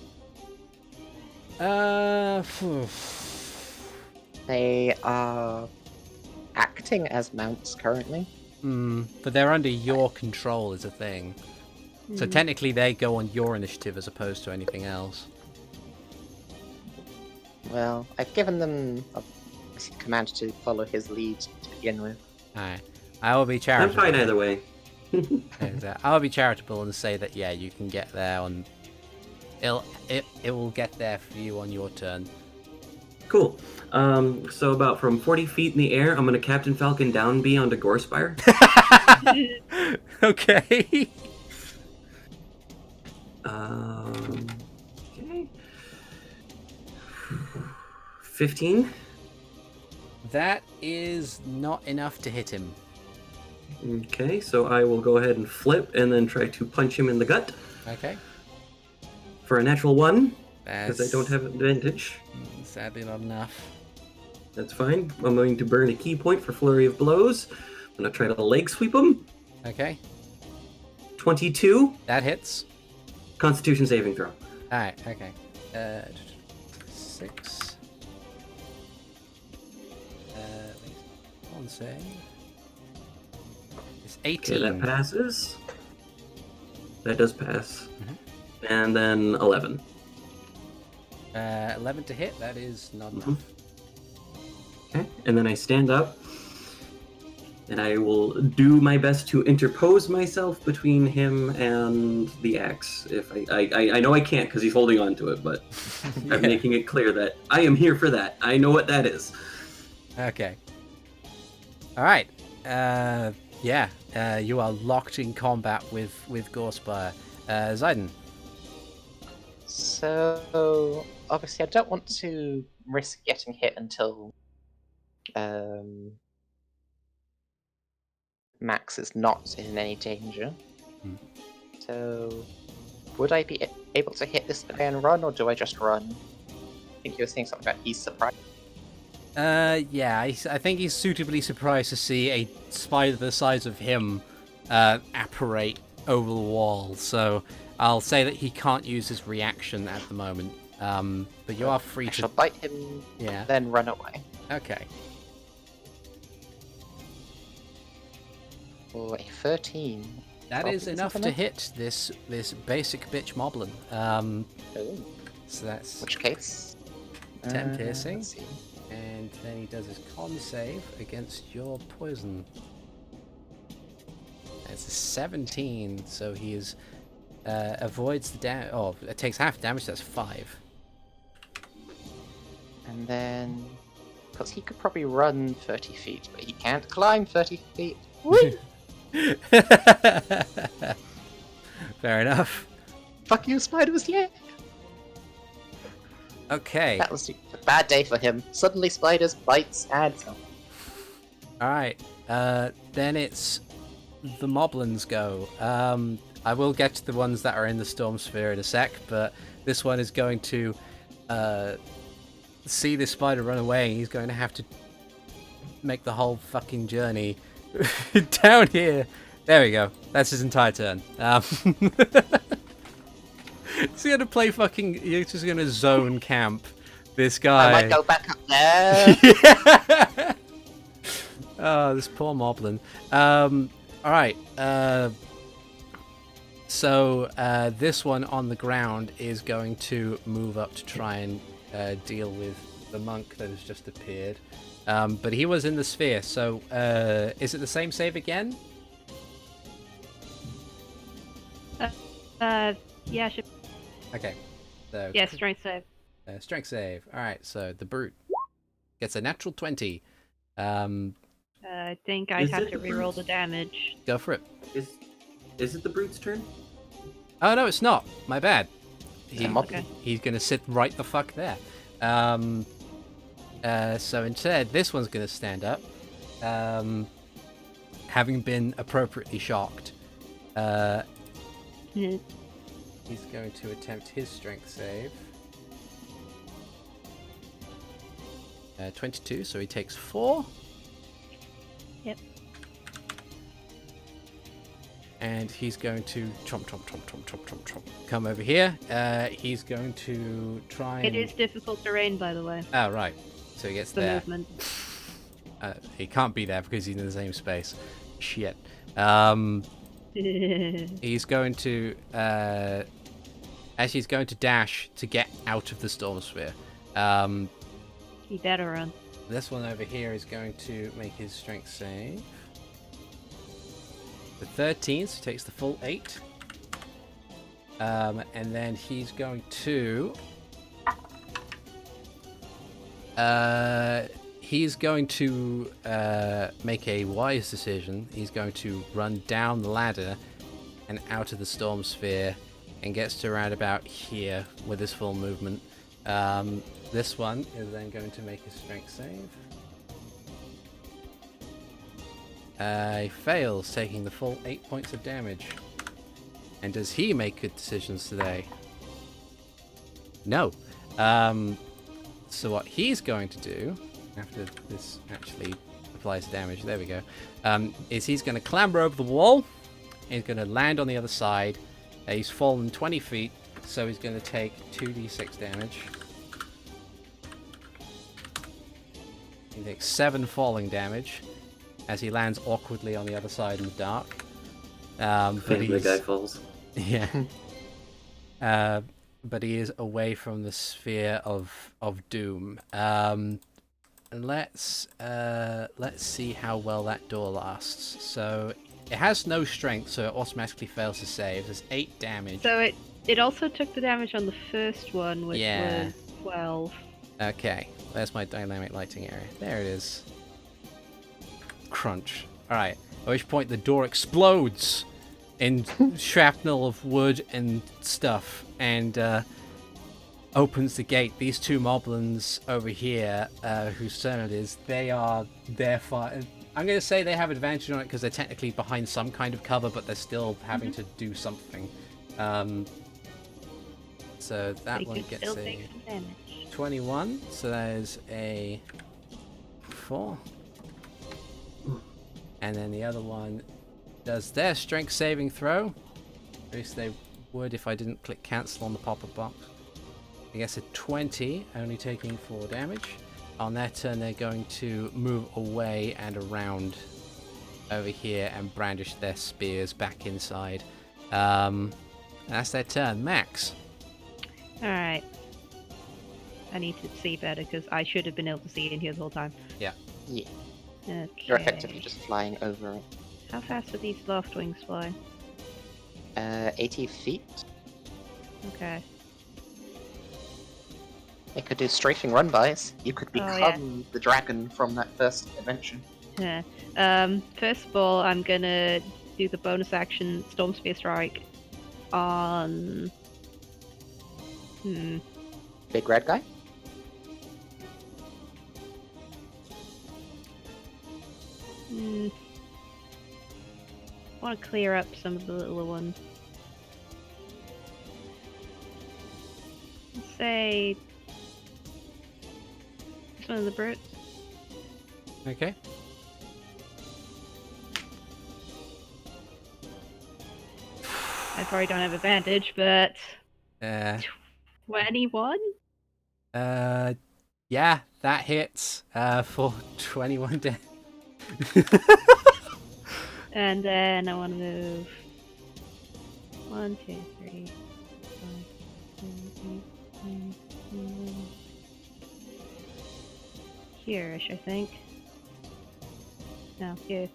Speaker 5: They are acting as mounts currently.
Speaker 1: But they're under your control is a thing. So technically they go on your initiative as opposed to anything else.
Speaker 5: Well, I've given them a command to follow his lead to begin with.
Speaker 1: Alright. I will be
Speaker 3: I'm
Speaker 1: charitable.
Speaker 3: fine either way.
Speaker 1: I'll be charitable and say that yeah, you can get there on. It will get there for you on your turn.
Speaker 3: Cool. So about from 40 feet in the air, I'm going to Captain Falcon down B onto Gorespire.
Speaker 1: Okay.
Speaker 3: Okay. 15.
Speaker 1: That is not enough to hit him.
Speaker 3: Okay, so I will go ahead and flip and then try to punch him in the gut
Speaker 1: Okay.
Speaker 3: for a natural 1
Speaker 1: That's
Speaker 3: because I don't have advantage.
Speaker 1: sadly not enough.
Speaker 3: That's fine. I'm going to burn a key point for Flurry of Blows. I'm going to try to leg sweep him.
Speaker 1: Okay.
Speaker 3: 22.
Speaker 1: That hits.
Speaker 3: Constitution saving throw.
Speaker 1: Alright, okay. 6. One save. It's 18.
Speaker 3: Okay, that passes. That does pass.
Speaker 1: Mhm.
Speaker 3: And then 11.
Speaker 1: 11 to hit. That is not
Speaker 3: Mhm.
Speaker 1: enough.
Speaker 3: Okay. And then I stand up, and I will do my best to interpose myself between him and the axe. If I know I can't because he's holding on to it, but
Speaker 1: Yeah.
Speaker 3: I'm making it clear that I am here for that. I know what that is.
Speaker 1: Okay. All right. You are locked in combat with Gorespire. Ziden.
Speaker 5: So obviously, I don't want to risk getting hit until Max is not in any danger.
Speaker 1: Hmm.
Speaker 5: So, would I be able to hit this guy and run, or do I just run? I think you were saying something about he's surprised.
Speaker 1: I think he's suitably surprised to see a spider the size of him apparate over the wall. So I'll say that he can't use his reaction at the moment. But you are free
Speaker 5: I
Speaker 1: to.
Speaker 5: shall bite him,
Speaker 1: Yeah.
Speaker 5: then run away.
Speaker 1: Okay.
Speaker 5: For a 13.
Speaker 1: That
Speaker 5: Oh,
Speaker 1: is
Speaker 5: isn't
Speaker 1: enough
Speaker 5: that
Speaker 1: to
Speaker 5: enough?
Speaker 1: hit this basic bitch moblin.
Speaker 5: Oh.
Speaker 1: So that's
Speaker 5: Which case?
Speaker 1: 10 piercing.
Speaker 5: Let's see.
Speaker 1: And then he does his con save against your poison. That's a 17, so he is avoids the damage. Oh, it takes half damage. That's 5.
Speaker 5: And then, because he could probably run 30 feet, but he can't climb 30 feet. Whee!
Speaker 1: Fair enough.
Speaker 5: Fuck you, spiders! Yeah.
Speaker 1: Okay.
Speaker 5: That was a bad day for him. Suddenly, spiders, bites, and so.
Speaker 1: All right. Then it's the moblins go. I will get to the ones that are in the storm sphere in a sec, but this one is going to see this spider run away. He's going to have to make the whole fucking journey down here. There we go. That's his entire turn. He's gonna play fucking. You're just gonna zone camp this guy.
Speaker 5: I might go back up there.
Speaker 1: Yeah. Oh, this poor moblin. All right. So this one on the ground is going to move up to try and deal with the monk that has just appeared. But he was in the sphere, so is it the same save again?
Speaker 4: Yeah, should...
Speaker 1: Okay. So,
Speaker 4: yeah, strength save.
Speaker 1: Strength save. All right. So the brute gets a natural 20.
Speaker 4: I think I'd
Speaker 3: Is
Speaker 4: have
Speaker 3: it
Speaker 4: to
Speaker 3: the
Speaker 4: reroll
Speaker 3: brutes?
Speaker 4: the damage.
Speaker 1: Go for it.
Speaker 3: Is it the brute's turn?
Speaker 1: Oh no, it's not. My bad.
Speaker 4: Okay.
Speaker 1: He's gonna sit right the fuck there. So instead, this one's gonna stand up, having been appropriately shocked. He's going to attempt his strength save. 22, so he takes 4.
Speaker 4: Yep.
Speaker 1: And he's going to chomp, come over here. He's going to try and...
Speaker 4: It is difficult terrain, by the way.
Speaker 1: Oh, right. So he gets
Speaker 4: The
Speaker 1: there.
Speaker 4: movement.
Speaker 1: He can't be there because he's in the same space. Shit. He's going to... actually, he's going to dash to get out of the storm sphere.
Speaker 4: He better run.
Speaker 1: This one over here is going to make his strength save. The 13, so he takes the full 8. And then he's going to... make a wise decision. He's going to run down the ladder and out of the storm sphere and gets to around about here with his full movement. This one is then going to make a strength save. He fails, taking the full 8 points of damage. And does he make good decisions today? No. So what he's going to do, after this actually applies damage, there we go, is he's going to clamber over the wall. He's going to land on the other side. He's fallen 20 feet, so he's going to take 2d6 damage. He takes 7 falling damage as he lands awkwardly on the other side in the dark. But
Speaker 3: The guy falls.
Speaker 1: Yeah. But he is away from the sphere of doom. Let's see how well that door lasts. So it has no strength, so it automatically fails to save. There's 8 damage.
Speaker 4: So it also took the damage on the first one, which was 12.
Speaker 1: Okay, there's my dynamic lighting area. There it is. Crunch. Alright, at which point the door explodes in shrapnel of wood and stuff, and opens the gate. These 2 moblins over here, whose turn it is, they're far. I'm going to say they have advantage on it because they're technically behind some kind of cover, but they're still having to do something. So that one gets a 21. So that is a 4. And then the other one does their strength saving throw. At least they would if I didn't click cancel on the pop-up box. I guess a 20, only taking 4 damage. On their turn, they're going to move away and around over here and brandish their spears back inside. That's their turn. Max.
Speaker 4: Alright. I need to see better because I should have been able to see in here the whole time.
Speaker 1: Yeah.
Speaker 5: Yeah.
Speaker 4: Okay.
Speaker 5: You're effectively just flying over it.
Speaker 4: How fast do these loft wings fly?
Speaker 5: 80 feet.
Speaker 4: Okay.
Speaker 5: It could do strafing run-bys. You could become the dragon from that first adventure.
Speaker 4: Yeah. First of all, I'm gonna do the bonus action Storm Spear Strike on...
Speaker 5: Big red guy?
Speaker 4: I want to clear up some of the littler ones. Let's say... this one of the brutes.
Speaker 1: Okay.
Speaker 4: I probably don't have advantage, but... 21?
Speaker 1: Yeah, that hits for 21 damage.
Speaker 4: And then I want to move 1, 2, 3, 5, 7, 8, 9, 10. Here-ish, I think. No, here.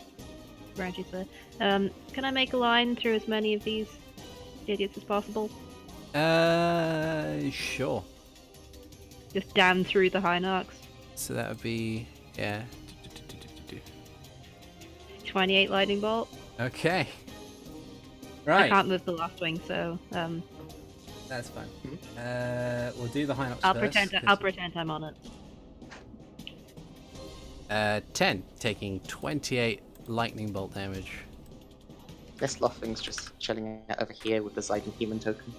Speaker 4: Branches there. Can I make a line through as many of these idiots as possible?
Speaker 1: Sure.
Speaker 4: Just down through the Hynarchs.
Speaker 1: So that would be, yeah.
Speaker 4: 28 lightning bolt.
Speaker 1: Okay.
Speaker 4: I
Speaker 1: Right.
Speaker 4: can't move the last wing, so
Speaker 1: That's fine. We'll do the Hinox
Speaker 4: I'll
Speaker 1: first.
Speaker 4: pretend I'm on it.
Speaker 1: 10, taking 28 lightning bolt damage.
Speaker 5: This Lothing's just chilling out over here with the Ziden human token.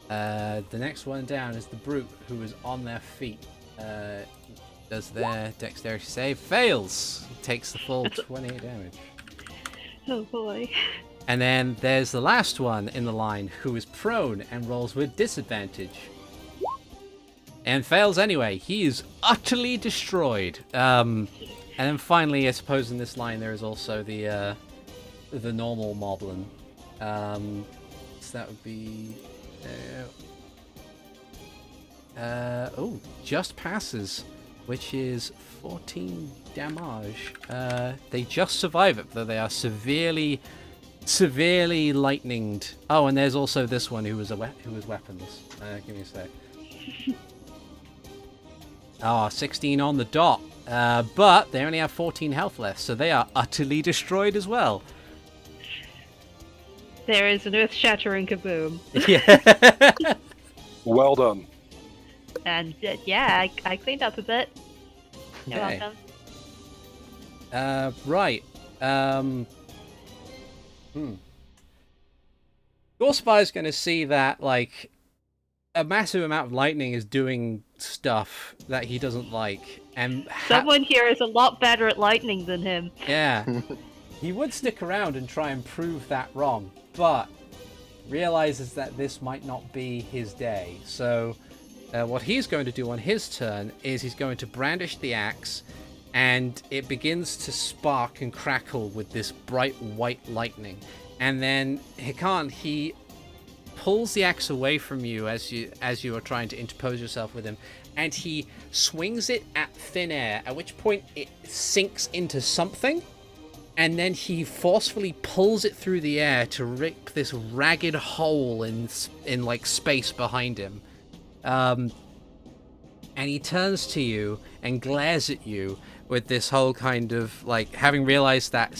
Speaker 1: The next one down is the brute who is on their feet. Does their dexterity save? Fails! Takes the full 28 damage.
Speaker 4: Oh boy.
Speaker 1: And then there's the last one in the line who is prone and rolls with disadvantage. And fails anyway. He is utterly destroyed. And then finally, I suppose in this line there is also the normal moblin. So that would be... just passes, which is 14 damage. They just survive it, though they are severely lightninged. Oh, and there's also this one who was weapons. Give me a sec. 16 on the dot. But they only have 14 health left, so they are utterly destroyed as well.
Speaker 4: There is an earth-shattering kaboom.
Speaker 1: Yeah.
Speaker 2: Well done.
Speaker 4: And yeah, I cleaned up a bit. You're
Speaker 1: Okay.
Speaker 4: welcome.
Speaker 1: Right. Gorespire's going to see that, like, a massive amount of lightning is doing stuff that he doesn't like. And
Speaker 4: Someone here is a lot better at lightning than him.
Speaker 1: Yeah. He would stick around and try and prove that wrong, but realizes that this might not be his day. So what he's going to do on his turn is he's going to brandish the axe, and it begins to spark and crackle with this bright white lightning. And then Hikan, he pulls the axe away from you as you are trying to interpose yourself with him, and he swings it at thin air, at which point it sinks into something, and then he forcefully pulls it through the air to rip this ragged hole in like space behind him. And he turns to you and glares at you with this whole kind of like, having realized that,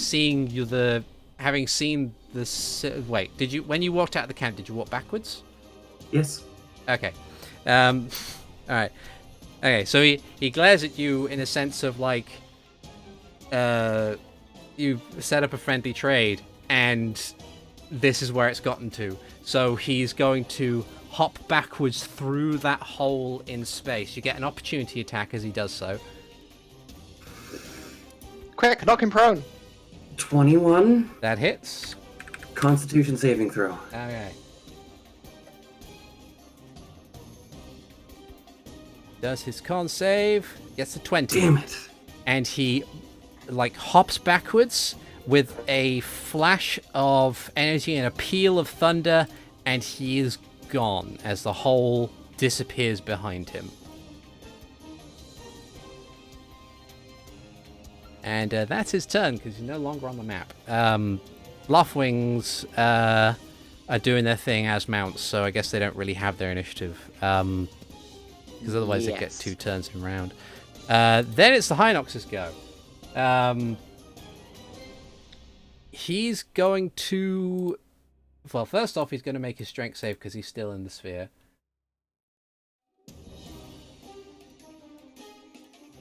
Speaker 1: having seen this. Wait, did you, when you walked out of the camp, did you walk backwards?
Speaker 3: Yes.
Speaker 1: Okay. All right. Okay, so he glares at you in a sense of like, you've set up a friendly trade, and this is where it's gotten to. So he's going to hop backwards through that hole in space. You get an opportunity attack as he does so.
Speaker 5: Quick, knock him prone.
Speaker 3: 21.
Speaker 1: That hits.
Speaker 3: Constitution saving throw.
Speaker 1: Okay. Does his con save. Gets a 20.
Speaker 3: Damn it.
Speaker 1: And he like hops backwards with a flash of energy and a peal of thunder, and he is gone as the hole disappears behind him. And that's his turn, because he's no longer on the map. Loftwings are doing their thing as mounts, so I guess they don't really have their initiative. Because otherwise they get 2 turns in round. Then it's the Hinox's go. He's going to... Well, first off, he's going to make his strength save because he's still in the sphere.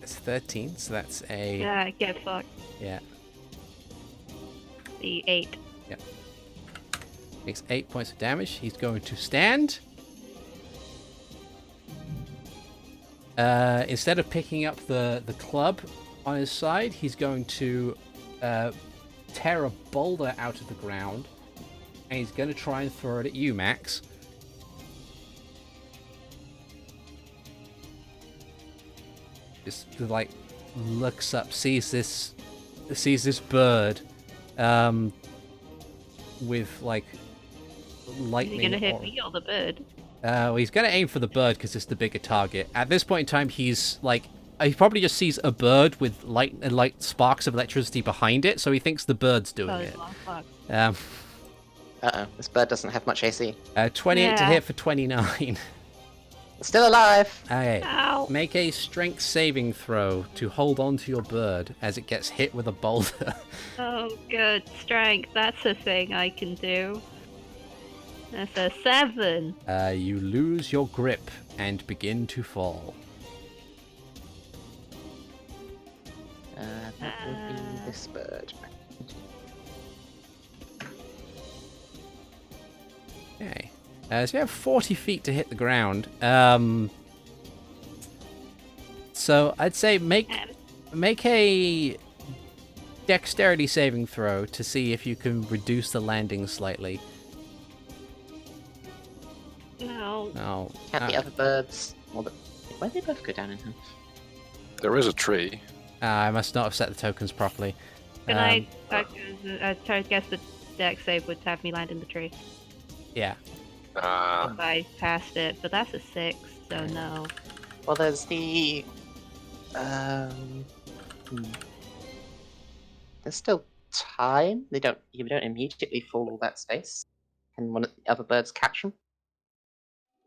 Speaker 1: It's 13, so that's a...
Speaker 4: Yeah, get fucked.
Speaker 1: Yeah.
Speaker 4: The 8.
Speaker 1: Yeah. Makes 8 points of damage. He's going to stand. Instead of picking up the club on his side, he's going to tear a boulder out of the ground, and he's going to try and throw it at you, Max. Just like looks up, sees this bird, with like lightning.
Speaker 4: Is he gonna hit me or the bird?
Speaker 1: Well, he's gonna aim for the bird because it's the bigger target. At this point in time, he's like, he probably just sees a bird with light sparks of electricity behind it, so he thinks the bird's doing it.
Speaker 5: Uh-oh, this bird doesn't have much AC.
Speaker 1: 28 to hit for 29.
Speaker 5: It's still alive!
Speaker 1: Okay.
Speaker 4: Ow.
Speaker 1: Make a strength saving throw to hold on to your bird as it gets hit with a boulder.
Speaker 4: Oh, good. Strength. That's a thing I can do. That's a 7.
Speaker 1: You lose your grip and begin to fall.
Speaker 5: That would be this bird.
Speaker 1: Okay. So you have 40 feet to hit the ground. So I'd say make a dexterity saving throw to see if you can reduce the landing slightly.
Speaker 4: No.
Speaker 1: No.
Speaker 5: Can't the other birds... Well, where'd they both go down in half?
Speaker 2: There is a tree.
Speaker 1: I must not have set the tokens properly.
Speaker 4: Can I try to guess the dex save would have me land in the tree?
Speaker 1: Yeah.
Speaker 4: If I passed it, but that's a 6, so no.
Speaker 5: Well, there's the... There's still time. You don't immediately fall all that space. Can one of the other birds catch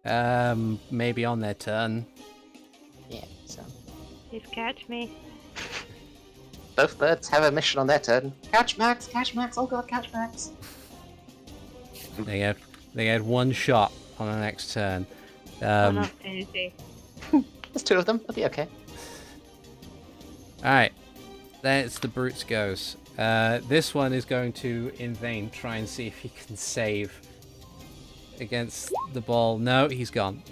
Speaker 5: them?
Speaker 1: Maybe on their turn.
Speaker 5: Yeah, so...
Speaker 4: Please catch me.
Speaker 5: Both birds have a mission on their turn. Catch Max! Catch Max! Oh god, catch Max!
Speaker 1: They had one shot on the next turn.
Speaker 4: One opportunity.
Speaker 5: There's 2 of them. It'll be okay.
Speaker 1: Alright. Then it's the Brute's goes. This one is going to, in vain, try and see if he can save against the ball. No, he's gone.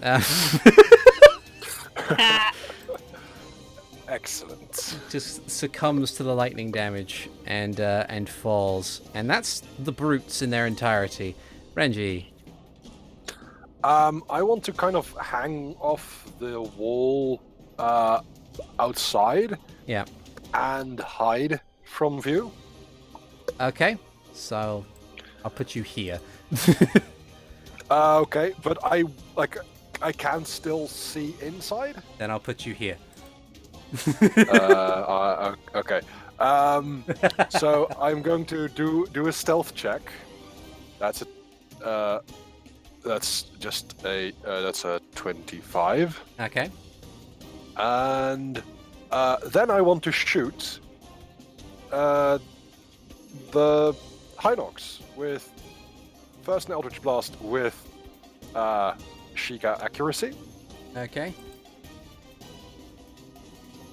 Speaker 2: Excellent.
Speaker 1: Just succumbs to the lightning damage and falls. And that's the Brutes in their entirety. Renji.
Speaker 2: I want to kind of hang off the wall outside.
Speaker 1: Yeah.
Speaker 2: And hide from view.
Speaker 1: Okay. So I'll put you here.
Speaker 2: Okay, but I can still see inside.
Speaker 1: Then I'll put you here.
Speaker 2: Okay. So I'm going to do a stealth check. That's just a 25.
Speaker 1: Okay.
Speaker 2: And then I want to shoot the Hinox with first an Eldritch Blast with Sheikah accuracy.
Speaker 1: Okay.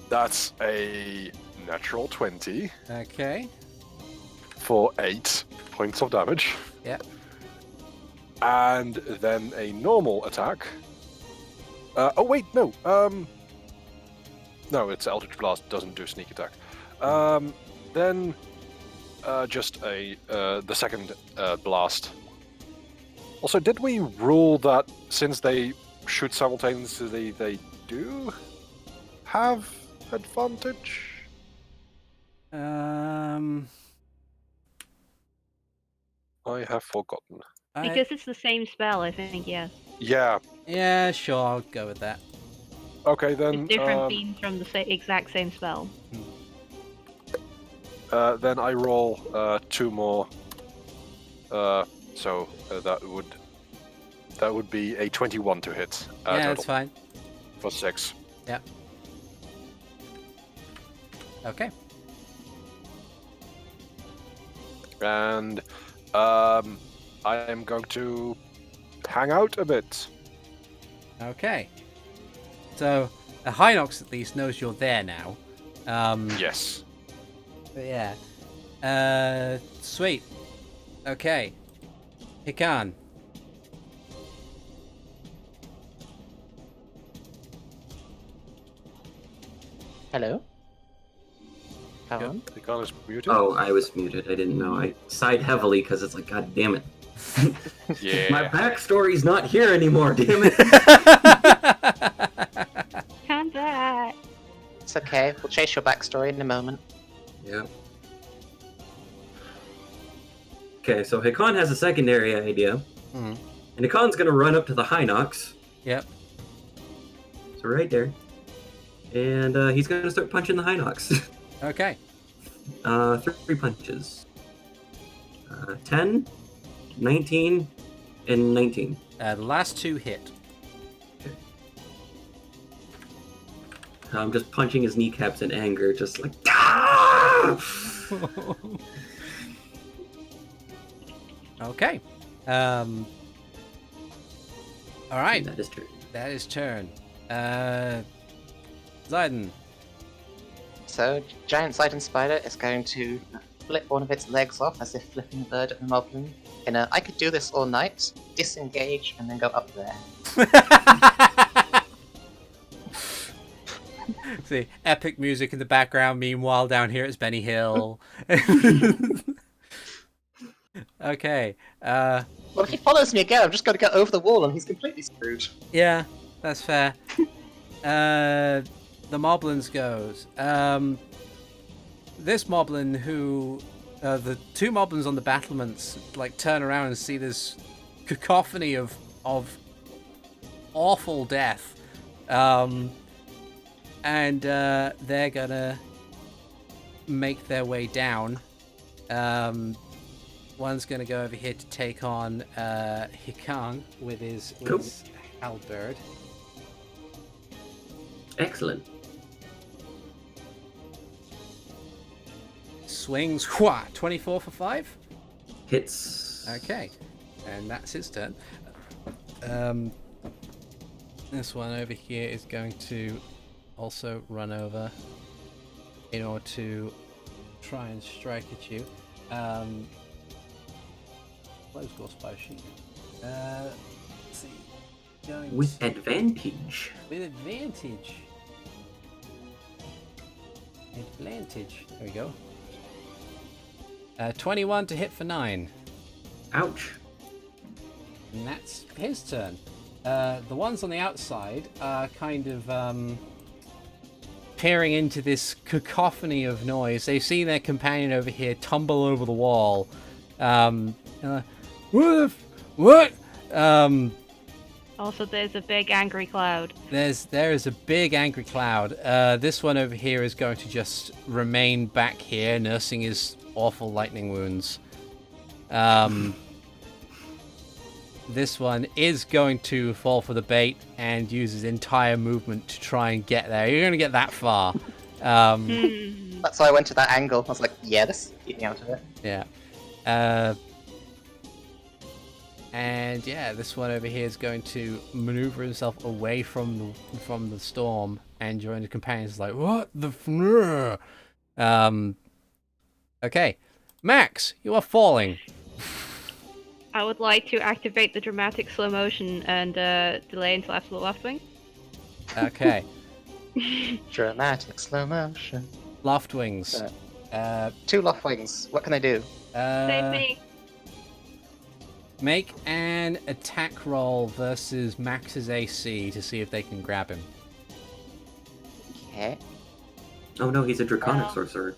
Speaker 2: That's a natural 20
Speaker 1: Okay.
Speaker 2: for 8 points of damage.
Speaker 1: Yep.
Speaker 2: And then a normal attack. Oh wait, no. No, it's Eldritch Blast doesn't do sneak attack. Then just the second blast. Also, did we rule that since they shoot simultaneously, they do have advantage? I have forgotten.
Speaker 4: Because it's the same spell, I think, yes.
Speaker 2: Yeah.
Speaker 1: Yeah, sure, I'll go with that.
Speaker 2: Okay, then.
Speaker 4: It's different beams from the exact same spell.
Speaker 2: Then I roll 2 more. So that would be a 21 to hit.
Speaker 1: Yeah,
Speaker 2: total
Speaker 1: that's fine.
Speaker 2: For 6.
Speaker 1: Yep. Okay.
Speaker 2: And I am going to hang out a bit.
Speaker 1: Okay. So, a Hinox at least knows you're there now.
Speaker 2: Yes.
Speaker 1: But yeah. Sweet. Okay. Hikan.
Speaker 5: Hello? Come on.
Speaker 2: Hikan is muted.
Speaker 3: Oh, I was muted. I didn't know. I sighed heavily because it's like, God damn it.
Speaker 2: Yeah.
Speaker 3: My backstory's not here anymore, damn it.
Speaker 4: Come back.
Speaker 5: It's okay. We'll chase your backstory in a moment.
Speaker 3: Yeah. Okay, so Hikan has a secondary idea.
Speaker 1: Mhm.
Speaker 3: And Hikan's gonna run up to the Hinox.
Speaker 1: Yep.
Speaker 3: So right there. And he's gonna start punching the Hinox.
Speaker 1: Okay.
Speaker 3: 3 punches. 10, 19, and 19.
Speaker 1: The last 2 hit.
Speaker 3: I'm just punching his kneecaps in anger, just like, ah!
Speaker 1: Okay. Alright.
Speaker 3: That is true.
Speaker 1: That is turn. Ziden.
Speaker 5: So, giant Ziden spider is going to flip one of its legs off as if flipping a bird at the moblin. In a I could do this all night, disengage, and then go up there.
Speaker 1: See, epic music in the background. Meanwhile, down here it's Benny Hill. Okay.
Speaker 5: Well, if he follows me again, I'm just going to get over the wall and he's completely screwed.
Speaker 1: Yeah, that's fair. The Moblins goes. This Moblin who... the 2 Moblins on the battlements like turn around and see this cacophony of awful death. And they're gonna make their way down. One's gonna go over here to take on Hikan with his halberd.
Speaker 3: Excellent.
Speaker 1: Swings, wha, 24 for 5?
Speaker 3: Hits.
Speaker 1: Okay, and that's his turn. This one over here is going to also run over in order to try and strike at you. Where's Gorespire sheet? Let's see. Going
Speaker 3: With advantage.
Speaker 1: with advantage. Advantage. There we go. 21 to hit for 9.
Speaker 3: Ouch.
Speaker 1: And that's his turn. The ones on the outside are kind of peering into this cacophony of noise. They see their companion over here tumble over the wall. What?
Speaker 4: Also, there's a big angry cloud.
Speaker 1: There is a big angry cloud. This one over here is going to just remain back here, nursing his awful lightning wounds. This one is going to fall for the bait and use his entire movement to try and get there. You're going to get that far.
Speaker 5: That's why I went to that angle. I was like, yeah, this keep me out of it.
Speaker 1: Yeah. And yeah, this one over here is going to maneuver himself away from the storm and join the companions. Like, what the? Okay, Max, you are falling.
Speaker 4: I would like to activate the dramatic slow motion and delay until after the left wing.
Speaker 1: Okay.
Speaker 5: Dramatic slow motion.
Speaker 1: Loft wings.
Speaker 5: 2 loft wings. What can I do?
Speaker 4: Save me.
Speaker 1: Make an attack roll versus Max's AC to see if they can grab him.
Speaker 5: Okay.
Speaker 3: Oh no, he's a draconic sorcerer.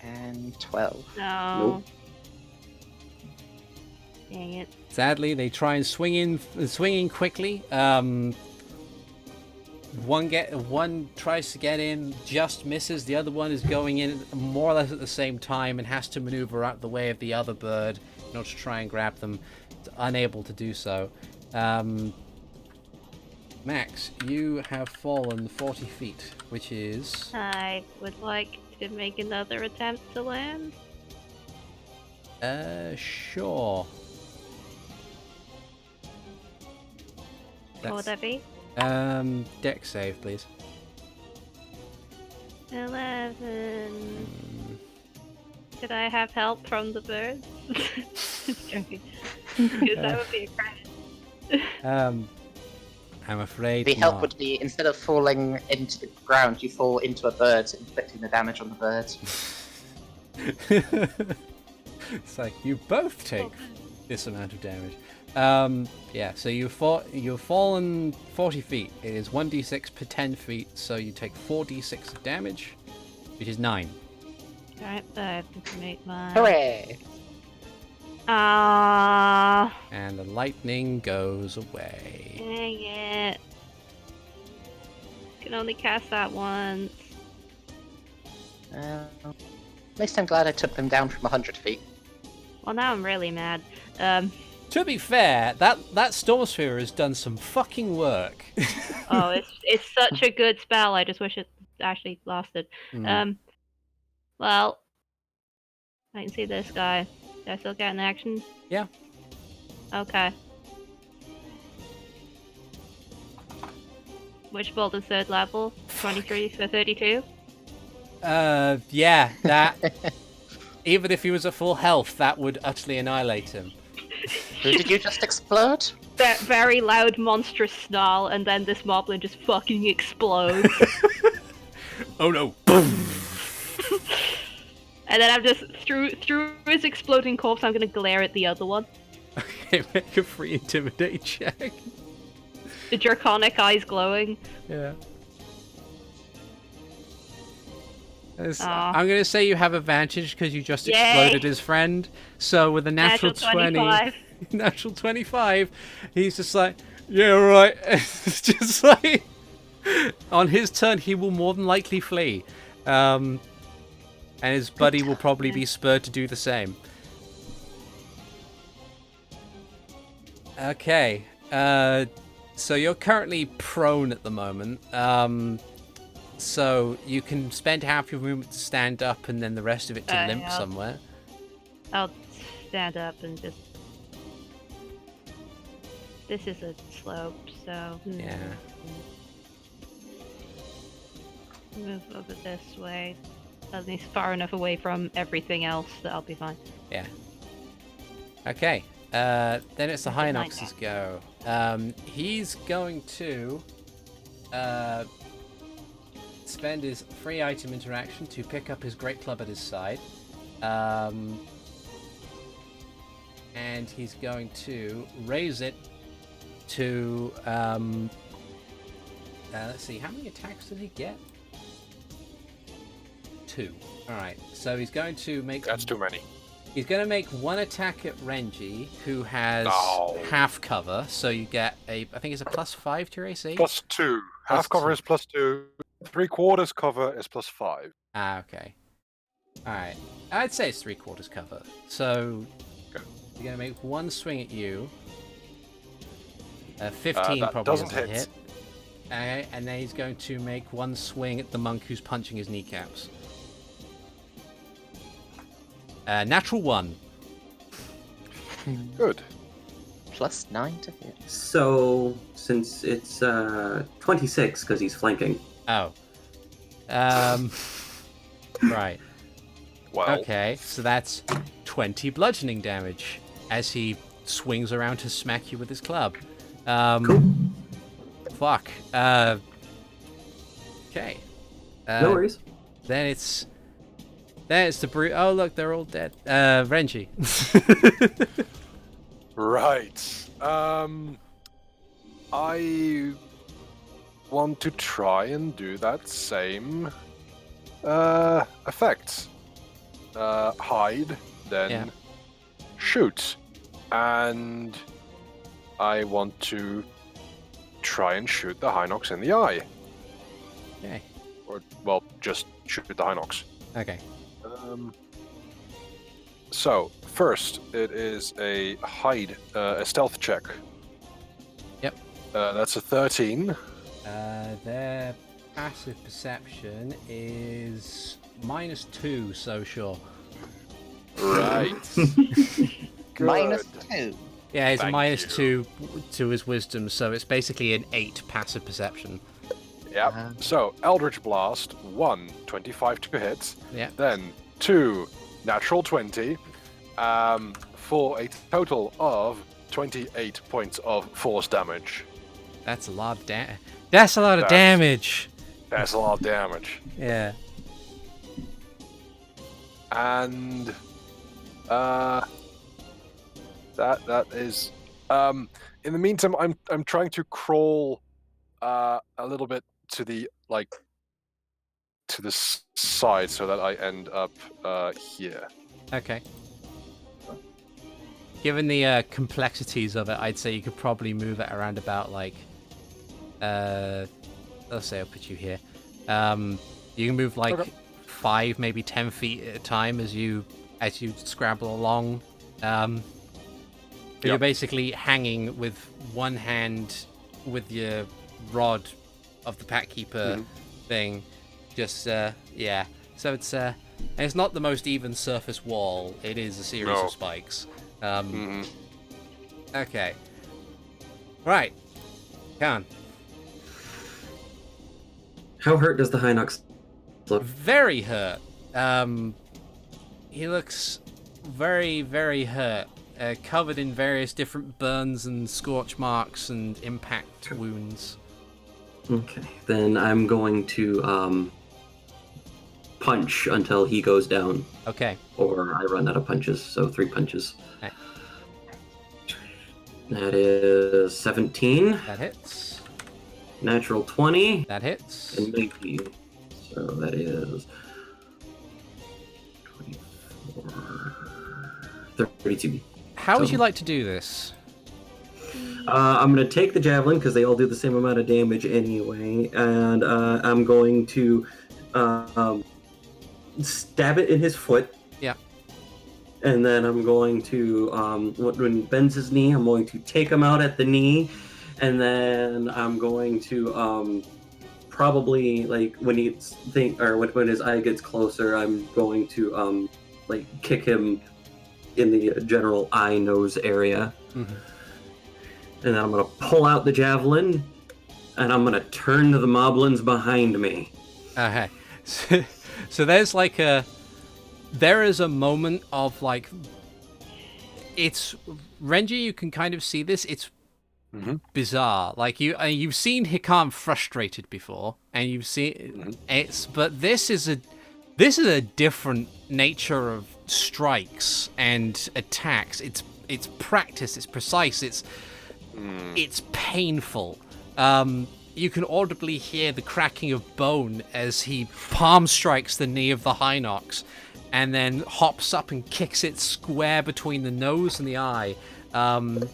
Speaker 5: And 12.
Speaker 4: No.
Speaker 3: Nope.
Speaker 4: Dang it.
Speaker 1: Sadly, they try and swing in quickly. One tries to get in, just misses. The other one is going in more or less at the same time and has to maneuver out the way of the other bird in order to try and grab them. It's unable to do so. Max, you have fallen 40 feet, which is...
Speaker 4: I would like to make another attempt to land.
Speaker 1: Sure.
Speaker 4: What would that be?
Speaker 1: Dex save, please.
Speaker 4: 11. Could I have help from the birds? Just joking. Because that would be a credit.
Speaker 1: I'm afraid
Speaker 5: The help
Speaker 1: not.
Speaker 5: would be, instead of falling into the ground, you fall into a bird, inflicting the damage on the bird.
Speaker 1: It's like, you both take this amount of damage. Yeah, so you've fallen 40 feet. It is 1d6 per 10 feet, so you take 4d6 of damage, which is 9.
Speaker 4: Alright, I have to make my...
Speaker 5: Hooray!
Speaker 1: And the lightning goes away.
Speaker 4: Dang it. Can only cast that once.
Speaker 5: At least I'm glad I took them down from 100 feet.
Speaker 4: Well, now I'm really mad.
Speaker 1: To be fair, that Storm Sphere has done some fucking work.
Speaker 4: Oh, it's such a good spell. I just wish it actually lasted. Well, I can see this guy. Do I still get an action?
Speaker 1: Yeah.
Speaker 4: Okay. Which bolt is 3rd level? 23 for 32?
Speaker 1: Yeah, that... Even if he was at full health, that would utterly annihilate him.
Speaker 5: Who did you just explode?
Speaker 4: That very loud, monstrous snarl, and then this moblin just fucking explodes.
Speaker 1: Oh no!
Speaker 4: And then I'm just, through his exploding corpse, I'm gonna glare at the other one.
Speaker 1: Okay, make a free intimidate check.
Speaker 4: The draconic eyes glowing.
Speaker 1: Yeah. I'm going to say you have advantage because you just exploded his friend. So with a natural 20, natural 25, he's just like, yeah, right. It's just like, on his turn, he will more than likely flee. And his buddy will probably be spurred to do the same. Okay. So you're currently prone at the moment. So you can spend half your movement to stand up and then the rest of it to limp somewhere.
Speaker 4: I'll stand up and just... This is a slope, so...
Speaker 1: Yeah.
Speaker 4: Move over this way. At least far enough away from everything else that I'll be fine.
Speaker 1: Yeah. Okay. Then it's the Hinox's go. He's going to... spend his free item interaction to pick up his great club at his side. And he's going to raise it to... let's see, how many attacks did he get? 2. Alright, so he's going to make...
Speaker 2: That's too many.
Speaker 1: He's going to make one attack at Renji, who has half cover, so you get I think it's a +5 to your AC?
Speaker 2: +2. Half cover is +2. 3/4 cover is +5.
Speaker 1: Ah, okay. Alright. I'd say it's 3/4 cover. So, you're going to make one swing at you. 15 probably
Speaker 2: doesn't
Speaker 1: isn't a
Speaker 2: hit.
Speaker 1: hit. Okay, and then he's going to make one swing at the monk who's punching his kneecaps. Natural 1.
Speaker 2: Good.
Speaker 5: +9 to hit.
Speaker 3: So, since it's 26, because he's flanking.
Speaker 1: Oh. Right.
Speaker 2: Well.
Speaker 1: Okay, so that's 20 bludgeoning damage as he swings around to smack you with his club.
Speaker 3: Cool.
Speaker 1: Fuck. Okay.
Speaker 3: No worries.
Speaker 1: Then it's the brute. Oh look, they're all dead. Renji.
Speaker 2: Right. I want to try and do that same effect. Hide, then shoot. And I want to try and shoot the Hinox in the eye.
Speaker 1: Okay.
Speaker 2: Or, well, just shoot the Hinox.
Speaker 1: Okay.
Speaker 2: So, first, it is a hide, a stealth check.
Speaker 1: Yep.
Speaker 2: That's a 13.
Speaker 1: Their passive perception is -2, so sure.
Speaker 2: Right. Good.
Speaker 5: -2.
Speaker 1: Yeah, it's
Speaker 2: Thank
Speaker 1: a
Speaker 2: you.
Speaker 1: -2 to his wisdom, so it's basically an 8 passive perception.
Speaker 2: Yep. So, Eldritch Blast, 1, 25 to hit.
Speaker 1: Yeah.
Speaker 2: Then 2, natural 20, for a total of 28 points of force damage.
Speaker 1: That's a lot of That's a lot of damage.
Speaker 2: That's a lot of damage.
Speaker 1: Yeah.
Speaker 2: And that is in the meantime I'm trying to crawl a little bit to the side so that I end up here.
Speaker 1: Okay. Given the complexities of it, I'd say you could probably move it around about let's say I'll put you here. You can move 5, maybe 10 feet at a time as you scrabble along. You're basically hanging with one hand with your rod of the pack keeper thing. Just So it's not the most even surface wall. It is a series of spikes. Okay. Right. Khan.
Speaker 3: How hurt does the Hinox look?
Speaker 1: Very hurt. He looks very, very hurt. Covered in various different burns and scorch marks and impact wounds.
Speaker 3: Okay, then I'm going to punch until he goes down.
Speaker 1: Okay.
Speaker 3: Or I run out of punches, so 3 punches.
Speaker 1: Okay.
Speaker 3: That is 17.
Speaker 1: That hits.
Speaker 3: Natural 20.
Speaker 1: That hits.
Speaker 3: And maybe. So that is 24. 32.
Speaker 1: How would you like to do this?
Speaker 3: I'm going to take the javelin because they all do the same amount of damage anyway, and I'm going to stab it in his foot.
Speaker 1: Yeah.
Speaker 3: And then I'm going to, when he bends his knee, I'm going to take him out at the knee, and then I'm going to probably when when his eye gets closer, I'm going to kick him in the general eye nose area.
Speaker 1: Mm-hmm.
Speaker 3: And then I'm going to pull out the javelin, and I'm going to turn to the moblins behind me.
Speaker 1: Okay. So there's there is a moment of it's Renji, you can kind of see this. It's bizarre. You've seen Hikan frustrated before, and you've seen but this is a different nature of strikes and attacks. It's practice. It's precise. It's painful. You can audibly hear the cracking of bone as he palm strikes the knee of the Hinox, and then hops up and kicks it square between the nose and the eye. And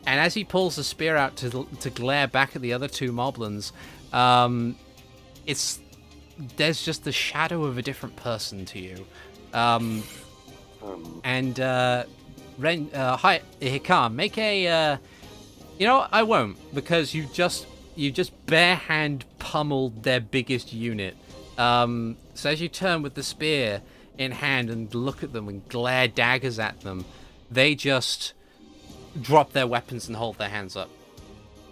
Speaker 1: as he pulls the spear out to glare back at the other two moblins, there's just the shadow of a different person to you. And hi, Hikan, make a. You know what? I won't, because you just bare hand pummeled their biggest unit. So as you turn with the spear in hand and look at them and glare daggers at them, they just drop their weapons and hold their hands up.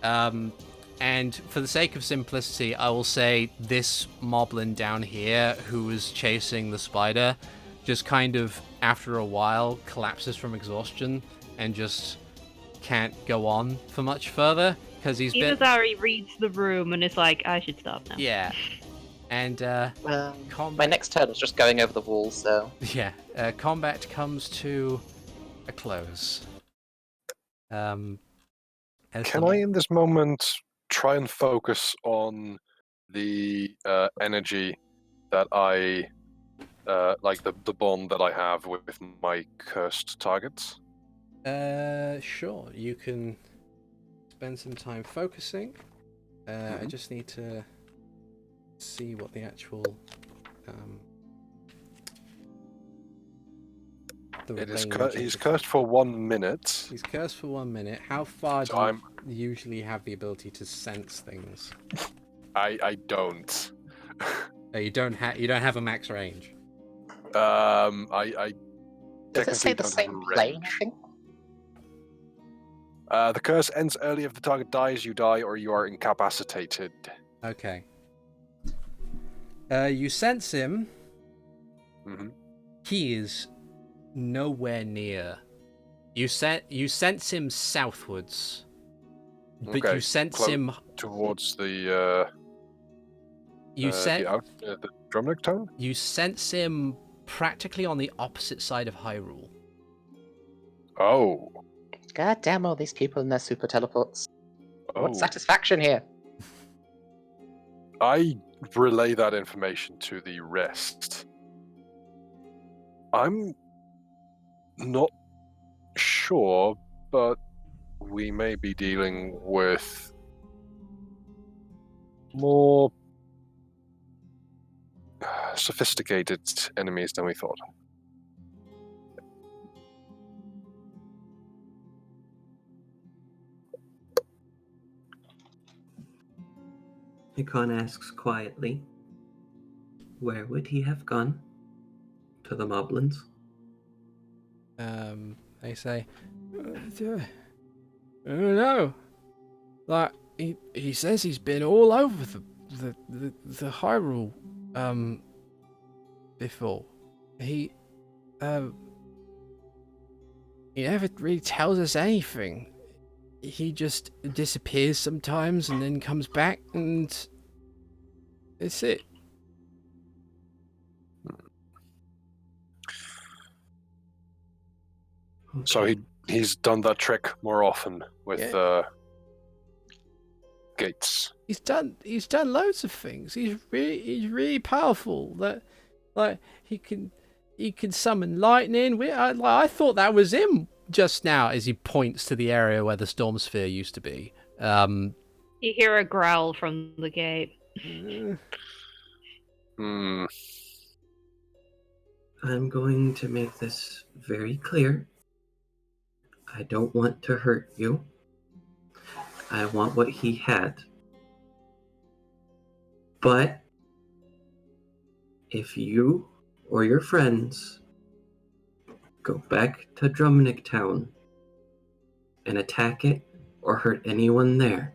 Speaker 1: And for the sake of simplicity, I will say this moblin down here who was chasing the spider just kind of, after a while, collapses from exhaustion and just can't go on for much further because he's been.
Speaker 4: Izazari reads the room and is like, I should stop now.
Speaker 1: Yeah. And
Speaker 5: my next turn was just going over the wall, so
Speaker 1: yeah, combat comes to a close.
Speaker 2: Can I, in this moment, try and focus on the energy that I like the bond that I have with my cursed targets?
Speaker 1: Sure. You can spend some time focusing. I just need to see what the
Speaker 2: he's cursed for 1 minute.
Speaker 1: He's cursed for 1 minute. How far do you usually have the ability to sense things?
Speaker 2: I don't.
Speaker 1: You don't have a max range.
Speaker 2: I
Speaker 5: does it say the same plane, I think?
Speaker 2: The curse ends early if the target dies, you die, or you are incapacitated.
Speaker 1: Okay. You sense him.
Speaker 2: Mm-hmm.
Speaker 1: He is nowhere near. You sense him southwards, but you sense him
Speaker 2: towards the. The Drumnick town.
Speaker 1: You sense him practically on the opposite side of Hyrule.
Speaker 2: Oh.
Speaker 5: God damn all these people and their super teleports.
Speaker 2: Oh.
Speaker 5: What satisfaction here?
Speaker 2: I relay that information to the rest. I'm not sure, but we may be dealing with more sophisticated enemies than we thought.
Speaker 3: Hikan asks quietly, where would he have gone? To the moblins?
Speaker 6: They say, I don't know. Like, he says he's been all over the Hyrule, before. He never really tells us anything. He just disappears sometimes and then comes back, and that's it.
Speaker 2: So he's done that trick more often with gates.
Speaker 6: He's done loads of things. He's really powerful. That, like, he can summon lightning. I thought that was him just now as he points to the area where the storm sphere used to be.
Speaker 4: You hear a growl from the gate.
Speaker 3: I'm going to make this very clear. I don't want to hurt you. I want what he had. But if you or your friends go back to Drumnick Town and attack it or hurt anyone there,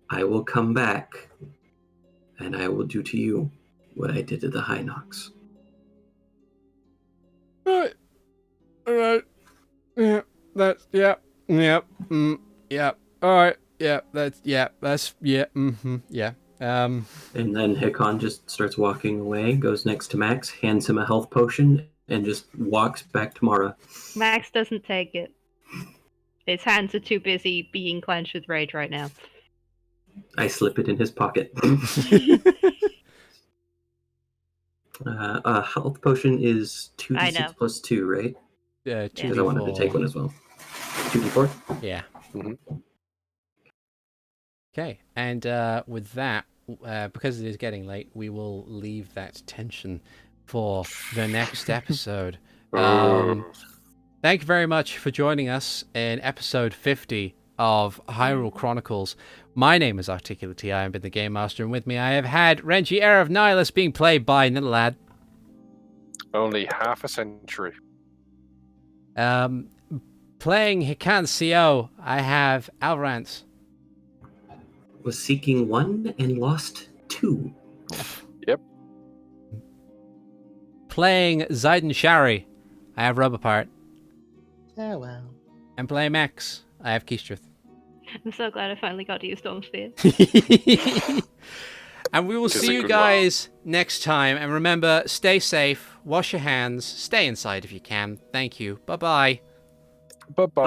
Speaker 3: I will come back and I will do to you what I did to the Hynox.
Speaker 6: Alright. Yeah, that's, yeah. Alright, yeah, yeah.
Speaker 3: And then Hikan just starts walking away, goes next to Max, hands him a health potion, and just walks back to Mara.
Speaker 4: Max doesn't take it. His hands are too busy being clenched with rage right now.
Speaker 3: I slip it in his pocket. A health potion is
Speaker 4: I know.
Speaker 3: 2d6 plus 2, right?
Speaker 1: 2d4.
Speaker 3: Because I wanted to take one as well. 2d4?
Speaker 1: Yeah.
Speaker 2: Mhm.
Speaker 1: Okay, and with that, because it is getting late, we will leave that tension for the next episode. Thank you very much for joining us in episode 50 of Hyrule Chronicles. My name is ArticulateT. I have been the Game Master, and with me I have had Renji, Heir of Nihilus, being played by TheNetherlad.
Speaker 2: Only half a century.
Speaker 1: Playing Hikan Sio, I have Alvarance.
Speaker 3: Was seeking 1 and lost 2.
Speaker 2: Yep.
Speaker 1: Playing Ziden Shari, I have Rubberpart.
Speaker 5: Oh well.
Speaker 1: And playing Max, I have Keistruth.
Speaker 4: I'm so glad I finally got to use Storm Spear.
Speaker 1: And we will
Speaker 2: Tis
Speaker 1: see
Speaker 2: a
Speaker 1: you
Speaker 2: good
Speaker 1: guys next time. And remember, stay safe, wash your hands, stay inside if you can. Thank you. Bye-bye.
Speaker 2: Bye-bye.